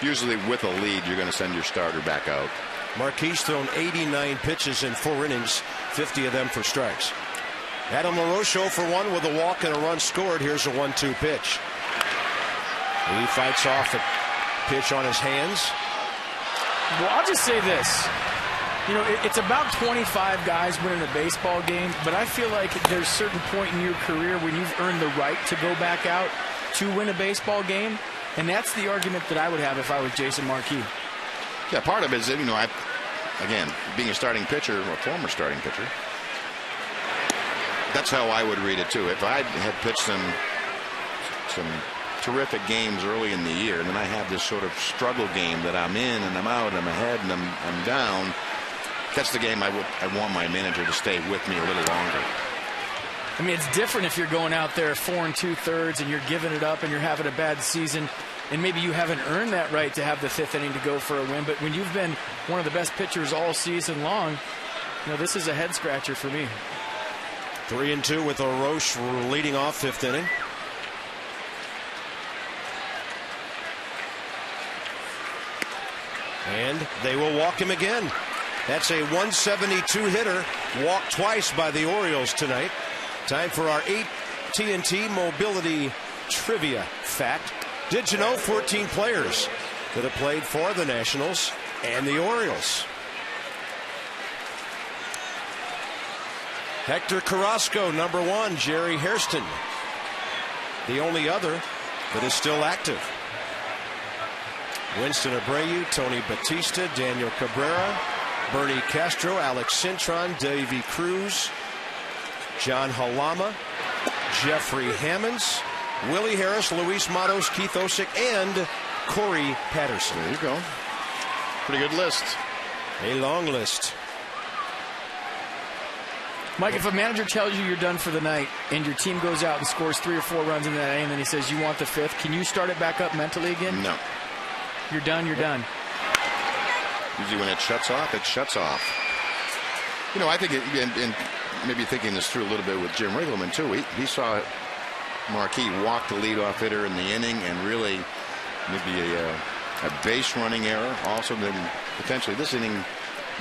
usually with a lead, you're going to send your starter back out. Marquis thrown 89 pitches in 4 innings, 50 of them for strikes. Adam LaRoche 0 for 1 with a walk and a run scored. Here's a 1-2 pitch. He fights off a pitch on his hands. Well, I'll just say this. You know, it's about 25 guys winning a baseball game, but I feel like there's a certain point in your career when you've earned the right to go back out to win a baseball game, and that's the argument that I would have if I was Jason Marquis. Yeah, part of it is, you know, again, being a starting pitcher, or a former starting pitcher, that's how I would read it too. If I had pitched some terrific games early in the year, and then I have this sort of struggle game that I'm in and I'm out and I'm ahead and I'm down, that's the game I want my manager to stay with me a little longer. I mean, it's different if you're going out there 4 2/3 and you're giving it up and you're having a bad season, and maybe you haven't earned that right to have the 5th inning to go for a win. But when you've been one of the best pitchers all season long, you know, this is a head scratcher for me. 3-2 with LaRoche leading off 5th inning. And they will walk him again. That's a 172 hitter, walked twice by the Orioles tonight. Time for our AT&T Mobility Trivia Fact. Did you know 14 players that have played for the Nationals and the Orioles? Hector Carrasco, number 1. Jerry Hairston, the only other that is still active. Winston Abreu, Tony Batista, Daniel Cabrera, Bernie Castro, Alex Cintron, Davey Cruz, John Halama, Jeffrey Hammonds, Willie Harris, Luis Matos, Keith Osick, and Corey Patterson. There you go. Pretty good list. A long list. Mike, if a manager tells you you're done for the night and your team goes out and scores 3 or 4 runs in that inning and then he says you want the 5th, can you start it back up mentally again? No. You're done, you're done. Usually when it shuts off, it shuts off. You know, I think, and maybe thinking this through a little bit with Jim Riggleman, too. He saw Marquis walk the leadoff hitter in the inning and really maybe a base running error. Also, then potentially this inning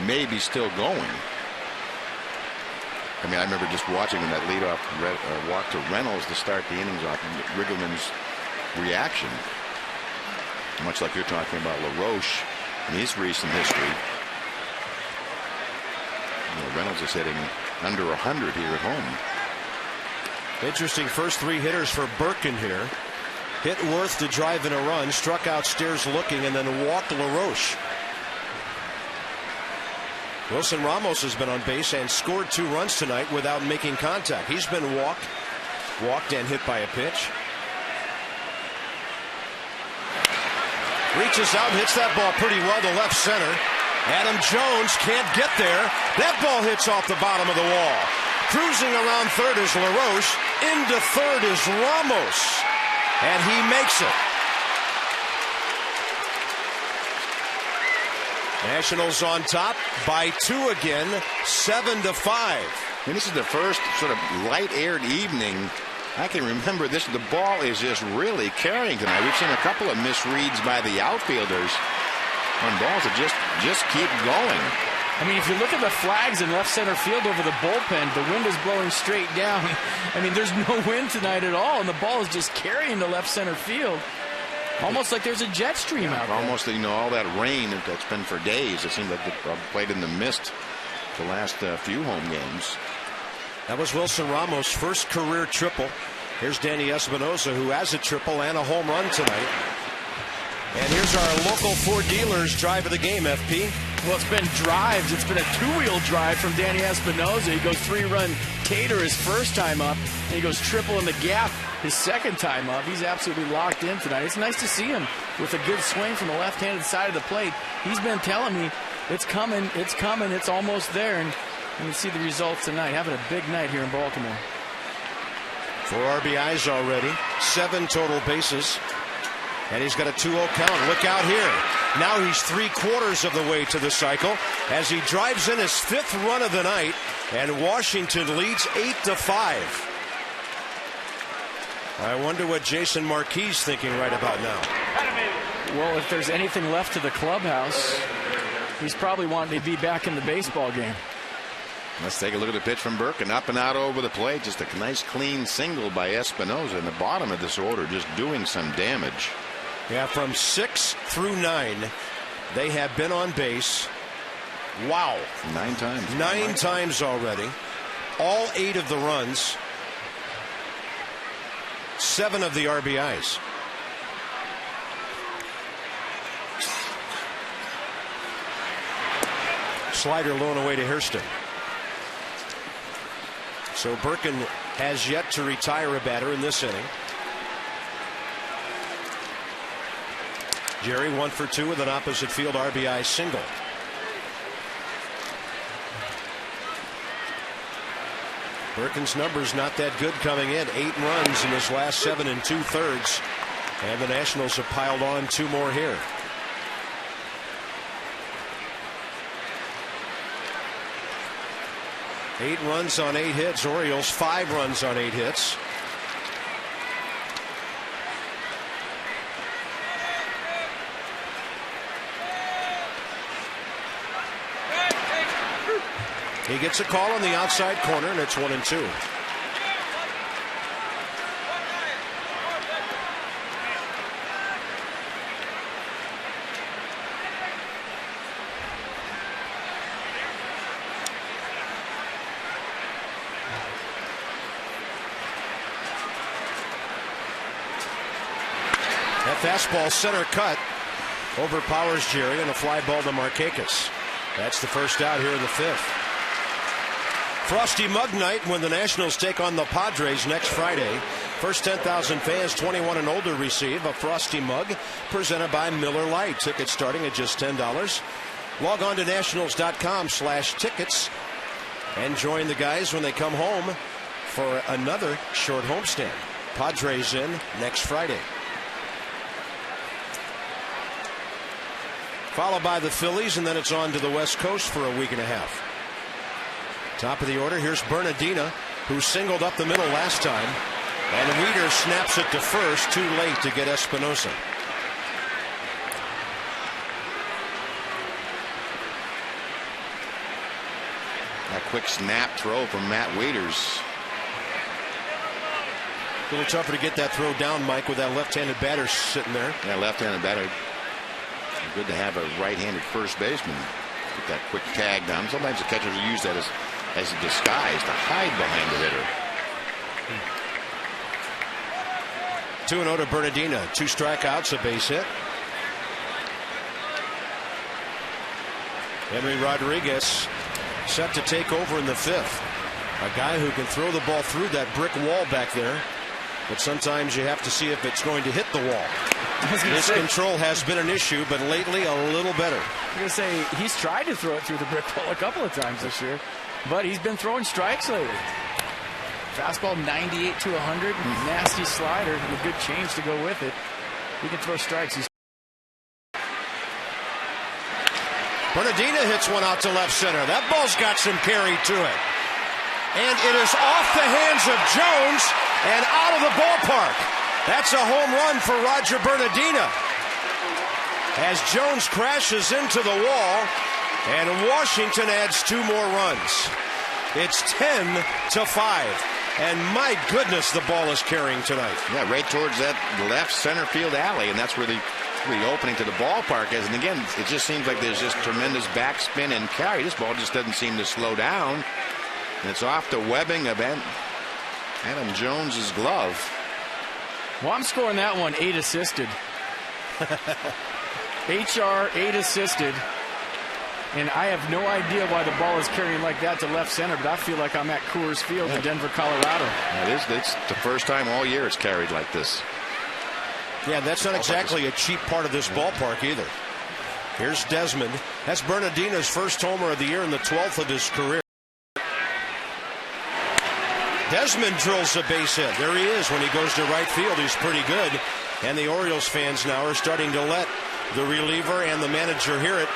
may be still going. I mean, I remember just watching that leadoff walk to Reynolds to start the innings off, and Riggleman's reaction. Much like you're talking about LaRoche in his recent history. You know, Reynolds is hitting under 100 here at home. Interesting first 3 hitters for Birkin here. Hit Worth to drive in a run, struck out Stairs looking, and then walked LaRoche. Wilson Ramos has been on base and scored 2 runs tonight without making contact. He's been walked and hit by a pitch. Reaches out, hits that ball pretty well to left center. Adam Jones can't get there. That ball hits off the bottom of the wall. Cruising around third is LaRoche. Into third is Ramos. And he makes it. Nationals on top by 2 again, 7-5. And this is the first sort of light-aired evening I can remember. The ball is just really carrying tonight. We've seen a couple of misreads by the outfielders. on balls that just keep going. I mean, if you look at the flags in left center field over the bullpen, the wind is blowing straight down. I mean, there's no wind tonight at all, and the ball is just carrying to left center field. Almost like there's a jet stream out there. Almost, all that rain that's been for days. It seemed like they played in the mist the last few home games. That was Wilson Ramos' first career triple. Here's Danny Espinosa, who has a triple and a home run tonight. And here's our local Ford dealers drive of the game, FP. Well, it's been drives. It's been a two-wheel drive from Danny Espinosa. He goes 3-run Tater his first time up, and he goes triple in the gap his second time up. He's absolutely locked in tonight. It's nice to see him with a good swing from the left-handed side of the plate. He's been telling me it's coming, it's almost there, and you can see the results tonight. Having a big night here in Baltimore. 4 RBIs already, 7 total bases. And he's got a 2-0 count. Look out here. Now he's 3/4 of the way to the cycle as he drives in his 5th run of the night, and Washington leads 8-5. I wonder what Jason Marquis thinking right about now. Well, if there's anything left to the clubhouse, he's probably wanting to be back in the baseball game. Let's take a look at the pitch from Birkin. Up and out over the plate. Just a nice clean single by Espinosa in the bottom of this order, just doing some damage. Yeah, from 6 through 9, they have been on base. Wow. 9 times. 9 times already. All 8 of the runs. 7 of the RBIs. Slider low away to Hairston. So Birkin has yet to retire a batter in this inning. Jerry 1 for 2 with an opposite field RBI single. Birkin's numbers not that good coming in. 8 runs in his last 7 2/3. And the Nationals have piled on 2 more here. Eight runs on 8 hits. Orioles 5 runs on 8 hits. He gets a call on the outside corner, and it's 1-2. That fastball center cut overpowers Jerry, and a fly ball to Markakis. That's the first out here in the 5th. Frosty Mug Night when the Nationals take on the Padres next Friday. First 10,000 fans 21 and older receive a Frosty Mug presented by Miller Lite. Tickets starting at just $10. Log on to nationals.com/tickets and join the guys when they come home for another short homestand. Padres in next Friday. Followed by the Phillies, and then it's on to the West Coast for a week and a half. Top of the order, here's Bernardina, who singled up the middle last time. And Weeder snaps it to first, too late to get Espinosa. A quick snap throw from Matt Wieters. A little tougher to get that throw down, Mike, with that left-handed batter sitting there. Yeah, left-handed batter. Good to have a right-handed first baseman. Get that quick tag down. Sometimes the catchers will use that as a disguise to hide behind the hitter. 2-0 to Bernardina. 2 strikeouts, a base hit. Henry Rodriguez set to take over in the 5th. A guy who can throw the ball through that brick wall back there. But sometimes you have to see if it's going to hit the wall. His control has been an issue, but lately a little better. I'm going to say he's tried to throw it through the brick wall a couple of times this year, but he's been throwing strikes lately. Fastball 98 to 100. Nasty slider and a good change to go with it. He can throw strikes. Bernardina hits one out to left center. That ball's got some carry to it. And it is off the hands of Jones and out of the ballpark. That's a home run for Roger Bernardina. as Jones crashes into the wall, and Washington adds 2 more runs. It's 10-5. And my goodness, the ball is carrying tonight. Yeah, right towards that left center field alley, and that's where the opening to the ballpark is. And again, it just seems like there's just tremendous backspin and carry. This ball just doesn't seem to slow down. And it's off the webbing of Adam Jones's glove. Well, I'm scoring that one 8 assisted. HR 8 assisted. And I have no idea why the ball is carrying like that to left center, but I feel like I'm at Coors Field in Denver, Colorado. It's the first time all year it's carried like this. Yeah, that's not exactly a cheap part of this ballpark either. Here's Desmond. That's Bernardino's first homer of the year and the 12th of his career. Desmond drills a base hit. There he is when he goes to right field. He's pretty good. And the Orioles fans now are starting to let the reliever and the manager hear it.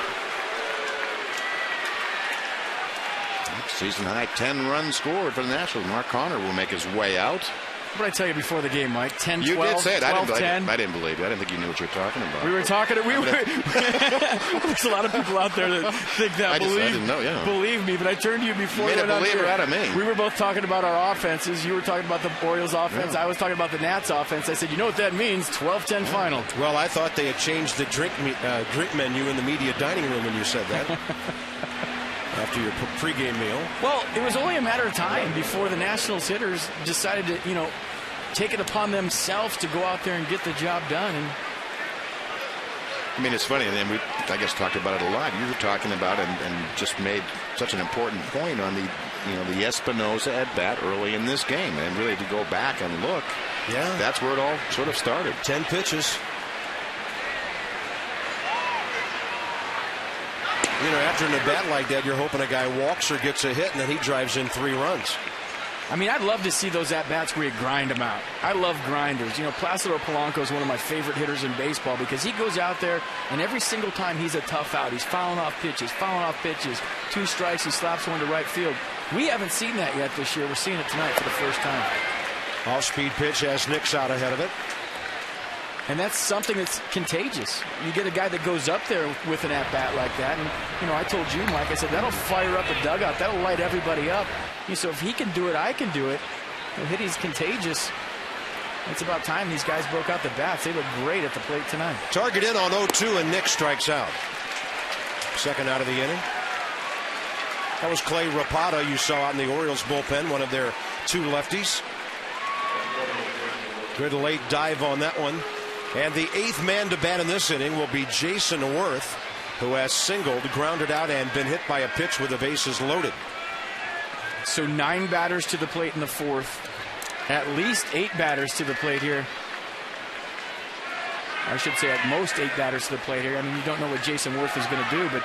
Season high 10 runs scored for the Nationals. Mark Connor will make his way out. What did I tell you before the game, Mike? 10, you 12, did say it. 12, I 10. didn't believe you. I didn't think you knew what you were talking about. We were talking. There's a lot of people out there that think that. I didn't know. Yeah. Believe me, but I turned to you before. You made a believer out of me. We were both talking about our offenses. You were talking about the Orioles offense. Yeah. I was talking about the Nats offense. I said, you know what that means? 12-10 final. Well, I thought they had changed the drink menu in the media dining room when you said that. After your pregame meal. Well, it was only a matter of time before the Nationals hitters decided to, take it upon themselves to go out there and get the job done. And I mean, it's funny, and then we, I guess, talked about it a lot. You were talking about it and just made such an important point on the Espinosa at bat early in this game. And really, to go back and look, that's where it all sort of started. 10 pitches. After an at-bat like that, you're hoping a guy walks or gets a hit, and then he drives in 3 runs. I mean, I'd love to see those at-bats where you grind them out. I love grinders. Placido Polanco is one of my favorite hitters in baseball because he goes out there, and every single time he's a tough out. He's fouling off pitches, 2 strikes, he slaps one to right field. We haven't seen that yet this year. We're seeing it tonight for the first time. Off-speed pitch has Nix out ahead of it. And that's something that's contagious. You get a guy that goes up there with an at-bat like that, and, I told you, Mike, I said, that'll fire up the dugout. That'll light everybody up. So if he can do it, I can do it. Hitting's contagious. It's about time these guys broke out the bats. They look great at the plate tonight. Target in on 0-2, and Nix strikes out. Second out of the inning. That was Clay Rapata you saw out in the Orioles bullpen, one of their 2 lefties. Good late dive on that one. And the 8th man to bat in this inning will be Jason Worth, who has singled, grounded out, and been hit by a pitch with the bases loaded. So 9 batters to the plate in the 4th. At least 8 batters to the plate here. I should say at most 8 batters to the plate here. I mean, you don't know what Jason Worth is going to do, but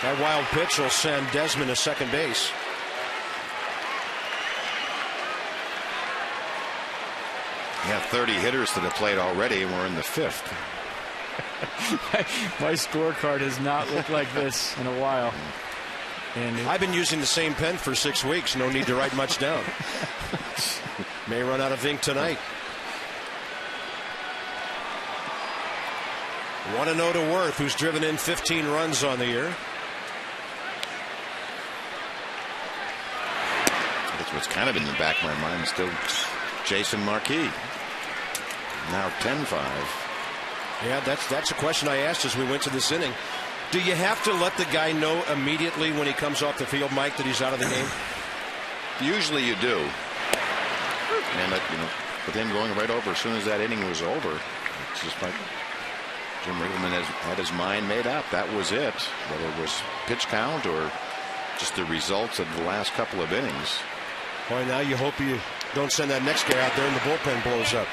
that wild pitch will send Desmond to second base. Yeah, 30 hitters to the plate already, and we're in the 5th. My scorecard has not looked like this in a while. And I've been using the same pen for 6 weeks. No need to write much down. May run out of ink tonight. 1-0 to Worth, who's driven in 15 runs on the year. That's what's kind of in the back of my mind still. Jason Marquis. Now 10-5. Yeah, that's a question I asked as we went to this inning. Do you have to let the guy know immediately when he comes off the field, Mike, that he's out of the game? Usually you do. And with him going right over as soon as that inning was over, it's just like Jim Riggleman had his mind made up. That was it. Whether it was pitch count or just the results of the last couple of innings. Boy, now you hope you don't send that next guy out there and the bullpen blows up.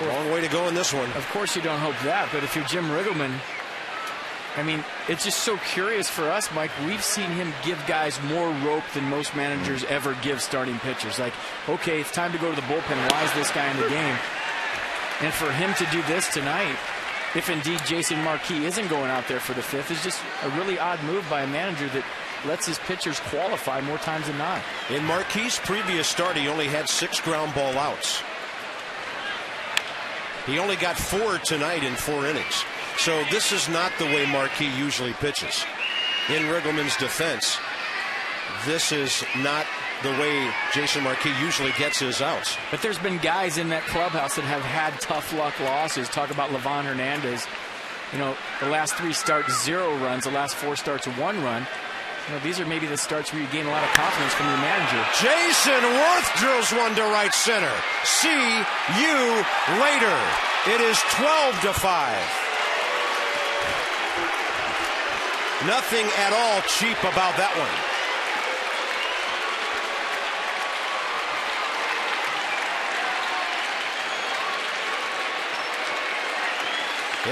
Long way to go in this one. Of course you don't hope that, but if you're Jim Riggleman, I mean, it's just so curious for us, Mike. We've seen him give guys more rope than most managers ever give starting pitchers. Like, okay, it's time to go to the bullpen. Why is this guy in the game? And for him to do this tonight, if indeed Jason Marquis isn't going out there for the 5th, is just a really odd move by a manager that lets his pitchers qualify more times than not. In Marquis' previous start, he only had 6 ground ball outs. He only got 4 tonight in 4 innings. So this is not the way Marquis usually pitches. In Riggleman's defense, this is not the way Jason Marquis usually gets his outs. But there's been guys in that clubhouse that have had tough luck losses. Talk about Livan Hernandez. You know, the last 3 starts, 0 runs. The last 4 starts, 1 run. You know, these are maybe the starts where you gain a lot of confidence from your manager. Jason Worth drills one to right center. See you later. It is 12-5. Nothing at all cheap about that one.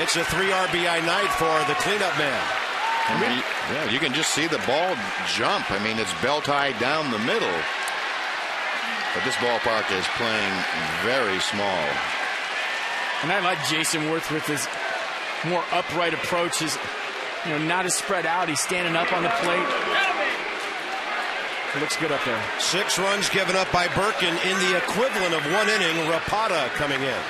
It's a 3 RBI night for the cleanup man. Yeah, you can just see the ball jump. I mean, it's belt-high down the middle. But this ballpark is playing very small. And I like Jason Worth with his more upright approach. His, you know, not as spread out. He's standing up on the plate. It looks good up there. 6 runs given up by Birkin in the equivalent of 1 inning. Rapata coming in.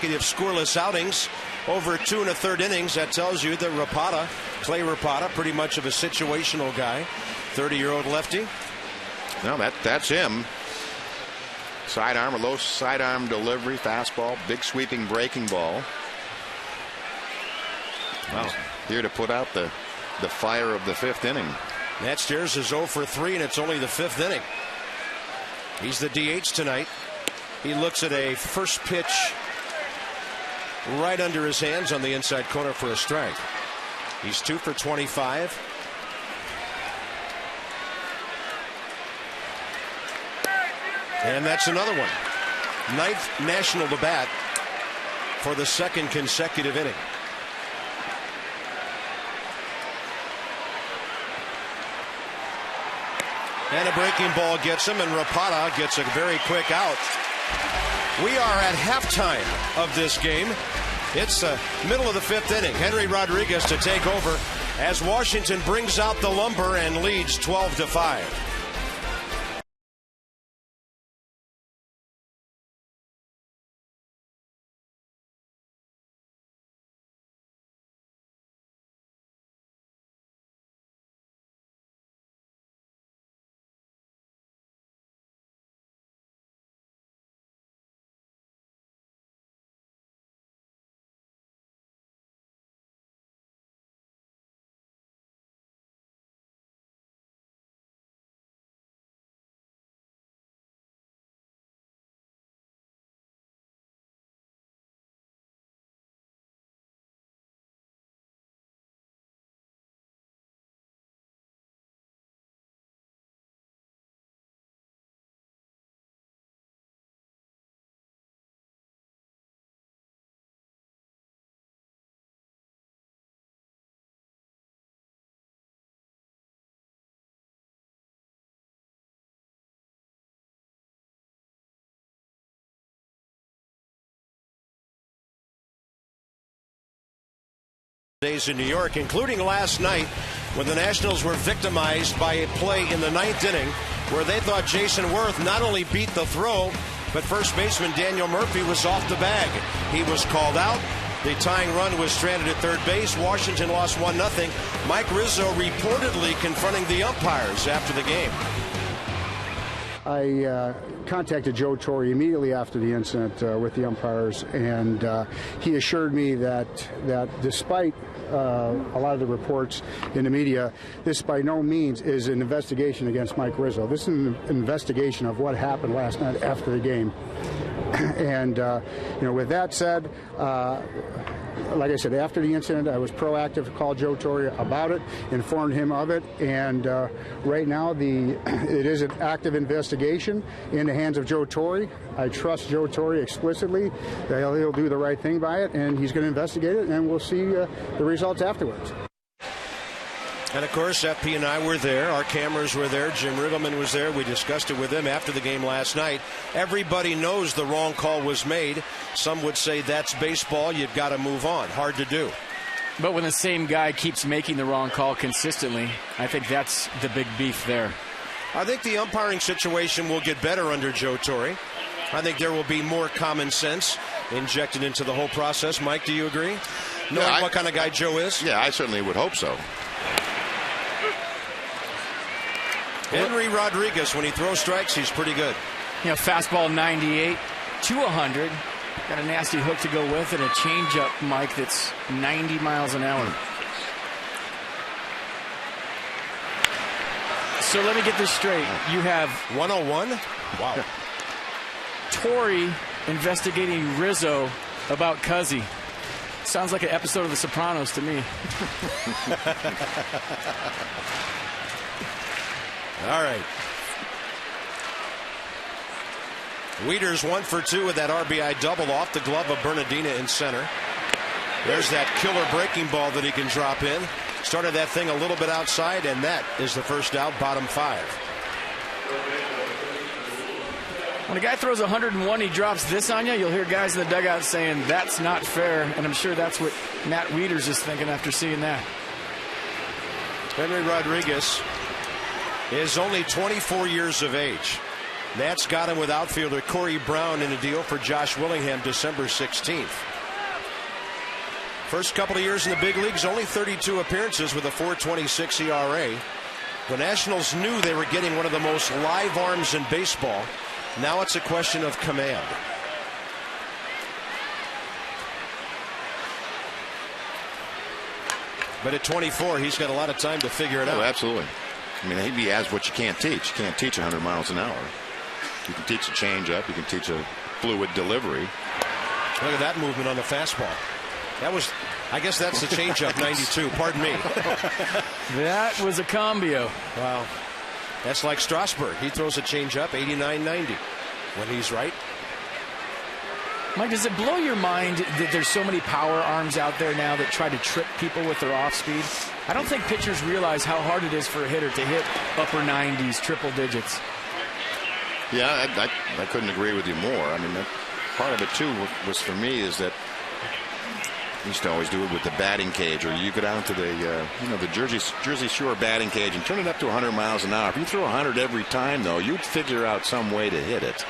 Scoreless outings over 2 1/3 innings. That tells you that Rapata, Clay Rapata, pretty much of a situational guy. 30-year-old lefty. No, that's him. Sidearm, a low sidearm delivery, fastball, big sweeping breaking ball. Wow. Here to put out the fire of the 5th inning. Matt Steers is 0 for 3, and it's only the 5th inning. He's the DH tonight. He looks at a first pitch right under his hands on the inside corner for a strike. He's 2 for 25. And that's another one. 9th national to bat for the 2nd consecutive inning. And a breaking ball gets him, and Rapata gets a very quick out. We are at halftime of this game. It's the middle of the 5th inning. Henry Rodriguez to take over as Washington brings out the lumber and leads 12-5. days in New York, including last night when the Nationals were victimized by a play in the 9th inning where they thought Jason Worth not only beat the throw, but first baseman Daniel Murphy was off the bag. He was called out. The tying run was stranded at third base. Washington lost 1-0. Mike Rizzo reportedly confronting the umpires after the game. I contacted Joe Torre immediately after the incident with the umpires, and he assured me that despite a lot of the reports in the media, this by no means is an investigation against Mike Rizzo. This is an investigation of what happened last night after the game. And with that said, like I said, after the incident, I was proactive to call Joe Torre about it, informed him of it, and right now it is an active investigation in the hands of Joe Torre. I trust Joe Torre explicitly that he'll do the right thing by it, and he's going to investigate it, and we'll see the results afterwards. And, of course, FP and I were there. Our cameras were there. Jim Riggleman was there. We discussed it with him after the game last night. Everybody knows the wrong call was made. Some would say that's baseball. You've got to move on. Hard to do. But when the same guy keeps making the wrong call consistently, I think that's the big beef there. I think the umpiring situation will get better under Joe Torre. I think there will be more common sense injected into the whole process. Mike, do you agree? Knowing what kind of guy Joe is? Yeah, I certainly would hope so. Henry Rodriguez, when he throws strikes, he's pretty good. Fastball 98 to 100. Got a nasty hook to go with it, a changeup, Mike, that's 90 miles an hour. So let me get this straight. You have 101? Wow. Torre investigating Rizzo about Cuzzy. Sounds like an episode of The Sopranos to me. All right. Wieters 1 for 2 with that RBI double off the glove of Bernardina in center. There's that killer breaking ball that he can drop in. Started that thing a little bit outside, and that is the first out, bottom 5. When a guy throws 101, he drops this on you, you'll hear guys in the dugout saying that's not fair, and I'm sure that's what Matt Wieters is thinking after seeing that. Henry Rodriguez is only 24 years of age. Nats got him with outfielder Corey Brown in a deal for Josh Willingham December 16th. First couple of years in the big leagues, only 32 appearances with a 4.26 ERA. The Nationals knew they were getting one of the most live arms in baseball. Now it's a question of command. But at 24, he's got a lot of time to figure it out. Oh, absolutely. I mean, he has what you can't teach. You can't teach 100 miles an hour. You can teach a changeup. You can teach a fluid delivery. Look at that movement on the fastball. That was, I guess that's the changeup, 92. Pardon me. That was a combio. Wow. That's like Strasburg. He throws a changeup, 89-90 when he's right. Mike, does it blow your mind that there's so many power arms out there now that try to trick people with their off speed? I don't think pitchers realize how hard it is for a hitter to hit upper 90s, triple digits. Yeah, I couldn't agree with you more. I mean, part of it too was for me is that we used to always do it with the batting cage, or you go down to the the Jersey Shore batting cage and turn it up to 100 miles an hour. If you throw 100 every time, though, you'd figure out some way to hit it.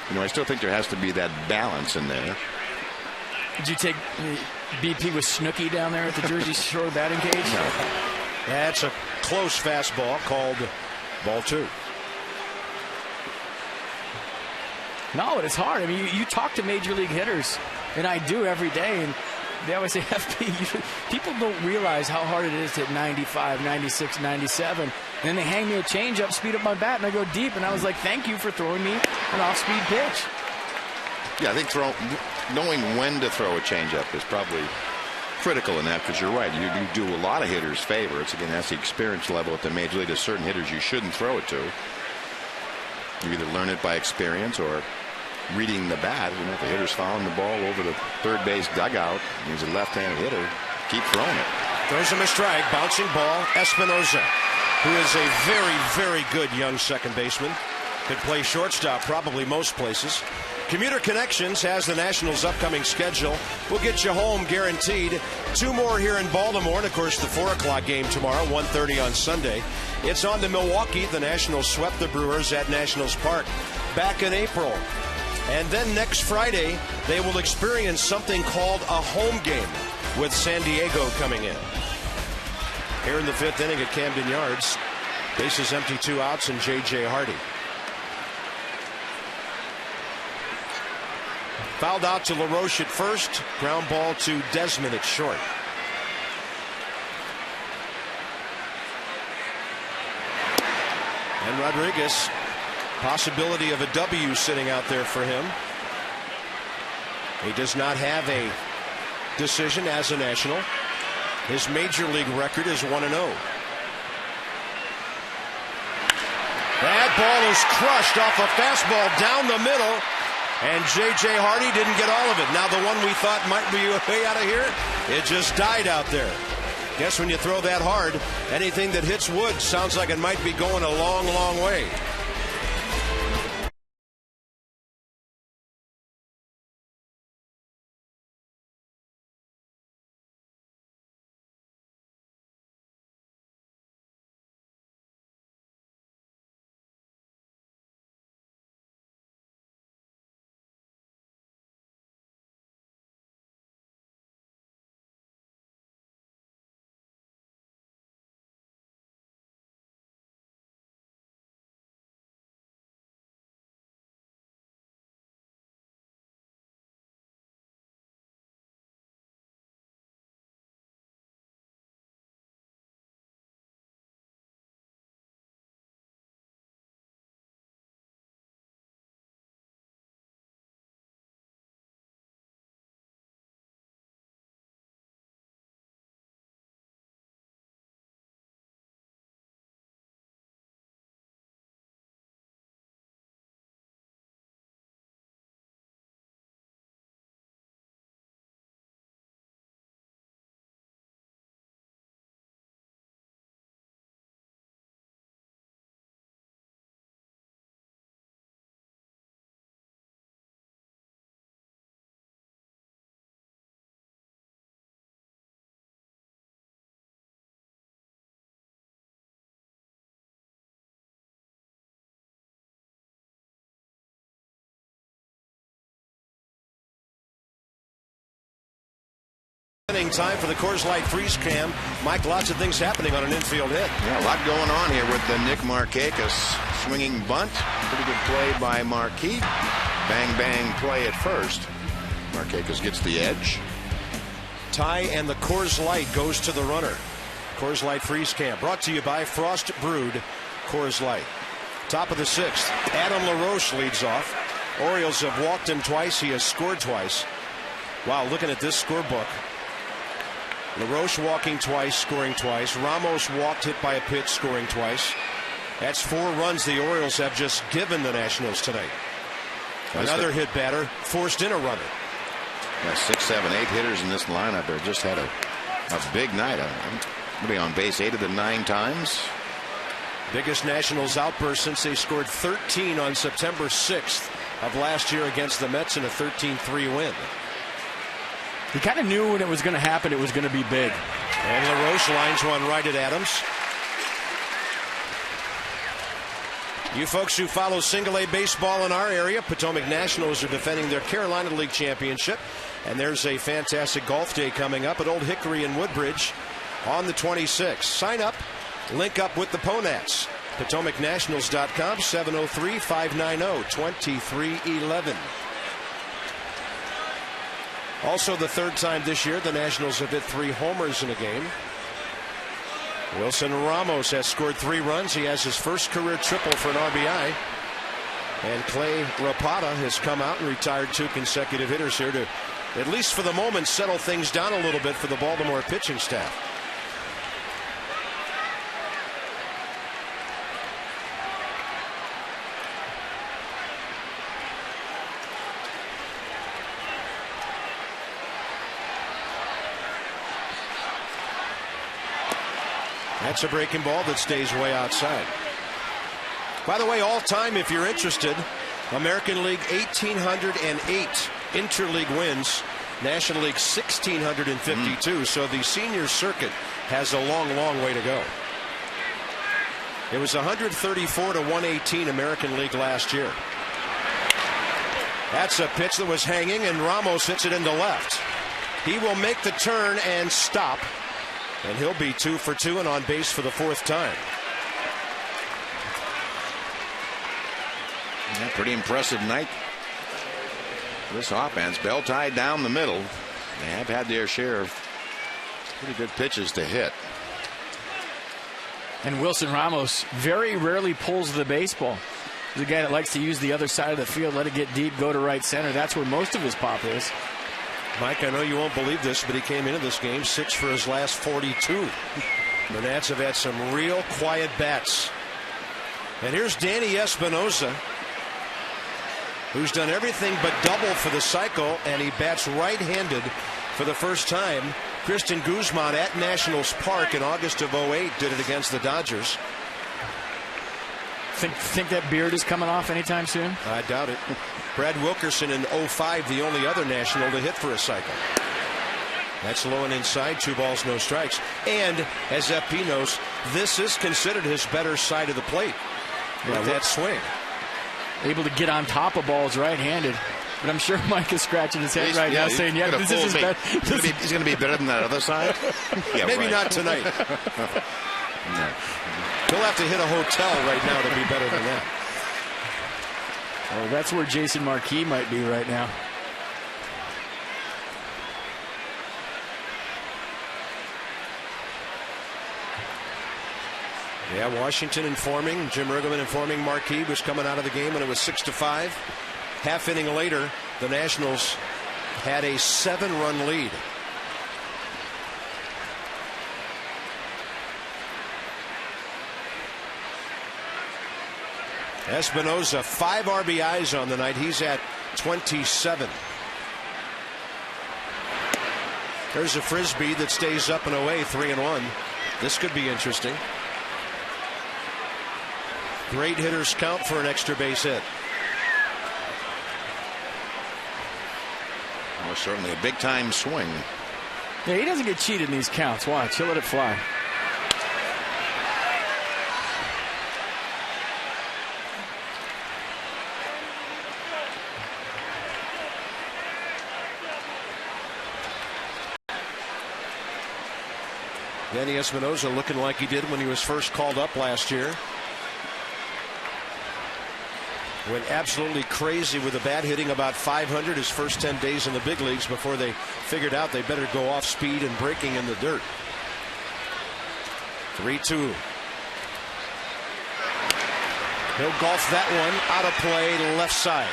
I still think there has to be that balance in there. Did you take BP with Snooki down there at the Jersey Shore batting cage? No. That's a close fastball called ball 2. No, it's hard. I mean, you talk to major league hitters, and I do every day, and they always say, FP, people don't realize how hard it is to hit 95, 96, 97. And then they hang me a changeup, speed up my bat, and I go deep. And I was like, thank you for throwing me an off-speed pitch. Yeah, I think knowing when to throw a changeup is probably critical in that, because you're right. You do a lot of hitters favor. It's, again, that's the experience level at the major league. There's certain hitters you shouldn't throw it to. You either learn it by experience or reading the bat. If the hitter's fouling the ball over the third base dugout, he's a left-handed hitter, keep throwing it. Throws him a strike, bouncing ball, Espinoza, who is a very, very good young second baseman. Could play shortstop probably most places. Commuter Connections has the Nationals' upcoming schedule. We'll get you home guaranteed. 2 more here in Baltimore, and of course the 4 o'clock game tomorrow, 1:30 on Sunday. It's on to Milwaukee. The Nationals swept the Brewers at Nationals Park back in April. And then next Friday, they will experience something called a home game with San Diego coming in. Here in the 5th inning at Camden Yards, bases empty, 2 outs, and J.J. Hardy. Fouled out to LaRoche at first. Ground ball to Desmond at short. And Rodriguez, possibility of a W sitting out there for him. He does not have a decision as a National. His major league record is 1-0. That ball is crushed off a fastball down the middle. And J.J. Hardy didn't get all of it. Now the one we thought might be way out of here, it just died out there. Guess when you throw that hard, anything that hits wood sounds like it might be going a long, long way. Time for the Coors Light freeze cam. Mike, lots of things happening on an infield hit. Yeah, a lot going on here with the Nick Markakis swinging bunt. Pretty good play by Marquis. Bang, bang play at first. Markakis gets the edge. Tie and the Coors Light goes to the runner. Coors Light freeze cam brought to you by Frost Brewed Coors Light. Top of the 6th, Adam LaRoche leads off. Orioles have walked him twice. He has scored twice. Wow, looking at this scorebook. LaRoche walking twice, scoring twice. Ramos walked, hit by a pitch, scoring twice. That's 4 runs the Orioles have just given the Nationals tonight. Another hit batter forced in a runner. Yeah, 6, 7, 8 hitters in this lineup. They just had a big night. They'll be on base 8 of the 9 times. Biggest Nationals outburst since they scored 13 on September 6th of last year against the Mets in a 13-3 win. He kind of knew when it was going to happen, it was going to be big. And LaRoche lines one right at Adams. You folks who follow single-A baseball in our area, Potomac Nationals are defending their Carolina League championship. And there's a fantastic golf day coming up at Old Hickory in Woodbridge on the 26th. Sign up, link up with the Ponats. PotomacNationals.com, 703-590-2311. Also, the 3rd time this year, the Nationals have hit 3 homers in a game. Wilson Ramos has scored 3 runs. He has his first career triple for an RBI. And Clay Rapata has come out and retired 2 consecutive hitters here to, at least for the moment, settle things down a little bit for the Baltimore pitching staff. That's a breaking ball that stays way outside. By the way, all time, if you're interested, American League 1,808 interleague wins. National League 1,652. So the senior circuit has a long, long way to go. It was 134 to 118 American League last year. That's a pitch that was hanging, and Ramos hits it into left. He will make the turn and stop, and he'll be 2 for 2 and on base for the 4th time. Yeah, pretty impressive night. This offense, Bell tied down the middle. They have had their share of pretty good pitches to hit. And Wilson Ramos very rarely pulls the baseball. He's a guy that likes to use the other side of the field, let it get deep, go to right center. That's where most of his pop is. Mike, I know you won't believe this, but he came into this game 6 for his last 42. The Nats have had some real quiet bats. And here's Danny Espinosa, who's done everything but double for the cycle, and he bats right-handed for the first time. Kristen Guzman at Nationals Park in August of 08 did it against the Dodgers. Think that beard is coming off anytime soon? I doubt it. Brad Wilkerson in 05, the only other National to hit for a cycle. That's low and inside, 2 balls, no strikes. And as FP knows, this is considered his better side of the plate with that swing. Able to get on top of balls right-handed. But I'm sure Mike is scratching his head right now saying, yeah, this is better. He's going to be better than that other side? Yeah, maybe right. Not tonight. No. He'll have to hit a hotel right now to be better than that. Oh, that's where Jason Marquis might be right now. Yeah, Washington informing, Jim Riggleman informing Marquis was coming out of the game when it was 6-5. Half inning later, the Nationals had a 7-run lead. Espinosa, 5 RBIs on the night. He's at 27. There's a frisbee that stays up and away, 3-1. This could be interesting. Great hitters count for an extra base hit. Well, certainly a big time swing. Yeah, he doesn't get cheated in these counts. Watch, he'll let it fly. Danny Espinosa looking like he did when he was first called up last year. Went absolutely crazy with the bat, hitting about 500 his first 10 days in the big leagues before they figured out they better go off speed and breaking in the dirt. 3-2. He'll golf that one out of play, left side.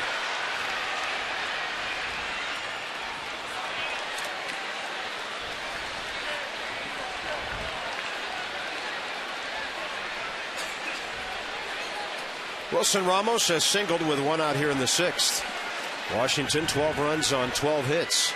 Wilson Ramos has singled with 1 out here in the 6th. Washington 12 runs on 12 hits.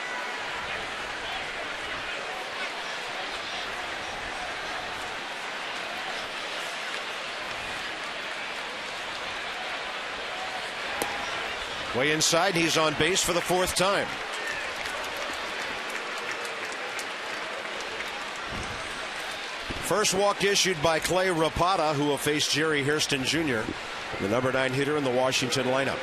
Way inside, he's on base for the 4th time. First walk issued by Clay Rapata, who will face Jerry Hairston Jr., the number 9 hitter in the Washington lineup.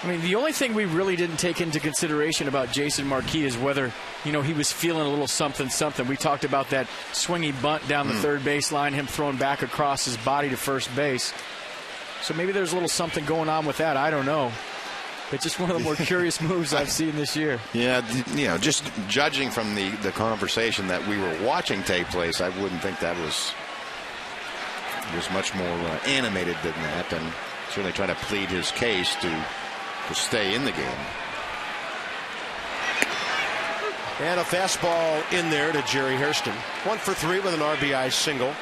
I mean, the only thing we really didn't take into consideration about Jason Marquis is whether, he was feeling a little something. We talked about that swingy bunt down the third baseline, him throwing back across his body to first base. So maybe there's a little something going on with that. I don't know. It's just one of the more curious moves I've seen this year. Yeah, just judging from the conversation that we were watching take place, I wouldn't think that was much more animated than that, and certainly trying to plead his case to stay in the game. And a fastball in there to Jerry Hairston. 1 for 3 with an RBI single.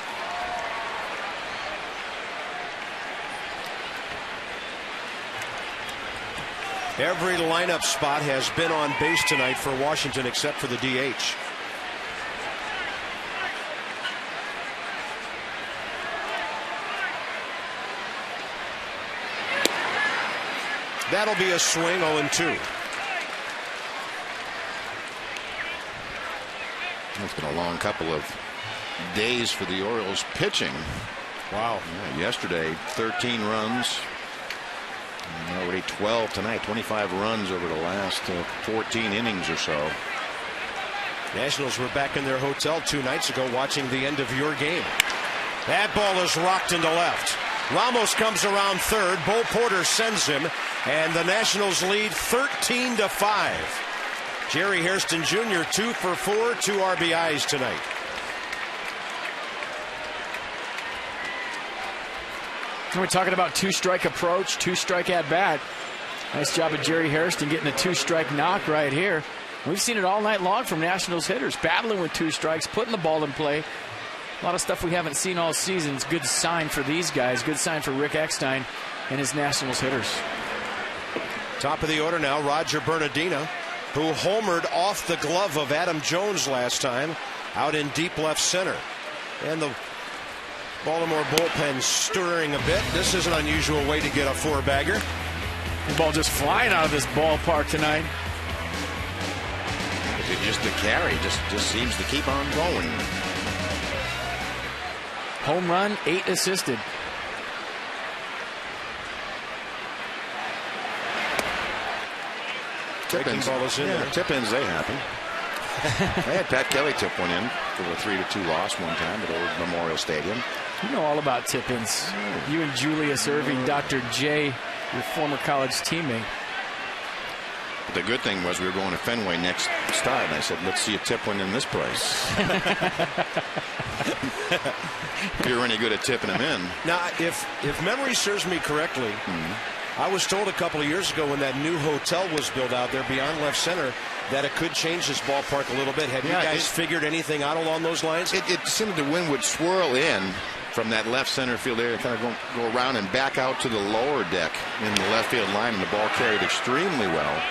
Every lineup spot has been on base tonight for Washington except for the DH. That'll be a swing, 0-2. It's been a long couple of days for the Orioles pitching. Wow. Yeah, yesterday, 13 runs. And already 12 tonight. 25 runs over the last 14 innings or so. Nationals were back in their hotel 2 nights ago watching the end of your game. That ball is rocked into left. Ramos comes around third. Bo Porter sends him, and the Nationals lead 13-5. Jerry Hairston Jr. 2 for 4, 2 RBIs tonight. We're talking about 2-strike approach, 2-strike at bat. Nice job of Jerry Hairston getting a 2-strike knock right here. We've seen it all night long from Nationals hitters, battling with 2 strikes, putting the ball in play. A lot of stuff we haven't seen all season. It's a good sign for these guys, good sign for Rick Eckstein and his Nationals hitters. Top of the order now, Roger Bernardino, who homered off the glove of Adam Jones last time, out in deep left center. And the Baltimore bullpen stirring a bit. This is an unusual way to get a 4-bagger. The ball just flying out of this ballpark tonight. Just the carry just seems to keep on going. Home run, 8 assisted. Tip-ins, ball is in there. Tip-ins, they happen. I had Pat Kelly tip one in for a 3-2 loss one time at Old Memorial Stadium. You know all about tip-ins. You and Julius Irving, Dr. J, your former college teammate. But the good thing was we were going to Fenway next start, and I said, let's see a tip one in this place. If you're any good at tipping them in. Now, if memory serves me correctly, I was told a couple of years ago when that new hotel was built out there beyond left center that it could change this ballpark a little bit. Have you guys figured anything out along those lines? It seemed the wind would swirl in from that left center field area, kind of go around and back out to the lower deck in the left field line, and the ball carried extremely well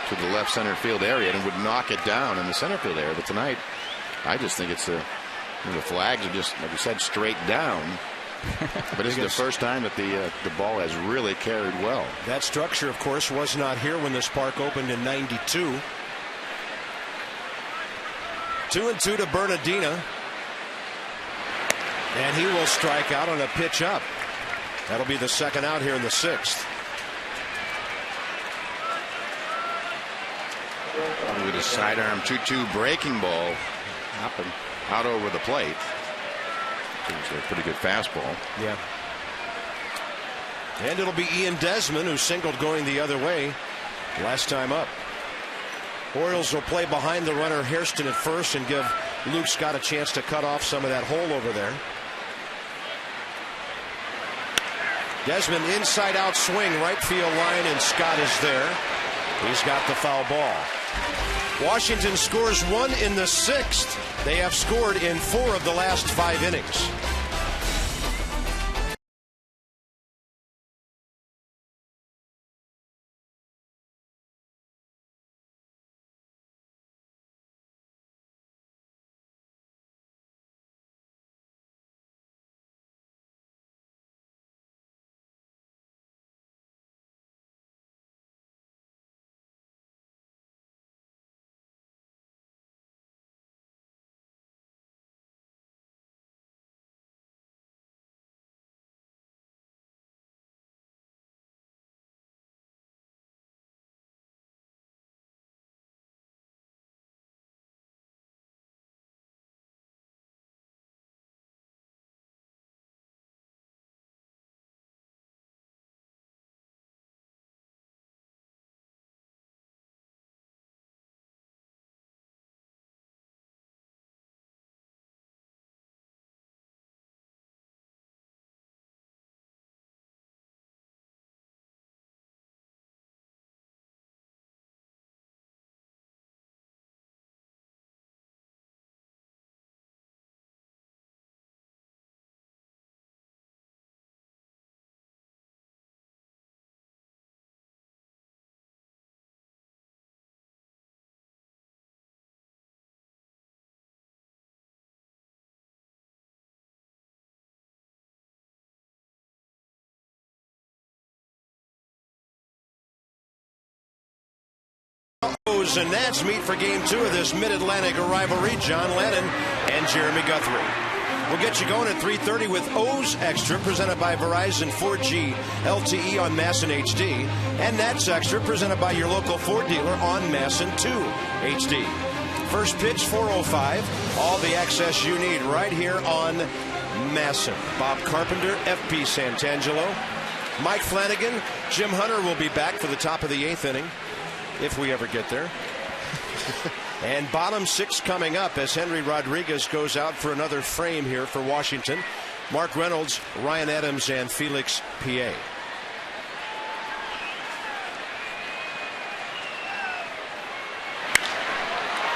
to the left center field area and would knock it down in the center field area. But tonight, I just think it's the flags are just, like you said, straight down. But this is the first time that the ball has really carried well. That structure, of course, was not here when this park opened in '92. 2-2 to Bernardino. And he will strike out on a pitch up. That'll be the second out here in the 6th. With a sidearm 2-2 breaking ball up and out over the plate. It was a pretty good fastball. Yeah. And it'll be Ian Desmond who singled going the other way last time up. Orioles will play behind the runner Hairston at first and give Luke Scott a chance to cut off some of that hole over there. Desmond inside out swing, right field line, and Scott is there. He's got the foul ball. Washington scores 1 in the 6th. They have scored in 4 of the last 5 innings. O's and Nats meet for Game 2 of this Mid-Atlantic rivalry. John Lennon and Jeremy Guthrie. We'll get you going at 3:30 with O's Extra, presented by Verizon 4G LTE on Masson HD, and Nats Extra, presented by your local Ford dealer on Masson 2 HD. First pitch, 4:05. All the access you need right here on Masson. Bob Carpenter, FP Santangelo, Mike Flanagan, Jim Hunter will be back for the top of the 8th inning, if we ever get there. And bottom 6 coming up as Henry Rodriguez goes out for another frame here for Washington. Mark Reynolds, Ryan Adams, and Felix P.A.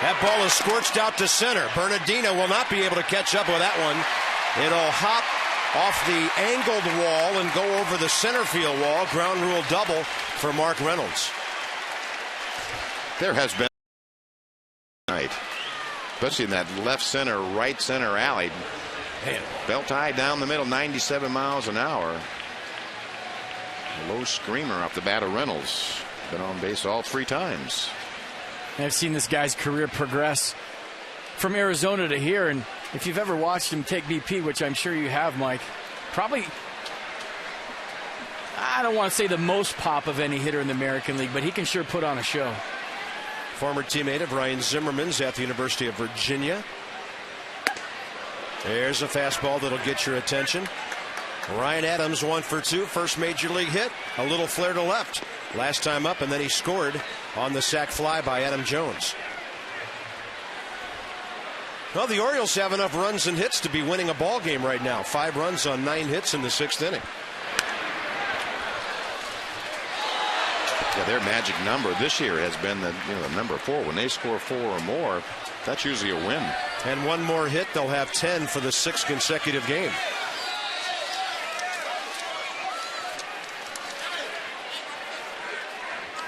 That ball is scorched out to center. Bernardino will not be able to catch up with that one. It'll hop off the angled wall and go over the center field wall. Ground rule double for Mark Reynolds. There has been night, especially in that left center, right center alley. Man. Belt high down the middle, 97 miles an hour. A low screamer off the bat of Reynolds. Been on base all 3 times. I've seen this guy's career progress from Arizona to here, and if you've ever watched him take BP, which I'm sure you have, Mike, probably, I don't want to say the most pop of any hitter in the American League, but he can sure put on a show. Former teammate of Ryan Zimmerman's at the University of Virginia. There's a fastball that'll get your attention. Ryan Adams 1 for 2, first major league hit, a little flare to left. Last time up, and then he scored on the sac fly by Adam Jones. Well, the Orioles have enough runs and hits to be winning a ball game right now. 5 runs on 9 hits in the 6th inning. Yeah, their magic number this year has been the number 4. When they score 4 or more, that's usually a win. And one more hit, they'll have 10 for the 6th consecutive game.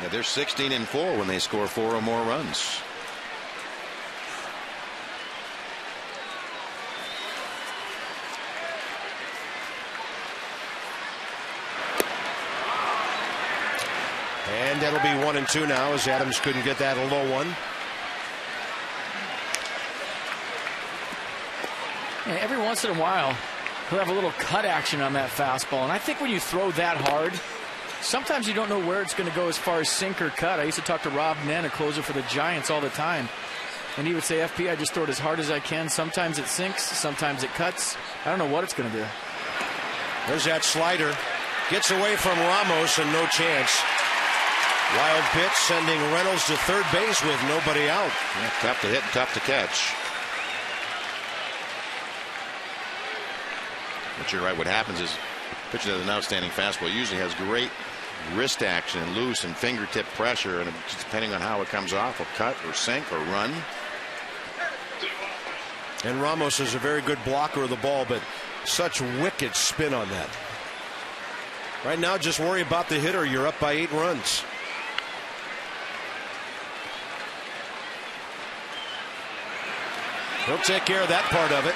Yeah, they're 16-4 when they score 4 or more runs. And that'll be 1-2 now, as Adams couldn't get that, a low one. Yeah, every once in a while, he'll have a little cut action on that fastball, and I think when you throw that hard, sometimes you don't know where it's going to go as far as sink or cut. I used to talk to Rob Nen, a closer for the Giants, all the time. And he would say, FP, I just throw it as hard as I can. Sometimes it sinks, sometimes it cuts. I don't know what it's going to do. There's that slider. Gets away from Ramos and no chance. Wild pitch sending Reynolds to third base with nobody out. Yeah, tough to hit and tough to catch. But you're right. What happens is pitcher has an outstanding fastball. Usually has great wrist action and loose and fingertip pressure, and depending on how it comes off, will cut or sink or run. And Ramos is a very good blocker of the ball, but such wicked spin on that. Right now, just worry about the hitter. You're up by 8 runs. He'll take care of that part of it.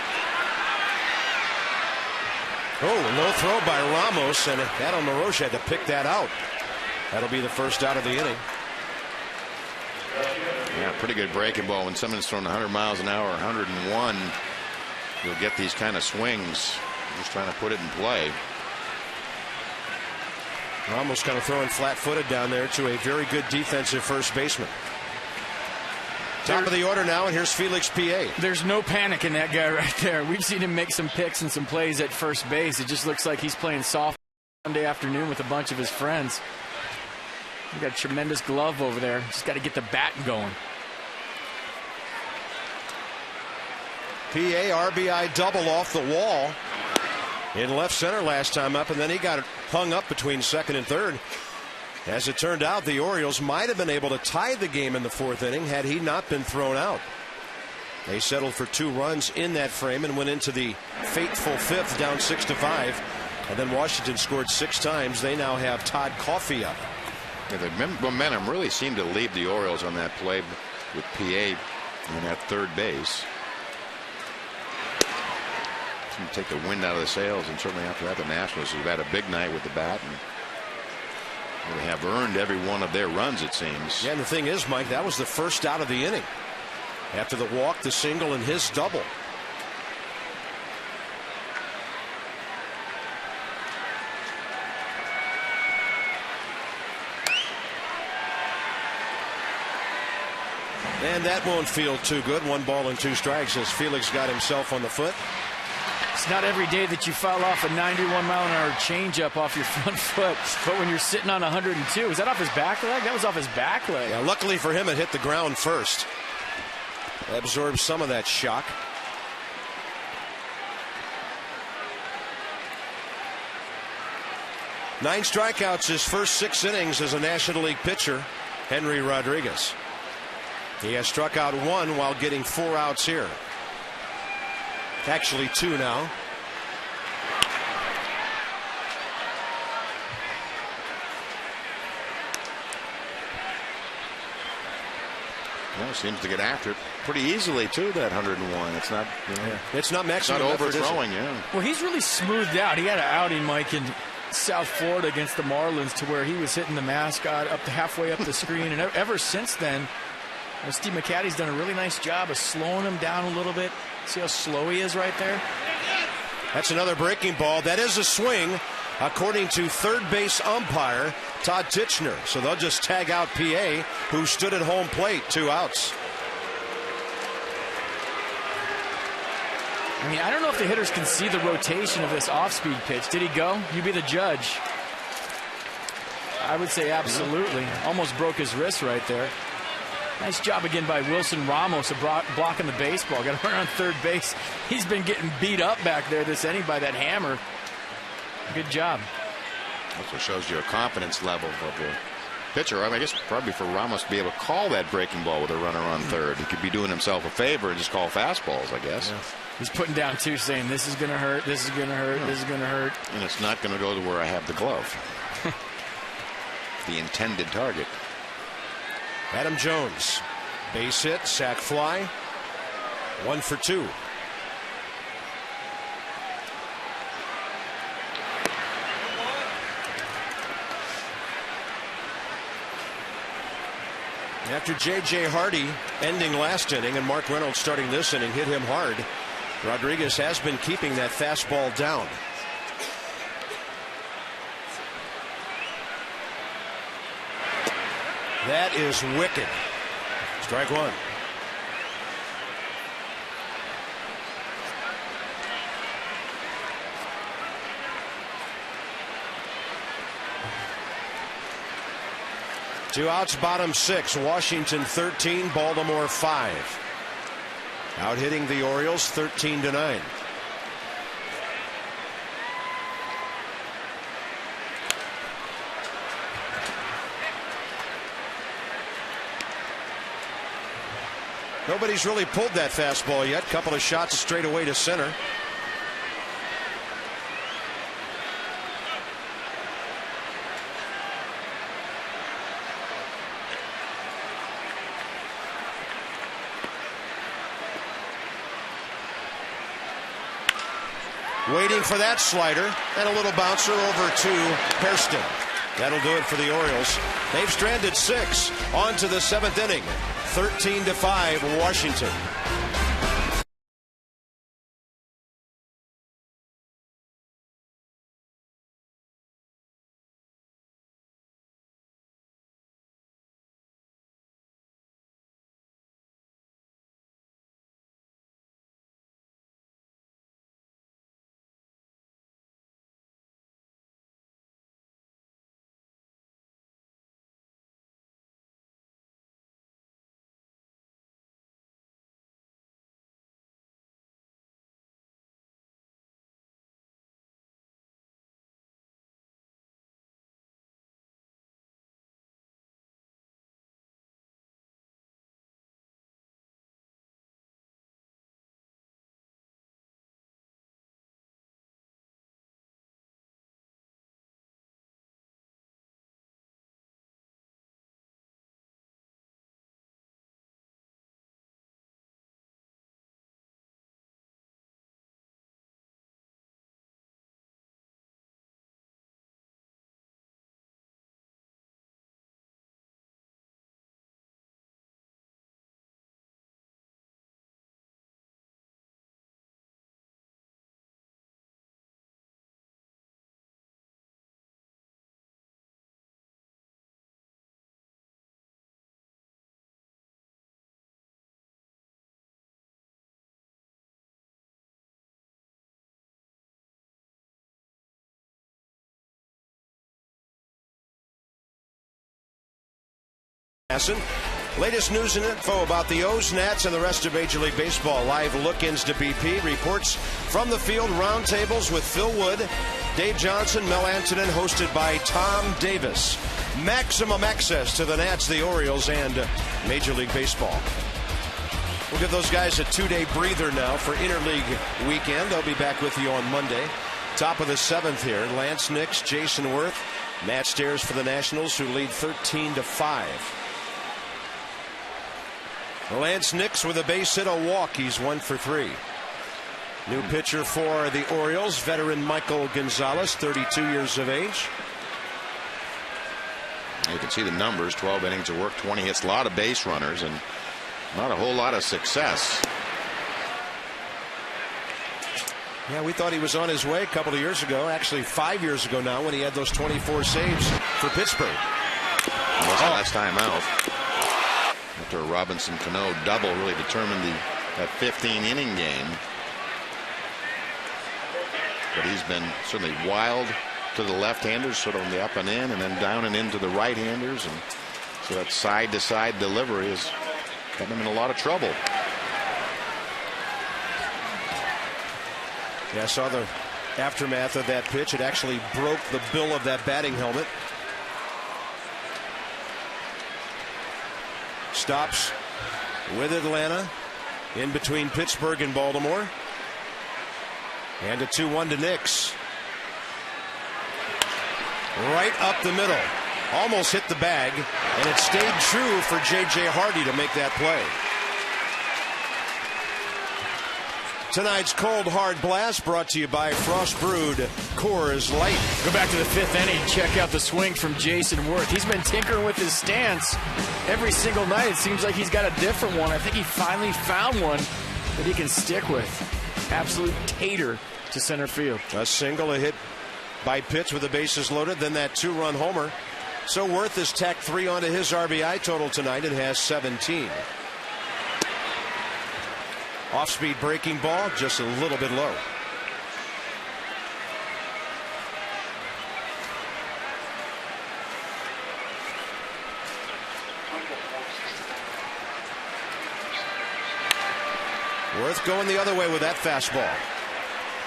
Oh, no throw by Ramos, and Adam LaRoche had to pick that out. That'll be the first out of the inning. Yeah, pretty good breaking ball. When someone's throwing 100 miles an hour, 101, you'll get these kind of swings. Just trying to put it in play. Ramos kind of throwing flat-footed down there to a very good defensive first baseman. Top of the order now, and here's Felix P.A. There's no panic in that guy right there. We've seen him make some picks and some plays at first base. It just looks like he's playing soft Sunday afternoon with a bunch of his friends. He's got a tremendous glove over there. Just got to get the bat going. P.A. RBI double off the wall in left center last time up, and then he got it hung up between second and third. As it turned out, the Orioles might have been able to tie the game in the 4th inning had he not been thrown out. They settled for 2 runs in that frame and went into the fateful 5th down 6-5. And then Washington scored 6 times. They now have Todd Coffey up. Yeah, the momentum really seemed to leave the Orioles on that play with PA in that third base. Seemed to take the wind out of the sails, and certainly after that, the Nationals have had a big night with the bat. And They have earned every one of their runs, it seems. Yeah, and the thing is, Mike, that was the first out of the inning. After the walk, the single, and his double. And that won't feel too good. 1 ball and 2 strikes as Felix got himself on the foot. It's not every day that you foul off a 91-mile-an-hour changeup off your front foot, but when you're sitting on 102, is that off his back leg? That was off his back leg. Yeah, luckily for him, it hit the ground first. Absorbed some of that shock. Nine strikeouts his first 6 innings as a National League pitcher, Henry Rodriguez. He has struck out 1 while getting 4 outs here. Actually 2 now. Well, seems to get after it pretty easily too. That 101. It's not. It's not maximum. Not overthrowing. Yeah. Well, he's really smoothed out. He had an outing, Mike, in South Florida against the Marlins, to where he was hitting the mascot up to halfway up the screen, and ever since then, Steve McCatty's done a really nice job of slowing him down a little bit. See how slow he is right there? That's another breaking ball. That is a swing, according to third base umpire Todd Titchener. So they'll just tag out PA, who stood at home plate. 2 outs. I mean, I don't know if the hitters can see the rotation of this off-speed pitch. Did he go? You be the judge. I would say absolutely. Almost broke his wrist right there. Nice job again by Wilson Ramos of blocking the baseball. Got to run on third base. He's been getting beat up back there this inning by that hammer. Good job. Also shows you a confidence level of the pitcher. I mean, I guess probably for Ramos to be able to call that breaking ball with a runner on third. He could be doing himself a favor and just call fastballs, I guess. Yeah. He's putting down 2, saying this is going to hurt, this is going to hurt, this is going to hurt. And it's not going to go to where I have the glove. The intended target. Adam Jones, base hit, sac fly, 1 for 2. After J.J. Hardy ending last inning and Mark Reynolds starting this inning hit him hard, Rodriguez has been keeping that fastball down. That is wicked. Strike 1. Two outs, bottom 6. Washington 13, Baltimore 5. Out hitting the Orioles 13-9. Nobody's really pulled that fastball yet. Couple of shots straight away to center. Waiting for that slider and a little bouncer over to Hairston. That'll do it for the Orioles. They've stranded 6. On to the 7th inning. 13-5 Washington. Latest news and info about the O's, Nats, and the rest of Major League Baseball. Live look-ins to BP, reports from the field, roundtables with Phil Wood, Dave Johnson, Mel Antonin, hosted by Tom Davis. Maximum access to the Nats, the Orioles, and Major League Baseball. We'll give those guys a 2-day breather now for interleague weekend. They'll be back with you on Monday. Top of the 7th here, Lance Nix, Jason Worth, Matt Stairs for the Nationals, who lead 13-5. Lance Nix with a base hit, a walk. He's 1 for 3. New pitcher for the Orioles, veteran Michael Gonzalez, 32 years of age. You can see the numbers, 12 innings of work, 20 hits, a lot of base runners, and not a whole lot of success. Yeah, we thought he was on his way a couple of years ago, actually 5 years ago now, when he had those 24 saves for Pittsburgh. Last time out. After a Robinson Cano double really determined that 15-inning game. But he's been certainly wild to the left-handers, sort of on the up and in, and then down and into the right-handers, and so that side-to-side delivery has got him in a lot of trouble. Yeah, I saw the aftermath of that pitch. It actually broke the bill of that batting helmet. Stops with Atlanta in between Pittsburgh and Baltimore. And a 2-1 to Nix. Right up the middle. Almost hit the bag, and it stayed true for J.J. Hardy to make that play. Tonight's Cold Hard Blast brought to you by Frost Brewed Coors Light. Go back to the 5th inning. Check out the swing from Jason Worth. He's been tinkering with his stance every single night. It seems like he's got a different one. I think he finally found one that he can stick with. Absolute tater to center field. A single, a hit by Pitts with the bases loaded, then that 2-run homer. So Worth has tacked 3 onto his RBI total tonight and has 17. Off-speed breaking ball, just a little bit low. Worth going the other way with that fastball.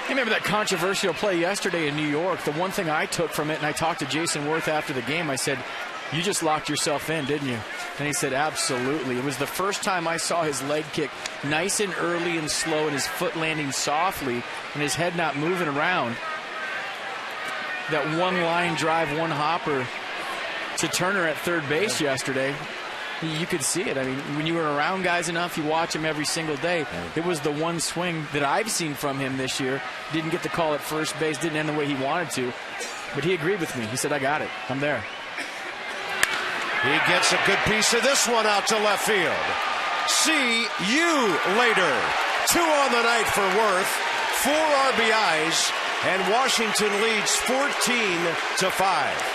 You remember that controversial play yesterday in New York? The one thing I took from it, and I talked to Jason Worth after the game, I said, you just locked yourself in, didn't you? And he said, absolutely. It was the first time I saw his leg kick nice and early and slow, and his foot landing softly, and his head not moving around. That one line drive, one hopper to Turner at third base yesterday. You could see it. I mean, when you were around guys enough, you watch him every single day. It was the one swing that I've seen from him this year. Didn't get the call at first base, didn't end the way he wanted to. But he agreed with me. He said, I got it. I'm there. He gets a good piece of this one out to left field. See you later. 2 on the night for Worth, 4 RBIs, and Washington leads 14-5.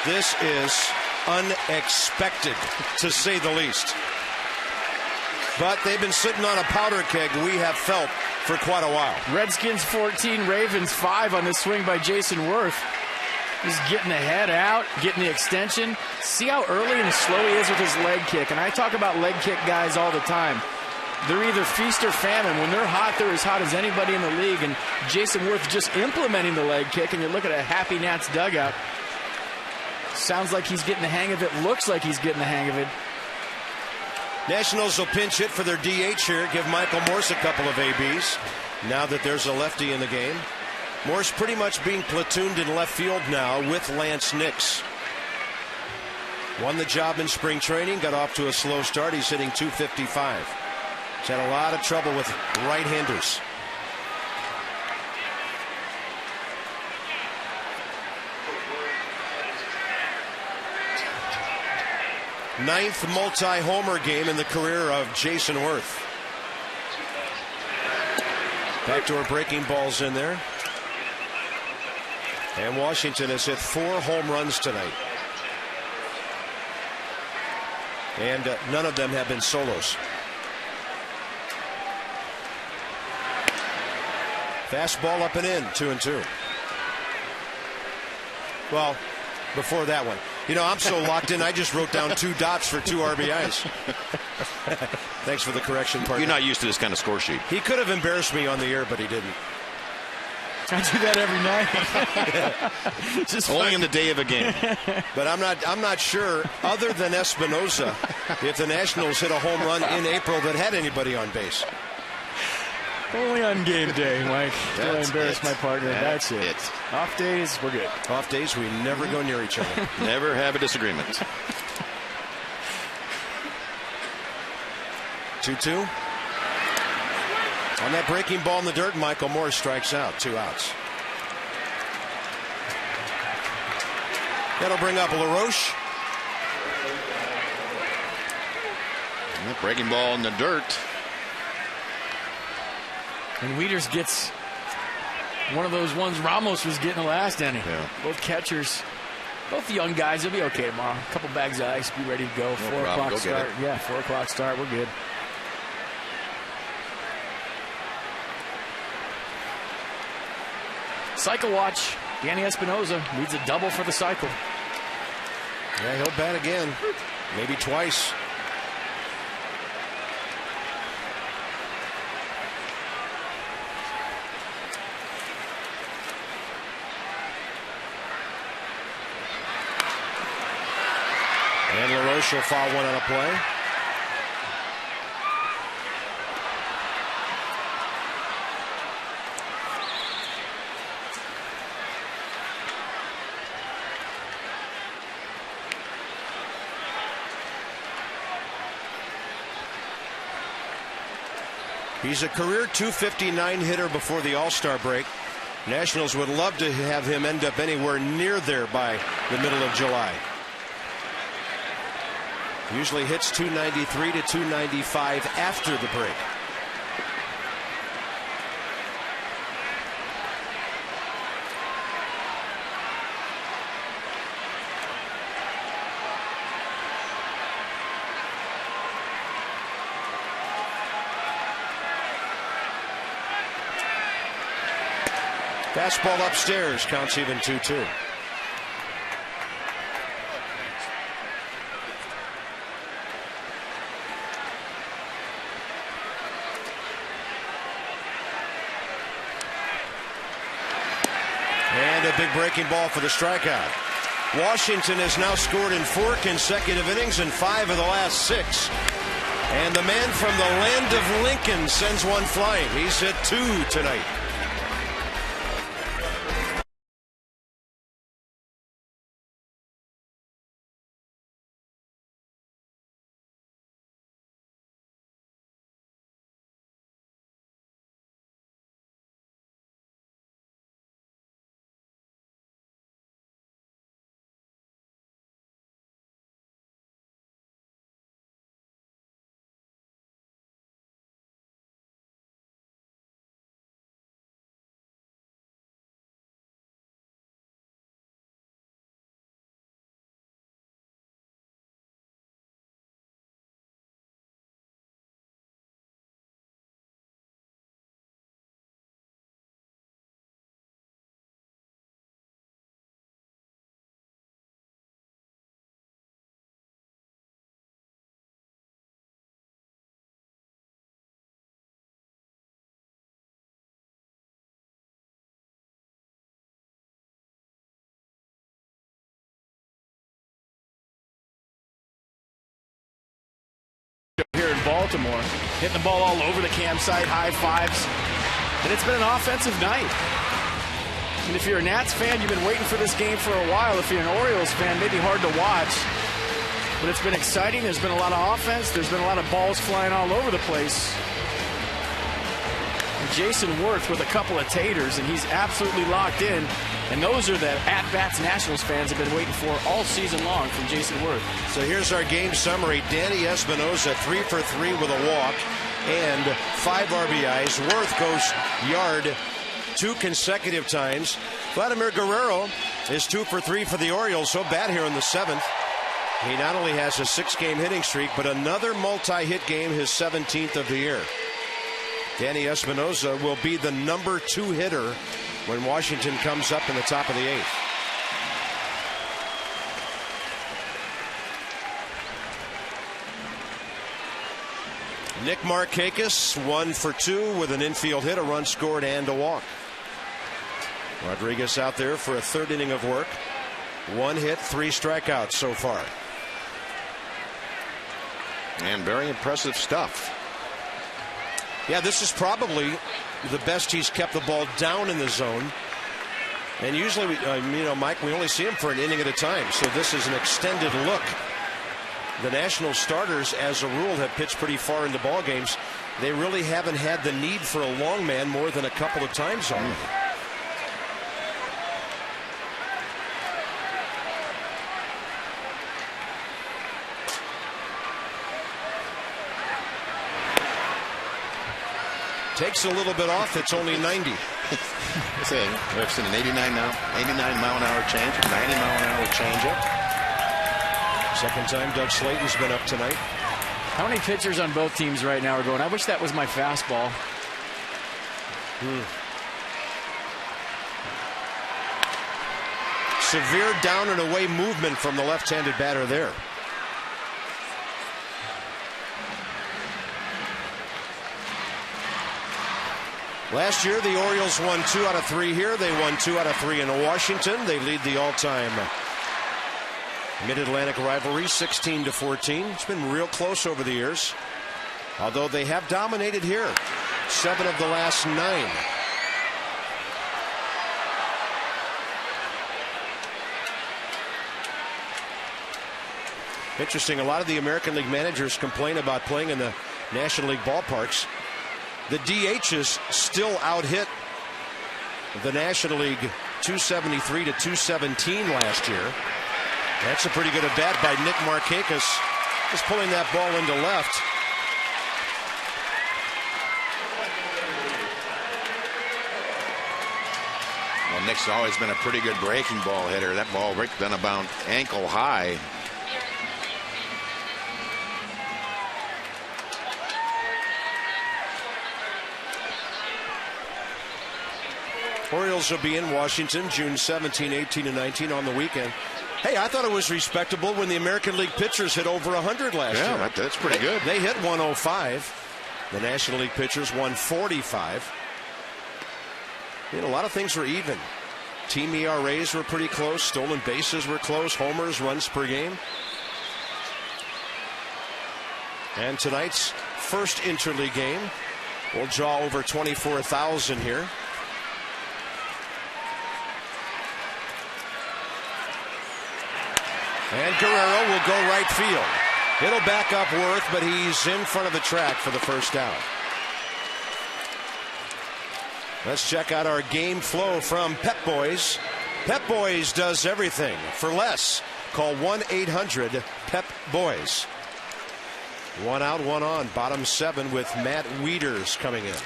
This is unexpected, to say the least. But they've been sitting on a powder keg, we have felt, for quite a while. Redskins 14, Ravens 5 on this swing by Jason Worth. He's getting the head out, getting the extension. See how early and slow he is with his leg kick. And I talk about leg kick guys all the time. They're either feast or famine. When they're hot, they're as hot as anybody in the league. And Jason Worth just implementing the leg kick, and you look at a happy Nats dugout. Sounds like he's getting the hang of it. Looks like he's getting the hang of it. Nationals will pinch hit for their DH here. Give Michael Morse a couple of ABs now that there's a lefty in the game. Morse pretty much being platooned in left field now with Lance Nix. Won the job in spring training. Got off to a slow start. He's hitting .255. He's had a lot of trouble with right-handers. Ninth multi-homer game in the career of Jason Worth. Backdoor breaking balls in there. And Washington has hit 4 home runs tonight. And none of them have been solos. Fastball up and in, 2-2. Well, before that one. You know, I'm so locked in, I just wrote down 2 dots for 2 RBIs. Thanks for the correction, partner. You're not used to this kind of score sheet. He could have embarrassed me on the air, but he didn't. I do that every night. Just only in the day of a game. But I'm not sure, other than Espinosa, if the Nationals hit a home run in April that had anybody on base. Only on game day, Mike. Do I embarrass my partner? That's it. Off days, we're good. Off days, we never go near each other. Never have a disagreement. 2-2. On that breaking ball in the dirt, Michael Moore strikes out. 2 outs. That'll bring up LaRoche. And that breaking ball in the dirt. And Wieters gets one of those ones Ramos was getting the last inning. Yeah. Both catchers, both young guys. They'll be okay tomorrow. A couple bags of ice, be ready to go. No 4 problem. o'clock Go start. get it. Yeah, 4 o'clock start. We're good. Cycle watch. Danny Espinosa needs a double for the cycle. Yeah, he'll bat again. Maybe twice. And LaRoche will foul one on a play. He's a career .259 hitter before the All-Star break. Nationals would love to have him end up anywhere near there by the middle of July. Usually hits .293 to .295 after the break. Fastball upstairs, counts even 2-2. And a big breaking ball for the strikeout. Washington has now scored in 4 consecutive innings and 5 of the last 6. And the man from the land of Lincoln sends one flying. He's hit 2 tonight. Here in Baltimore, hitting the ball all over the campsite, high fives, and it's been an offensive night. And if you're a Nats fan, you've been waiting for this game for a while. If you're an Orioles fan, maybe hard to watch, but it's been exciting. There's been a lot of offense. There's been a lot of balls flying all over the place. And Jason Worth with a couple of taters, and he's absolutely locked in. And those are the at-bats Nationals fans have been waiting for all season long from Jason Worth. So here's our game summary. Danny Espinosa 3 for 3 with a walk and 5 RBIs. Worth goes yard 2 consecutive times. Vladimir Guerrero is 2 for 3 for the Orioles. So bad here in the 7th. He not only has a 6-game hitting streak, but another multi-hit game, his 17th of the year. Danny Espinosa will be the number 2 hitter when Washington comes up in the top of the 8th. Nick Markakis 1 for 2 with an infield hit, a run scored, and a walk. Rodriguez out there for a third inning of work. 1 hit, 3 strikeouts so far. And very impressive stuff. Yeah, this is probably the best he's kept the ball down in the zone. And usually, Mike, we only see him for an inning at a time. So this is an extended look. The National starters, as a rule, have pitched pretty far into ball games. They really haven't had the need for a long man more than a couple of times already. Takes a little bit off. It's only 90. Saying we've seen an 89 mile an hour change, 90 mile an hour changeup. Second time Doug Slayton's been up tonight. How many pitchers on both teams right now are going, I wish that was my fastball? Severe down and away movement from the left-handed batter there. Last year, the Orioles won 2 out of 3 here. They won 2 out of 3 in Washington. They lead the all-time Mid-Atlantic rivalry 16-14. It's been real close over the years, although they have dominated here. 7 of the last 9. Interesting, a lot of the American League managers complain about playing in the National League ballparks. The DHs still out-hit the National League 273 to 217 last year. That's a pretty good at bat by Nick Markakis, just pulling that ball into left. Well, Nick's always been a pretty good breaking ball hitter. That ball ripped on about ankle high. Orioles will be in Washington June 17, 18, and 19 on the weekend. Hey, I thought it was respectable when the American League pitchers hit over 100 last year. Yeah, that's pretty good. They hit 105. The National League pitchers 145. A lot of things were even. Team ERAs were pretty close. Stolen bases were close. Homers, runs per game. And tonight's first interleague game will draw over 24,000 here. And Guerrero will go right field. It'll back up Worth, but he's in front of the track for the first out. Let's check out our game flow from Pep Boys. Pep Boys does everything for less. Call 1-800-PEP-BOYS. 1 out, 1 on. Bottom 7 with Matt Wieters coming in.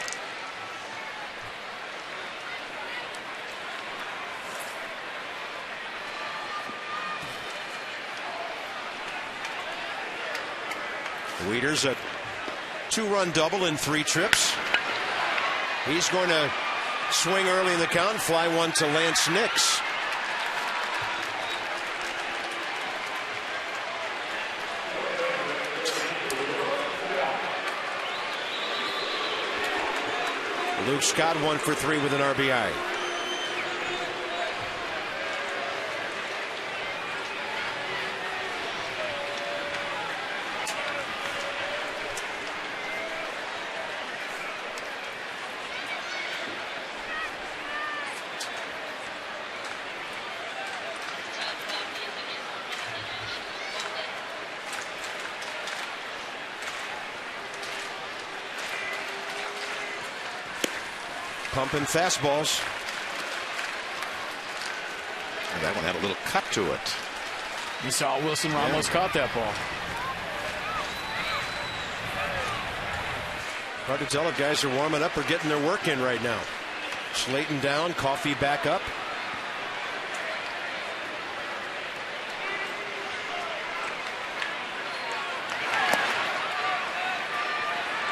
Wieters a 2-run double in 3 trips. He's going to swing early in the count, fly one to Lance Nix. Luke Scott 1 for 3 with an RBI. Pumping fastballs. And that one had a little cut to it. You saw Wilson Ramos caught that ball. Hard to tell if guys are warming up or getting their work in right now. Slayton down, Coffey back up.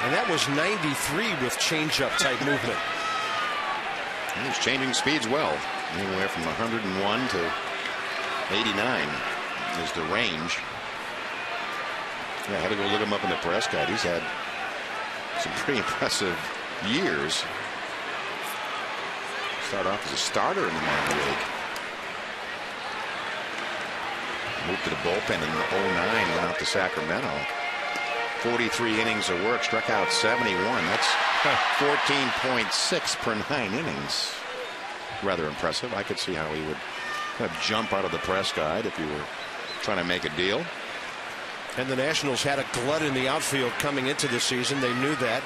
And that was 93 with changeup type movement. He's changing speeds well. Anywhere from 101 to 89 is the range. Yeah, I had to go look him up in the press guide. He's had some pretty impressive years. Started off as a starter in the minor league. Moved to the bullpen in 09, went out to Sacramento. 43 innings of work, struck out 71. That's 14.6 per 9 innings. Rather impressive. I could see how he would kind of jump out of the press guide if you were trying to make a deal. And the Nationals had a glut in the outfield coming into the season. They knew that.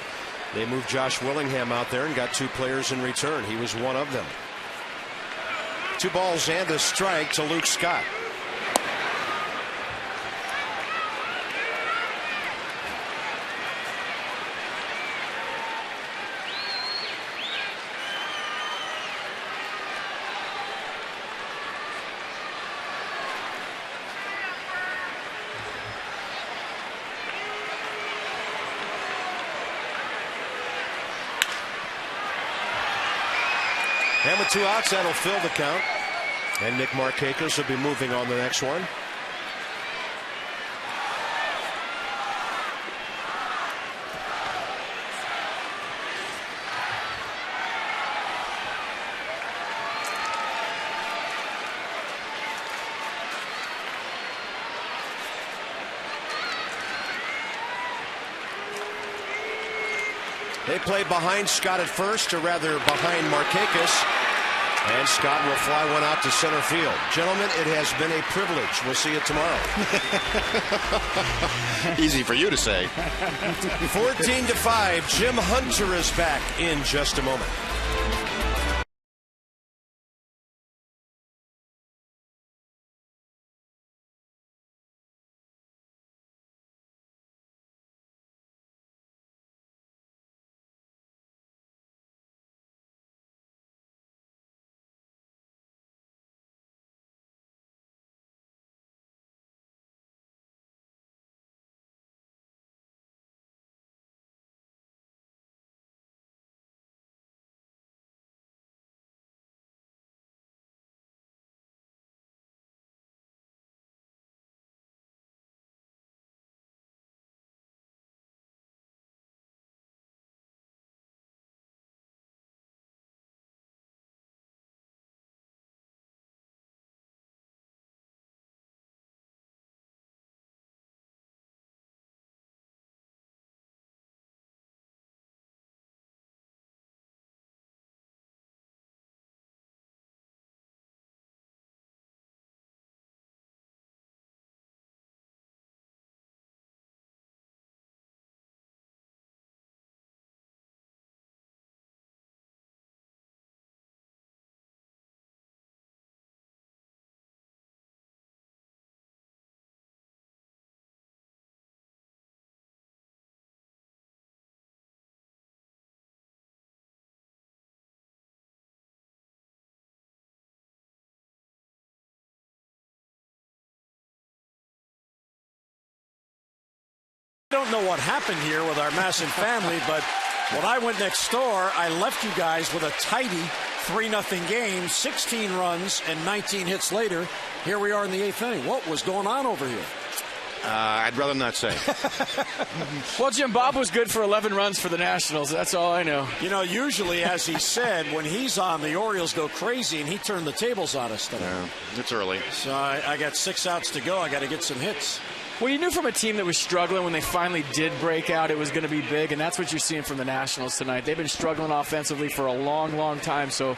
They moved Josh Willingham out there and got 2 players in return. He was one of them. 2 balls and a strike to Luke Scott. And with 2 outs, that'll fill the count. And Nick Markakis will be moving on the next one. They play behind Scott at first, or rather behind Markakis. And Scott will fly one out to center field. Gentlemen, it has been a privilege. We'll see you tomorrow. Easy for you to say. 14-5. Jim Hunter is back in just a moment. I don't know what happened here with our Masson family, but when I went next door, I left you guys with a tidy 3-0 game, 16 runs, and 19 hits later. Here we are in the 8th inning. What was going on over here? I'd rather not say. Well, Jim, Bob was good for 11 runs for the Nationals. That's all I know. You know, usually, as he said, when he's on, the Orioles go crazy, and he turned the tables on us today. Yeah, it's early. So I got 6 outs to go. I got to get some hits. Well, you knew from a team that was struggling when they finally did break out, it was going to be big, and that's what you're seeing from the Nationals tonight. They've been struggling offensively for a long, long time, so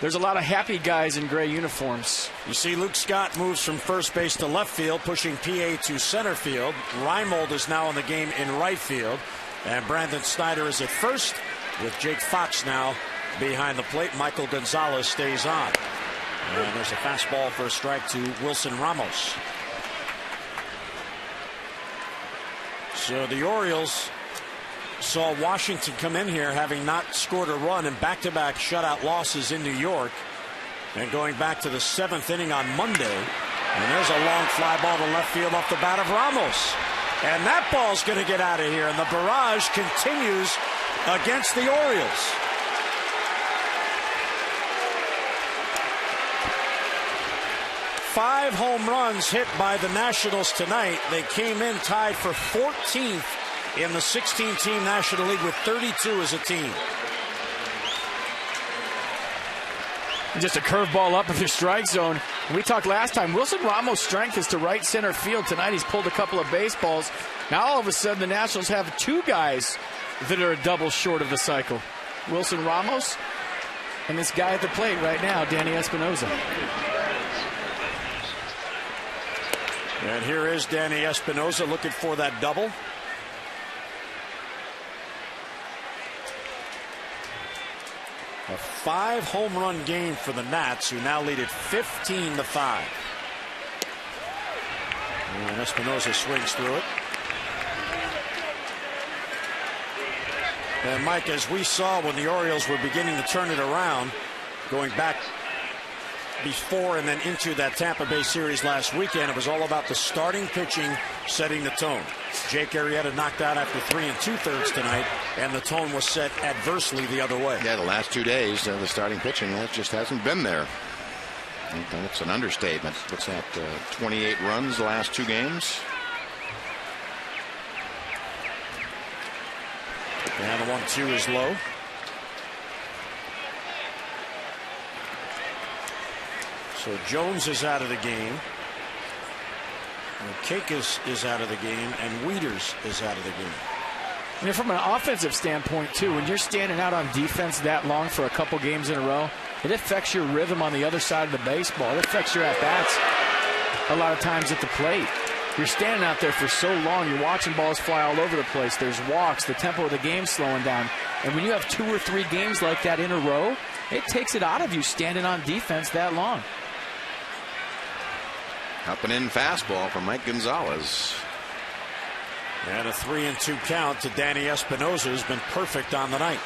there's a lot of happy guys in gray uniforms. You see Luke Scott moves from first base to left field, pushing PA to center field. Reimold is now in the game in right field, and Brandon Snyder is at first, with Jake Fox now behind the plate. Michael Gonzalez stays on. And there's a fastball for a strike to Wilson Ramos. So the Orioles saw Washington come in here having not scored a run in back-to-back shutout losses in New York, and going back to the 7th inning on Monday. And there's a long fly ball to left field off the bat of Ramos. And that ball's going to get out of here, and the barrage continues against the Orioles. Five home runs hit by the Nationals tonight. They came in tied for 14th in the 16-team National League with 32 as a team. Just a curveball up in the strike zone. We talked last time, Wilson Ramos' strength is to right center field. Tonight he's pulled a couple of baseballs. Now all of a sudden the Nationals have two guys that are a double short of the cycle. Wilson Ramos and this guy at the plate right now, Danny Espinosa. And here is Danny Espinosa looking for that double. A 5-home run game for the Nats, who now lead it 15-5. And Espinosa swings through it. And Mike, as we saw when the Orioles were beginning to turn it around, going back before and then into that Tampa Bay series last weekend, it was all about the starting pitching setting the tone. Jake Arrieta knocked out after 3 2/3 tonight, and the tone was set adversely the other way. Yeah, the last 2 days, the starting pitching just hasn't been there. That's an understatement. What's that? 28 runs the last 2 games. And the 1-2 is low. So Jones is out of the game. Kakis is out of the game, and Wieters is out of the game. You know, from an offensive standpoint, too, when you're standing out on defense that long for a couple games in a row, it affects your rhythm on the other side of the baseball. It affects your at-bats a lot of times at the plate. You're standing out there for so long, you're watching balls fly all over the place. There's walks, the tempo of the game's slowing down. And when you have 2 or 3 games like that in a row, it takes it out of you standing on defense that long. Up and in fastball from Mike Gonzalez. And a 3-2 count to Danny Espinosa, who's been perfect on the night.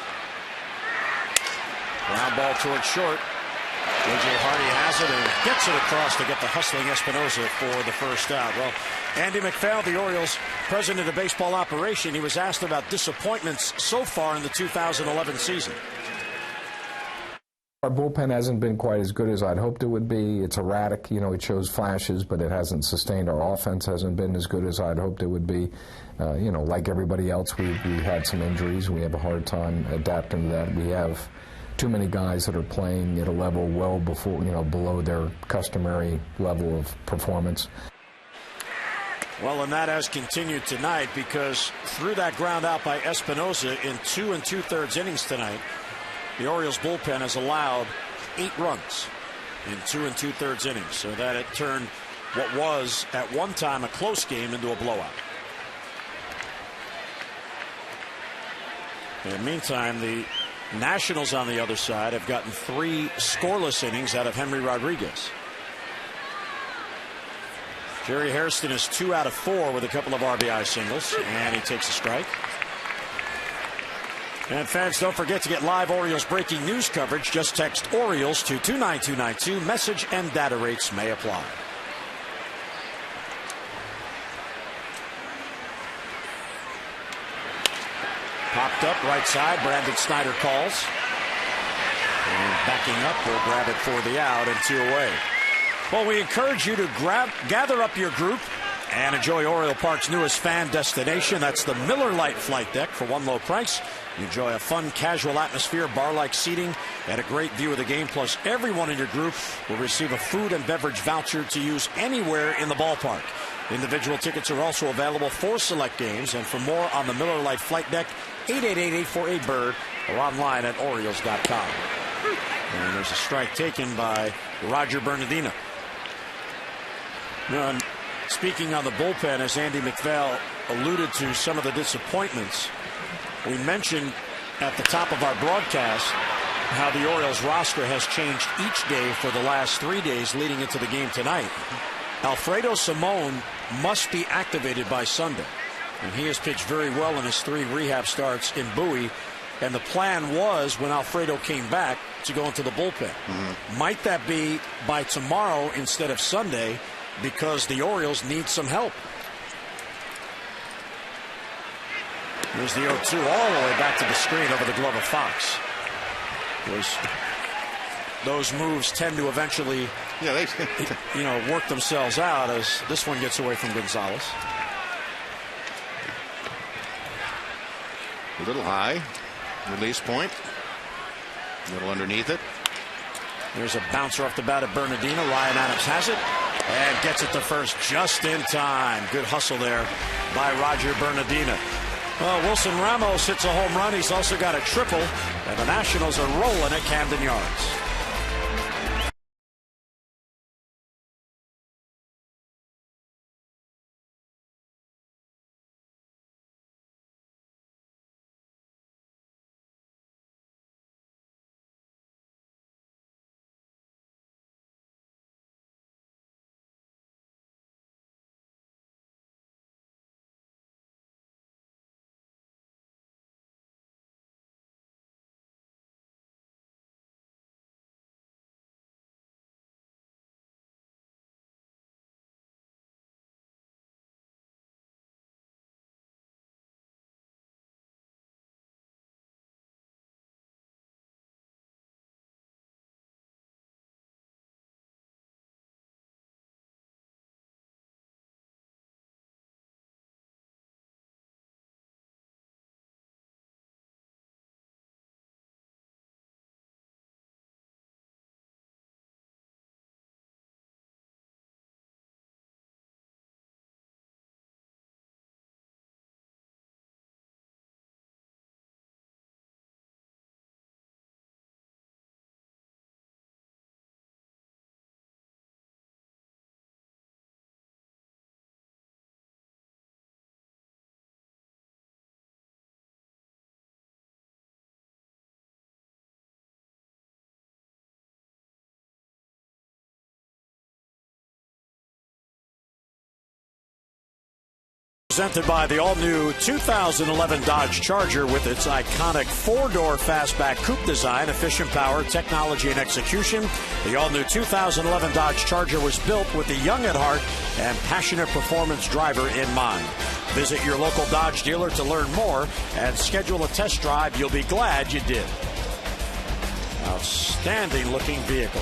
Ground ball towards short. A.J. Hardy has it and gets it across to get the hustling Espinosa for the first out. Well, Andy McPhail, the Orioles president of baseball operation, he was asked about disappointments so far in the 2011 season. Our bullpen hasn't been quite as good as I'd hoped it would be. It's erratic, you know, it shows flashes, but it hasn't sustained. Our offense hasn't been as good as I'd hoped it would be. You know, like everybody else, we had some injuries. We have a hard time adapting to that. We have too many guys that are playing at a level well before, you know, below their customary level of performance. Well, and that has continued tonight, because through that ground out by Espinosa in 2 2/3 innings tonight, the Orioles bullpen has allowed 8 runs in 2 2/3 innings, so that it turned what was at one time a close game into a blowout. In the meantime, the Nationals on the other side have gotten 3 scoreless innings out of Henry Rodriguez. Jerry Hairston is 2 out of 4 with a couple of RBI singles, and he takes a strike. And fans, don't forget to get live Orioles breaking news coverage. Just text Orioles to 29292. Message and data rates may apply. Popped up right side. Brandon Snyder calls. And backing up, will grab it for the out and 2 away. Well, we encourage you to gather up your group and enjoy Oriole Park's newest fan destination. That's the Miller Lite Flight Deck for one low price. Enjoy a fun, casual atmosphere, bar-like seating, and a great view of the game. Plus, everyone in your group will receive a food and beverage voucher to use anywhere in the ballpark. Individual tickets are also available for select games. And for more on the Miller Lite Flight Deck, 888-848-BIRD or online at Orioles.com. And there's a strike taken by Roger Bernardino. And speaking on the bullpen, as Andy McPhail alluded to some of the disappointments, we mentioned at the top of our broadcast how the Orioles roster has changed each day for the last 3 days leading into the game tonight. Alfredo Simon must be activated by Sunday, and he has pitched very well in his 3 rehab starts in Bowie. And the plan was, when Alfredo came back, to go into the bullpen. Might that be by tomorrow instead of Sunday, because the Orioles need some help? Here's the 0-2 all the way back to the screen over the glove of Fox. Those moves tend to eventually, work themselves out as this one gets away from Gonzalez. little high. Release point. A little underneath it. There's a bouncer off the bat of Bernardino. Ryan Adams has it and gets it to first just in time. Good hustle there by Roger Bernardino. Well, Wilson Ramos hits a home run. He's also got a triple, and the Nationals are rolling at Camden Yards. Presented by the all-new 2011 Dodge Charger with its iconic four-door fastback coupe design, efficient power, technology, and execution. The all-new 2011 Dodge Charger was built with the young at heart and passionate performance driver in mind. Visit your local Dodge dealer to learn more and schedule a test drive. You'll be glad you did. Outstanding-looking vehicle.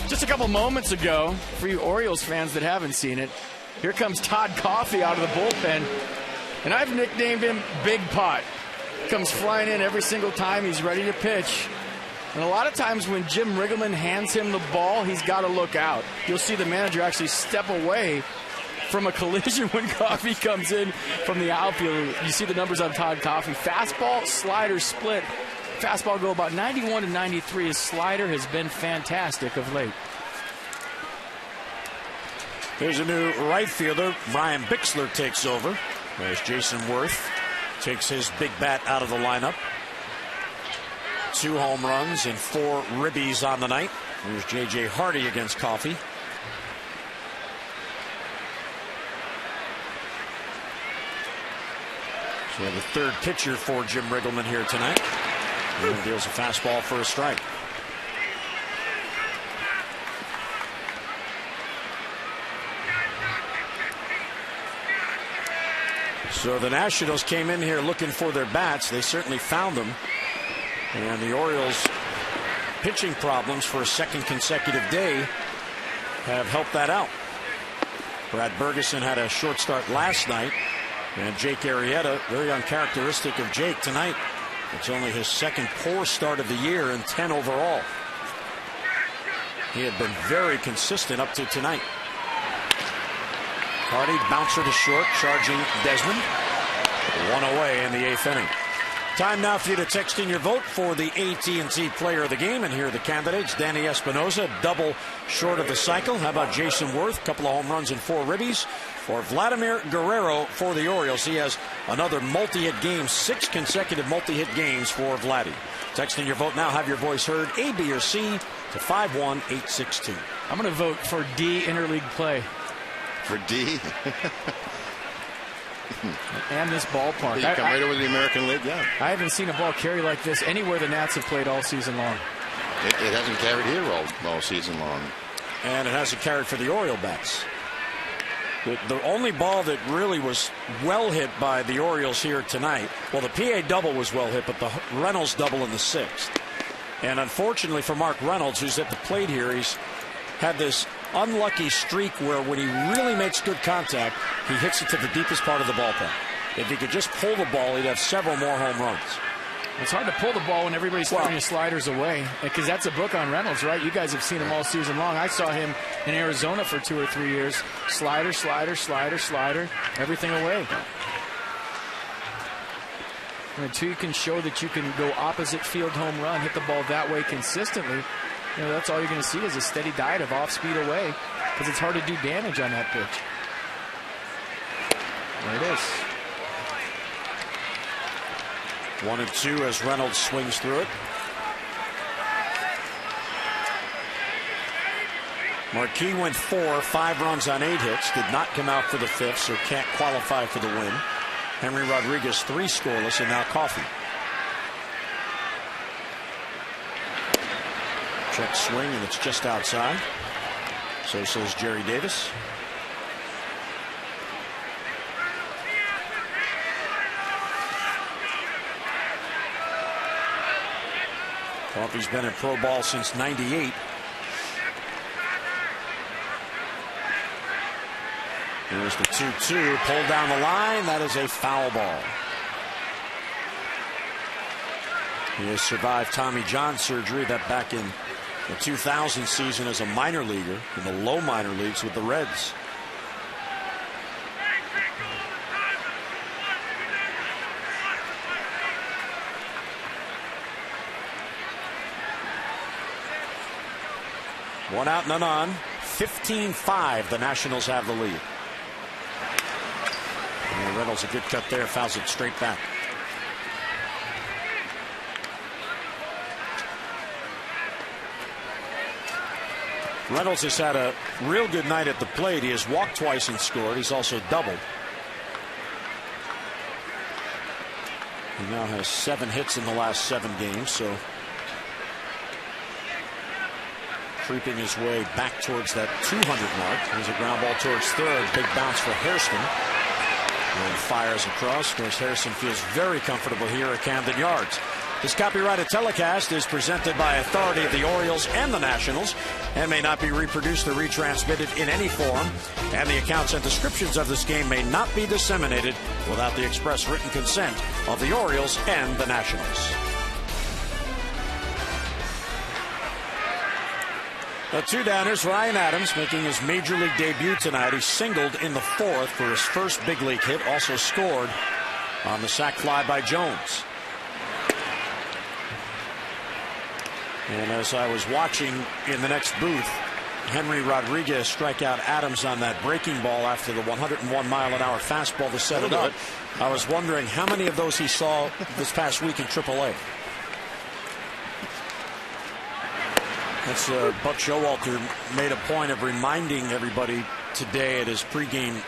Just a couple moments ago, for you Orioles fans that haven't seen it, here comes Todd Coffey out of the bullpen, and I've nicknamed him Big Pot. Comes flying in every single time he's ready to pitch. And a lot of times when Jim Riggleman hands him the ball, he's got to look out. You'll see the manager actually step away from a collision when Coffey comes in from the outfield. You see the numbers on Todd Coffey. Fastball, slider, split. Fastball go about 91 to 93. His slider has been fantastic of late. Here's a new right fielder. Brian Bixler takes over. There's Jason Worth. Takes his big bat out of the lineup. 2 home runs and 4 ribbies on the night. Here's J.J. Hardy against Coffey. So the third pitcher for Jim Riggleman here tonight. And deals a fastball for a strike. So the Nationals came in here looking for their bats. They certainly found them. And the Orioles' pitching problems for a second consecutive day have helped that out. Brad Bergeson had a short start last night. And Jake Arrieta, very uncharacteristic of Jake tonight. It's only his second poor start of the year and 10 overall. He had been very consistent up to tonight. Hardy bouncer to short, charging Desmond. 1 away in the 8th inning. Time now for you to text in your vote for the AT&T Player of the Game. And here are the candidates. Danny Espinosa, double short of the cycle. How about Jason Worth? Couple of home runs and 4 ribbies. For Vladimir Guerrero for the Orioles. He has another multi-hit game, 6 consecutive multi-hit games for Vladdy. Text in your vote now. Have your voice heard. A, B, or C to 51862. I'm going to vote for D, interleague play. For D? And this ballpark. You come right over the American League, yeah. I haven't seen a ball carry like this anywhere the Nats have played all season long. It hasn't carried here all season long. And it hasn't carried for the Oriole bats. The only ball that really was well hit by the Orioles here tonight, well, the PA double was well hit, but the Reynolds double in the 6th. And unfortunately for Mark Reynolds, who's at the plate here, he's had this unlucky streak where when he really makes good contact, he hits it to the deepest part of the ballpark. If he could just pull the ball, he'd have several more home runs. It's hard to pull the ball when everybody's throwing his sliders away, because that's a book on Reynolds, right? You guys have seen him all season long. I saw him in Arizona for 2 or 3 years. Slider, slider, slider, slider, everything away. And until you can show that you can go opposite field home run, hit the ball that way consistently, that's all you're going to see is a steady diet of off-speed away, because it's hard to do damage on that pitch. There it is. 1-2 as Reynolds swings through it. Marquis went 4, 5 runs on 8 hits, did not come out for the 5th, so can't qualify for the win. Henry Rodriguez 3 scoreless, and now Coffey. Check swing, and it's just outside. So says Jerry Davis. Coffey's been in pro ball since '98. Here's the 2-2, pulled down the line. That is a foul ball. He has survived Tommy John surgery, that back in the 2000 season as a minor leaguer in the low minor leagues with the Reds. One out, none on. 15-5. The Nationals have the lead. And Reynolds a good cut there, fouls it straight back. Reynolds has had a real good night at the plate. He has walked twice and scored. He's also doubled. He now has 7 hits in the last 7 games, so creeping his way back towards that 200 mark. There's a ground ball towards third. Big bounce for Hairston. And fires across. Of course, Harrison feels very comfortable here at Camden Yards. This copyrighted telecast is presented by authority of the Orioles and the Nationals and may not be reproduced or retransmitted in any form. And the accounts and descriptions of this game may not be disseminated without the express written consent of the Orioles and the Nationals. The 2-downers, Ryan Adams making his major league debut tonight. He singled in the 4th for his first big league hit. Also scored on the sac fly by Jones. And as I was watching in the next booth, Henry Rodriguez strike out Adams on that breaking ball after the 101-mile-an-hour fastball to set it up. I was wondering how many of those he saw this past week in AAA. That's Buck Showalter made a point of reminding everybody today at his pregame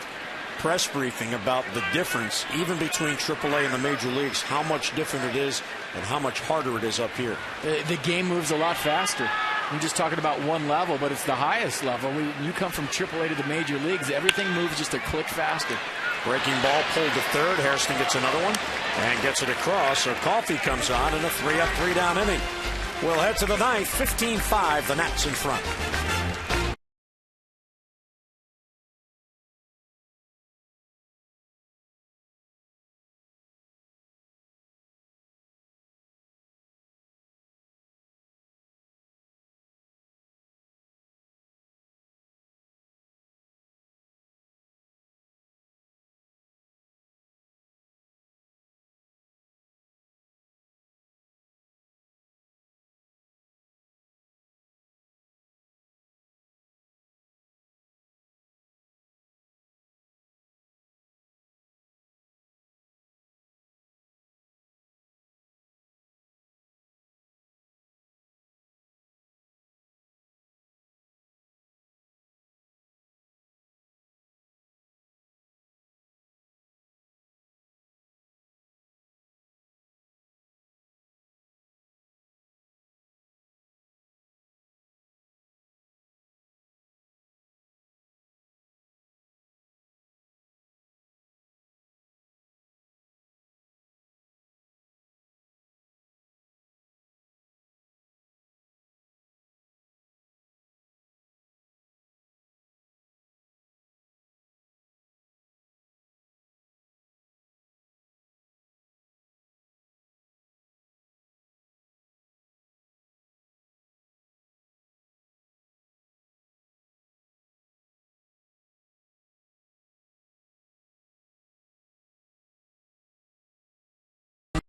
press briefing about the difference, even between AAA and the major leagues, how much different it is and how much harder it is up here. The game moves a lot faster. I'm just talking about one level, but it's the highest level. You come from AAA to the major leagues, everything moves just a click faster. Breaking ball pulled to third. Hairston gets another one and gets it across. So Coffey comes on in a 3-up, 3-down inning. We'll head to the 9th, 15-5, the Nats in front.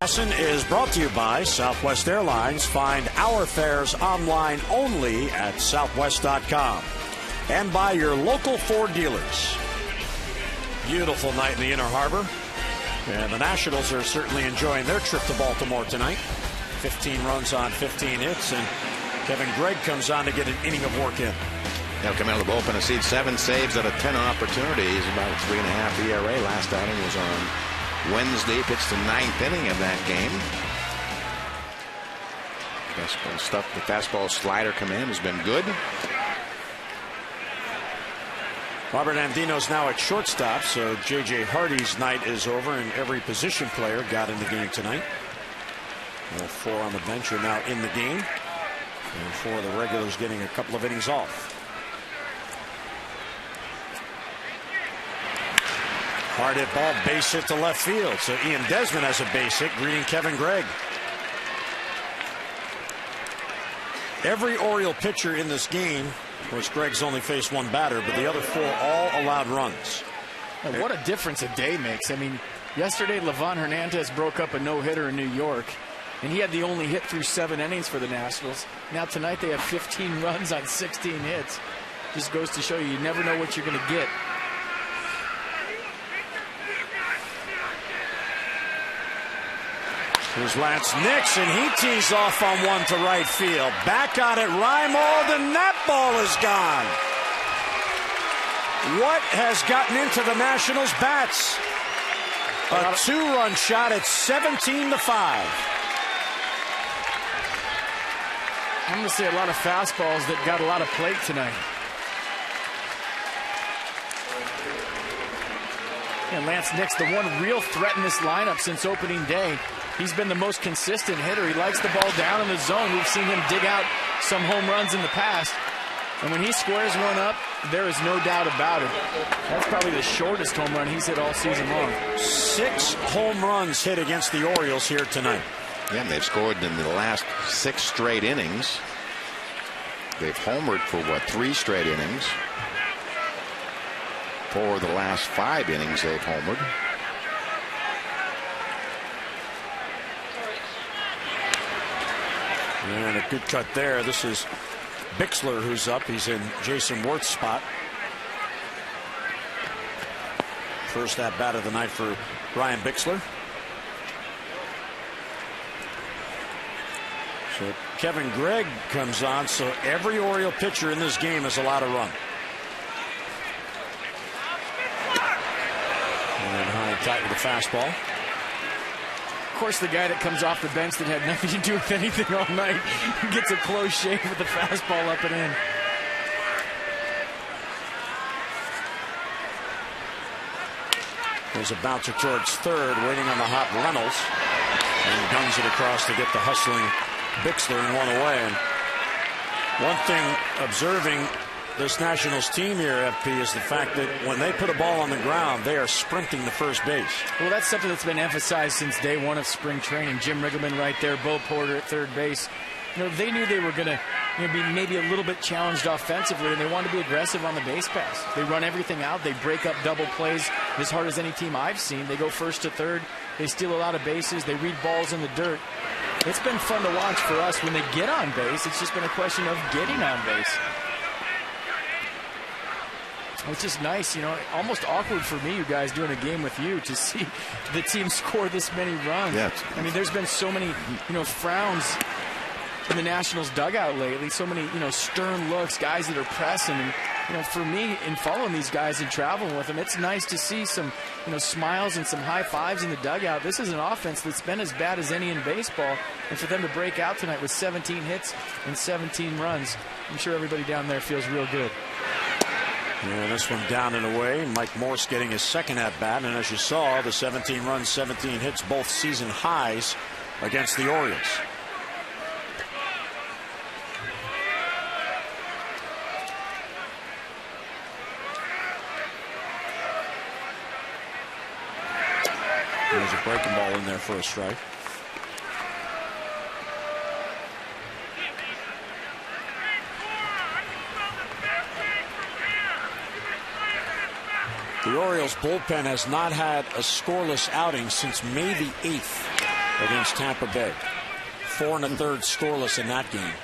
Is brought to you by Southwest Airlines. Find our fares online only at southwest.com. And by your local Ford dealers. Beautiful night in the Inner Harbor. And the Nationals are certainly enjoying their trip to Baltimore tonight. 15 runs on 15 hits. And Kevin Gregg comes on to get an inning of work in. He'll come out of the bullpen and see 7 saves out of 10 opportunities. About a 3.5 ERA. Last outing was on Wednesday, pitched the 9th inning of that game. The fastball slider command has been good. Robert Andino's now at shortstop, so J.J. Hardy's night is over, and every position player got in the game tonight. All 4 on the bench are now in the game, and 4 of the regulars getting a couple of innings off. Hard hit ball, base hit to left field. So Ian Desmond has a base hit, greeting Kevin Gregg. Every Oriole pitcher in this game, of course, Gregg's only faced 1 batter, but the other 4 all allowed runs. Well, what a difference a day makes. I mean, yesterday Livan Hernandez broke up a no-hitter in New York, and he had the only hit through 7 innings for the Nationals. Now tonight they have 15 runs on 16 hits. Just goes to show you never know what you're going to get. Here's Lance Nix, and he tees off on one to right field. Back on it, Reimold, and that ball is gone. What has gotten into the Nationals' bats? A 2-run shot at 17-5. I'm going to say a lot of fastballs that got a lot of plate tonight. And Lance Nix, the one real threat in this lineup since opening day. He's been the most consistent hitter. He likes the ball down in the zone. We've seen him dig out some home runs in the past. And when he squares one up, there is no doubt about it. That's probably the shortest home run he's hit all season long. 6 home runs hit against the Orioles here tonight. Yeah, and they've scored in the last 6 straight innings. They've homered for, 3 straight innings. For the last 5 innings, they've homered. And a good cut there. This is Bixler who's up. He's in Jason Worth's spot. First at bat of the night for Ryan Bixler. So Kevin Gregg comes on. So every Oriole pitcher in this game is allowed to run. And high and tight with the fastball. Of course, the guy that comes off the bench that had nothing to do with anything all night gets a close shave with the fastball up and in. There's a bouncer towards third, waiting on the hot Reynolds, and guns it across to get the hustling Bixler and 1 away. And one thing observing this Nationals team here, FP, is the fact that when they put a ball on the ground, they are sprinting to first base. Well, that's something that's been emphasized since day 1 of spring training. Jim Riggleman right there, Bo Porter at third base. You know, they knew they were going to be maybe a little bit challenged offensively, and they wanted to be aggressive on the base pass. They run everything out. They break up double plays as hard as any team I've seen. They go first to third. They steal a lot of bases. They read balls in the dirt. It's been fun to watch for us when they get on base. It's just been a question of getting on base. Which is nice, almost awkward for me, you guys, doing a game with you to see the team score this many runs. Yeah. I mean, there's been so many, frowns in the Nationals dugout lately, so many, stern looks, guys that are pressing. And, for me, in following these guys and traveling with them, it's nice to see some, smiles and some high fives in the dugout. This is an offense that's been as bad as any in baseball. And for them to break out tonight with 17 hits and 17 runs, I'm sure everybody down there feels real good. Yeah, this one down and away. Mike Morse getting his second at bat, and as you saw, the 17 runs, 17 hits, both season highs against the Orioles. There's a breaking ball in there for a strike. The Orioles bullpen has not had a scoreless outing since May the 8th. against Tampa Bay. 4 1/3 scoreless in that game.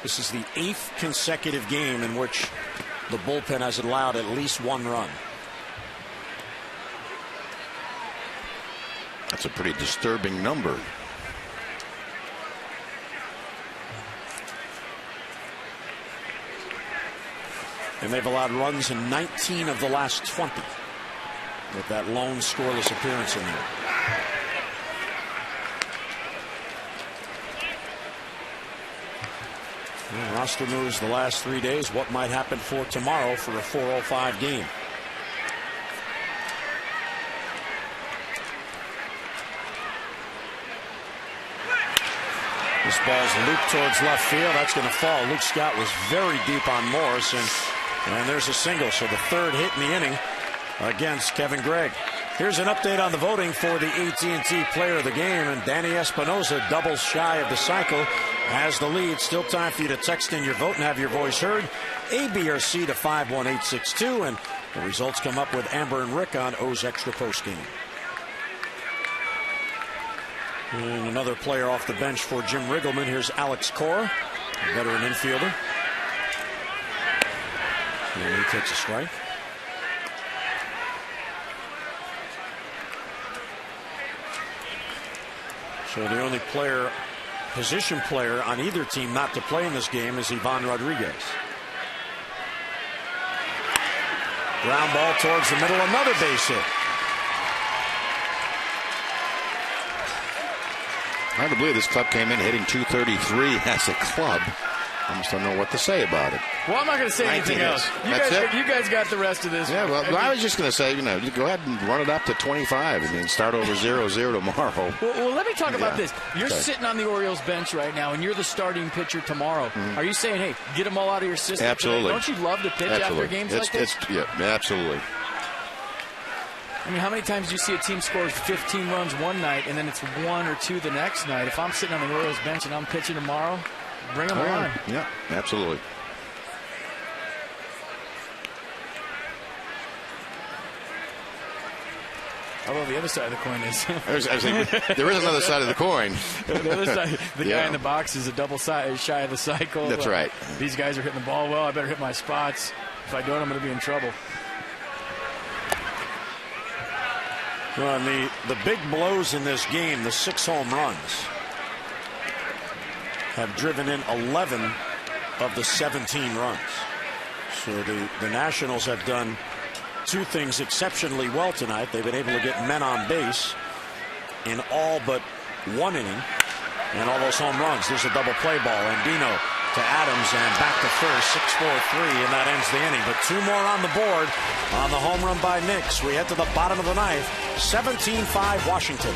This is the 8th consecutive game in which the bullpen has allowed at least 1 run. That's a pretty disturbing number. And they've allowed runs in 19 of the last 20 with that lone scoreless appearance in there. Well, roster moves the last 3 days. What might happen for tomorrow for a 4:05 game? This ball's looped towards left field. That's going to fall. Luke Scott was very deep on Morris, and there's a single. So the 3rd hit in the inning against Kevin Gregg. Here's an update on the voting for the AT&T Player of the Game, and Danny Espinosa, doubles shy of the cycle, has the lead. Still time for you to text in your vote and have your voice heard. A, B, or C to 51862, and the results come up with Amber and Rick on O's Extra postgame. And another player off the bench for Jim Riggleman. Here's Alex Cora, a veteran infielder. And he takes a strike. So the only position player on either team not to play in this game is Ivan Rodriguez. Ground ball towards the middle, another base hit. Hard to believe this club came in hitting .233 as a club. I almost don't know what to say about it. Well, I'm not going to say anything else. You guys got the rest of this. Yeah, well, I was just going to say, go ahead and run it up to 25 and then start over 0-0 tomorrow. Well, let me talk about this. You're sitting on the Orioles bench right now, and you're the starting pitcher tomorrow. Are you saying, hey, get them all out of your system? Absolutely. Don't you love to pitch after games like this? Yeah, absolutely. I mean, how many times do you see a team scores 15 runs one night and then it's 1 or 2 the next night? If I'm sitting on the Orioles bench and I'm pitching tomorrow, bring them on. Yeah, absolutely. Although the other side of the coin is. There is another side of the coin. The other side, the guy in the box is a double side shy of the cycle. That's right. These guys are hitting the ball well. I better hit my spots. If I don't, I'm going to be in trouble. Well, the big blows in this game, the 6 home runs, have driven in 11 of the 17 runs. So the Nationals have done 2 things exceptionally well tonight. They've been able to get men on base in all but 1 inning, and all those home runs. There's a double play ball, Andino to Adams, and back to first, 6-4-3, and that ends the inning. But 2 more on the board on the home run by Nix. We head to the bottom of the 9th, 17-5 Washington.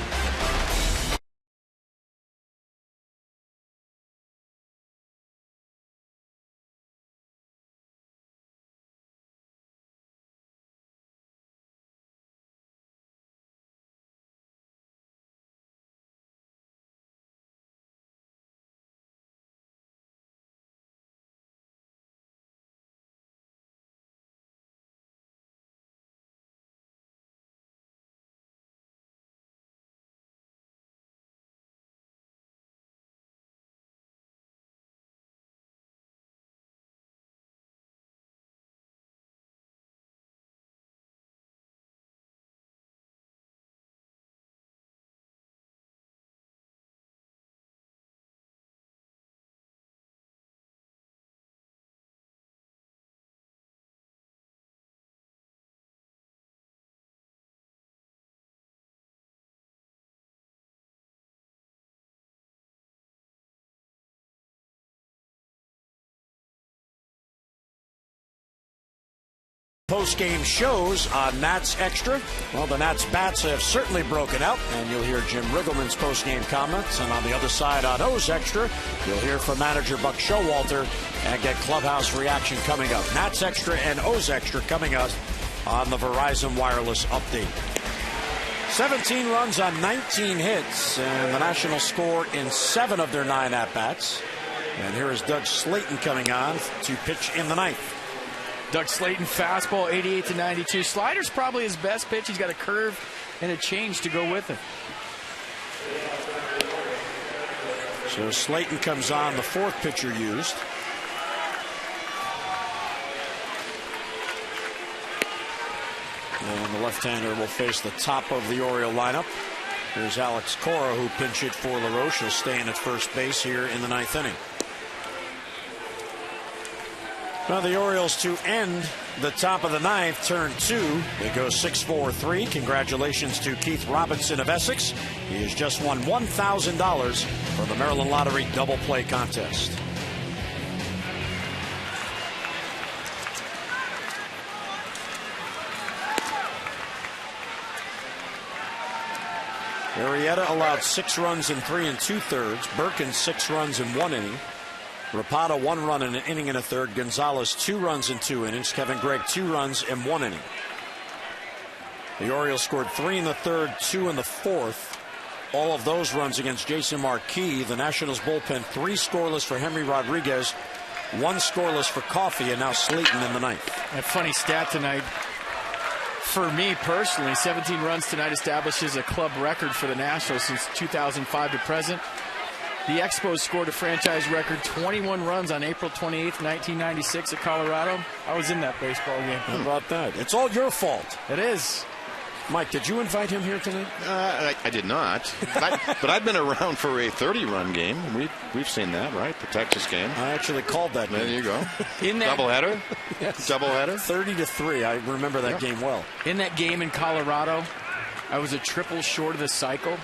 Post-game shows on Nats Extra. Well, the Nats bats have certainly broken out, and you'll hear Jim Riggleman's post-game comments. And on the other side on O's Extra, you'll hear from manager Buck Showalter and get clubhouse reaction coming up. Nats Extra and O's Extra coming up on the Verizon Wireless update. 17 runs on 19 hits, and the Nationals score in 7 of their 9 at-bats. And here is Doug Slayton coming on to pitch in the 9th. Doug Slayton, fastball, 88 to 92. Slider's probably his best pitch. He's got a curve and a change to go with it. So Slayton comes on, the fourth pitcher used. And the left-hander will face the top of the Oriole lineup. Here's Alex Cora, who pinch hit for LaRoche. He'll stay in at first base here in the ninth inning. Now the Orioles to end the top of the ninth, turn 2. They go 6-4-3. Congratulations to Keith Robinson of Essex. He has just won $1,000 for the Maryland Lottery Double Play Contest. Arrieta allowed 6 runs in 3 2/3. Birkin 6 runs in 1 inning. Rapata 1 run in an inning and a third. Gonzalez 2 runs in 2 innings. Kevin Gregg 2 runs in 1 inning. The Orioles scored 3 in the third, 2 in the fourth. All of those runs against Jason Marquis. The Nationals bullpen 3 scoreless for Henry Rodriguez, 1 scoreless for Coffey, and now Slayton in the ninth. A funny stat tonight. For me personally, 17 runs tonight establishes a club record for the Nationals since 2005 to present. The Expos scored a franchise record 21 runs on April 28th, 1996 at Colorado. I was in that baseball game. How about that? It's all your fault. It is. Mike, did you invite him here tonight? I did not. But I've been around for a 30-run game. We've seen that, right? The Texas game. I actually called that game. There you go. In that doubleheader? Yes. Doubleheader? 30-3. I remember that game well. In that game in Colorado, I was a triple short of the cycle.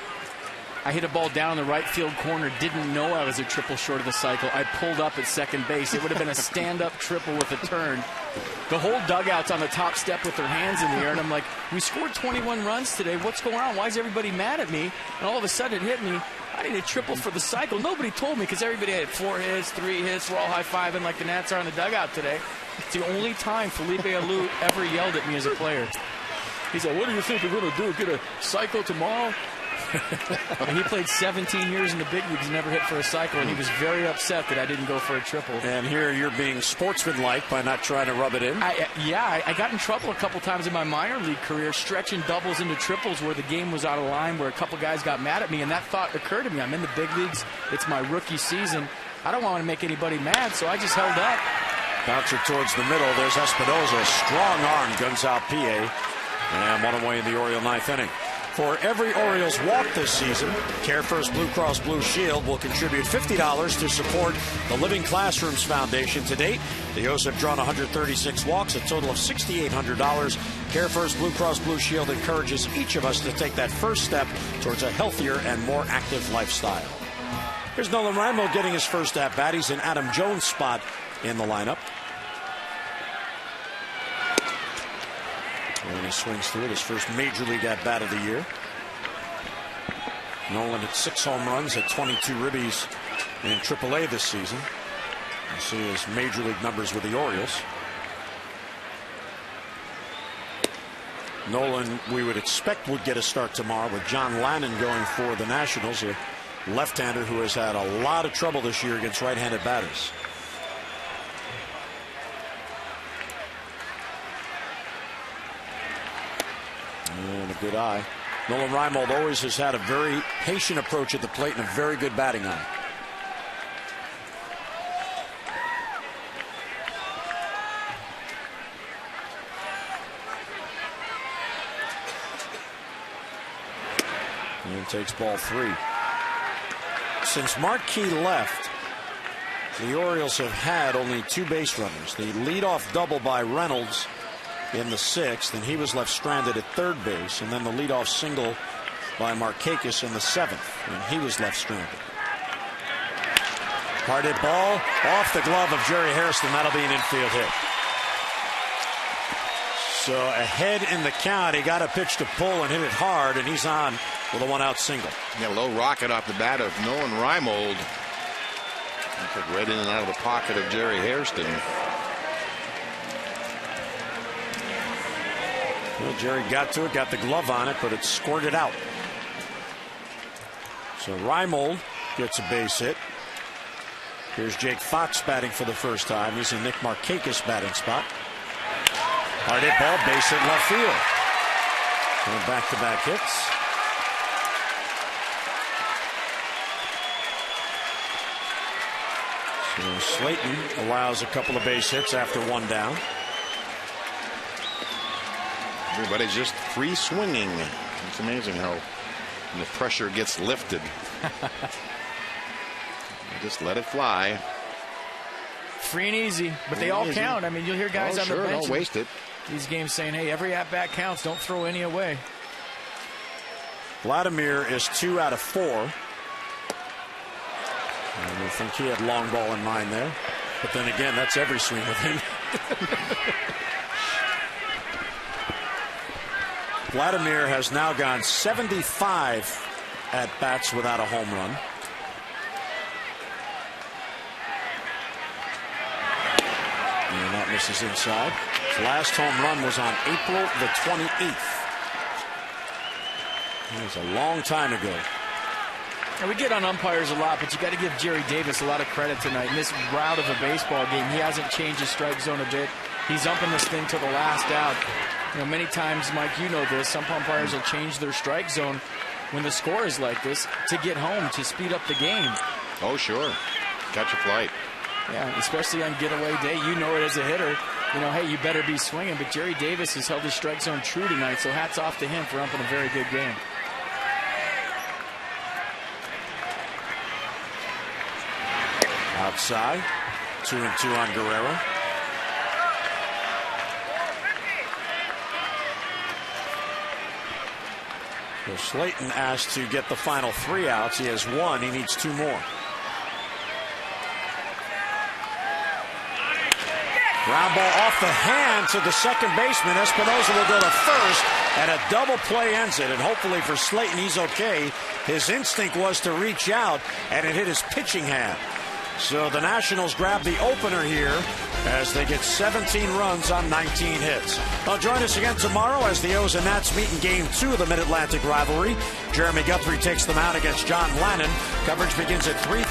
I hit a ball down in the right field corner, didn't know I was a triple short of the cycle. I pulled up at second base. It would have been a stand-up triple with a turn. The whole dugout's on the top step with their hands in the air, and I'm like, we scored 21 runs today. What's going on? Why is everybody mad at me? And all of a sudden it hit me. I need a triple for the cycle. Nobody told me because everybody had 4 hits, 3 hits. We're all high-fiving like the Nats are in the dugout today. It's the only time Felipe Alou ever yelled at me as a player. He said, what do you think we're going to do? Get a cycle tomorrow? And he played 17 years in the big leagues and never hit for a cycle, and he was very upset that I didn't go for a triple. And here you're being sportsmanlike by not trying to rub it in. I got in trouble a couple times in my minor league career stretching doubles into triples where the game was out of line, where a couple guys got mad at me, and that thought occurred to me. I'm in the big leagues. It's my rookie season. I don't want to make anybody mad, so I just held up. Bouncer towards the middle. There's Espinosa. Strong arm guns out PA. And 1 away in the Oriole ninth inning. For every Orioles walk this season, Care First Blue Cross Blue Shield will contribute $50 to support the Living Classrooms Foundation. To date, the O's have drawn 136 walks, a total of $6,800. Care First Blue Cross Blue Shield encourages each of us to take that first step towards a healthier and more active lifestyle. Here's Nolan Raimo getting his first at bat. He's in Adam Jones' spot in the lineup. And he swings through it, his first major league at bat of the year. Nolan at 6 home runs, at 22 ribbies in AAA this season. You see his major league numbers with the Orioles. Nolan, we would expect, would get a start tomorrow with John Lannon going for the Nationals, a left-hander who has had a lot of trouble this year against right-handed batters. And a good eye. Nolan Reimold always has had a very patient approach at the plate and a very good batting eye. And takes ball 3. Since Marquis left, the Orioles have had only 2 base runners. The leadoff double by Reynolds in the 6th, and he was left stranded at third base, and then the leadoff single by Markakis in the 7th, and he was left stranded. Hard hit ball off the glove of Jerry Hairston. That'll be an infield hit. So ahead in the count, he got a pitch to pull and hit it hard, and he's on with a 1-out single. Yeah, low rocket off the bat of Nolan Reimold. Right in and out of the pocket of Jerry Hairston. Well, Jerry got to it, got the glove on it, but it squirted out. So Reimold gets a base hit. Here's Jake Fox batting for the first time. He's in Nick Markakis' batting spot. Hard hit ball, base hit left field. And back-to-back hits. So Slayton allows a couple of base hits after one down. Everybody's just free swinging. It's amazing how when the pressure gets lifted. Just let it fly. Free and easy, but they all count. I mean, you'll hear guys on the bench. Don't waste it. These games saying, hey, every at-bat counts. Don't throw any away. Vladimir is 2 out of 4. And I think he had long ball in mind there. But then again, that's every swing with him. Vladimir has now gone 75 at-bats without a home run. And that misses inside. His last home run was on April the 28th. It was a long time ago. And we get on umpires a lot, but you got to give Jerry Davis a lot of credit tonight. In this route of a baseball game, he hasn't changed his strike zone a bit. He's umping this thing to the last out. You know, many times, Mike, you know this, some umpires will change their strike zone when the score is like this to get home, to speed up the game. Oh, sure. Catch a flight. Yeah, especially on getaway day. You know it as a hitter. You know, hey, you better be swinging. But Jerry Davis has held his strike zone true tonight, so hats off to him for umping a very good game. Outside, 2-2 on Guerrero. So Slayton asked to get the final 3 outs. He has 1. He needs 2 more. Ground ball off the hand to the second baseman. Espinosa will go to first, and a double play ends it. And hopefully for Slayton, he's okay. His instinct was to reach out, and it hit his pitching hand. So the Nationals grab the opener here as they get 17 runs on 19 hits. Well, join us again tomorrow as the O's and Nats meet in Game 2 of the Mid-Atlantic Rivalry. Jeremy Guthrie takes them out against John Lannon. Coverage begins at 3:30.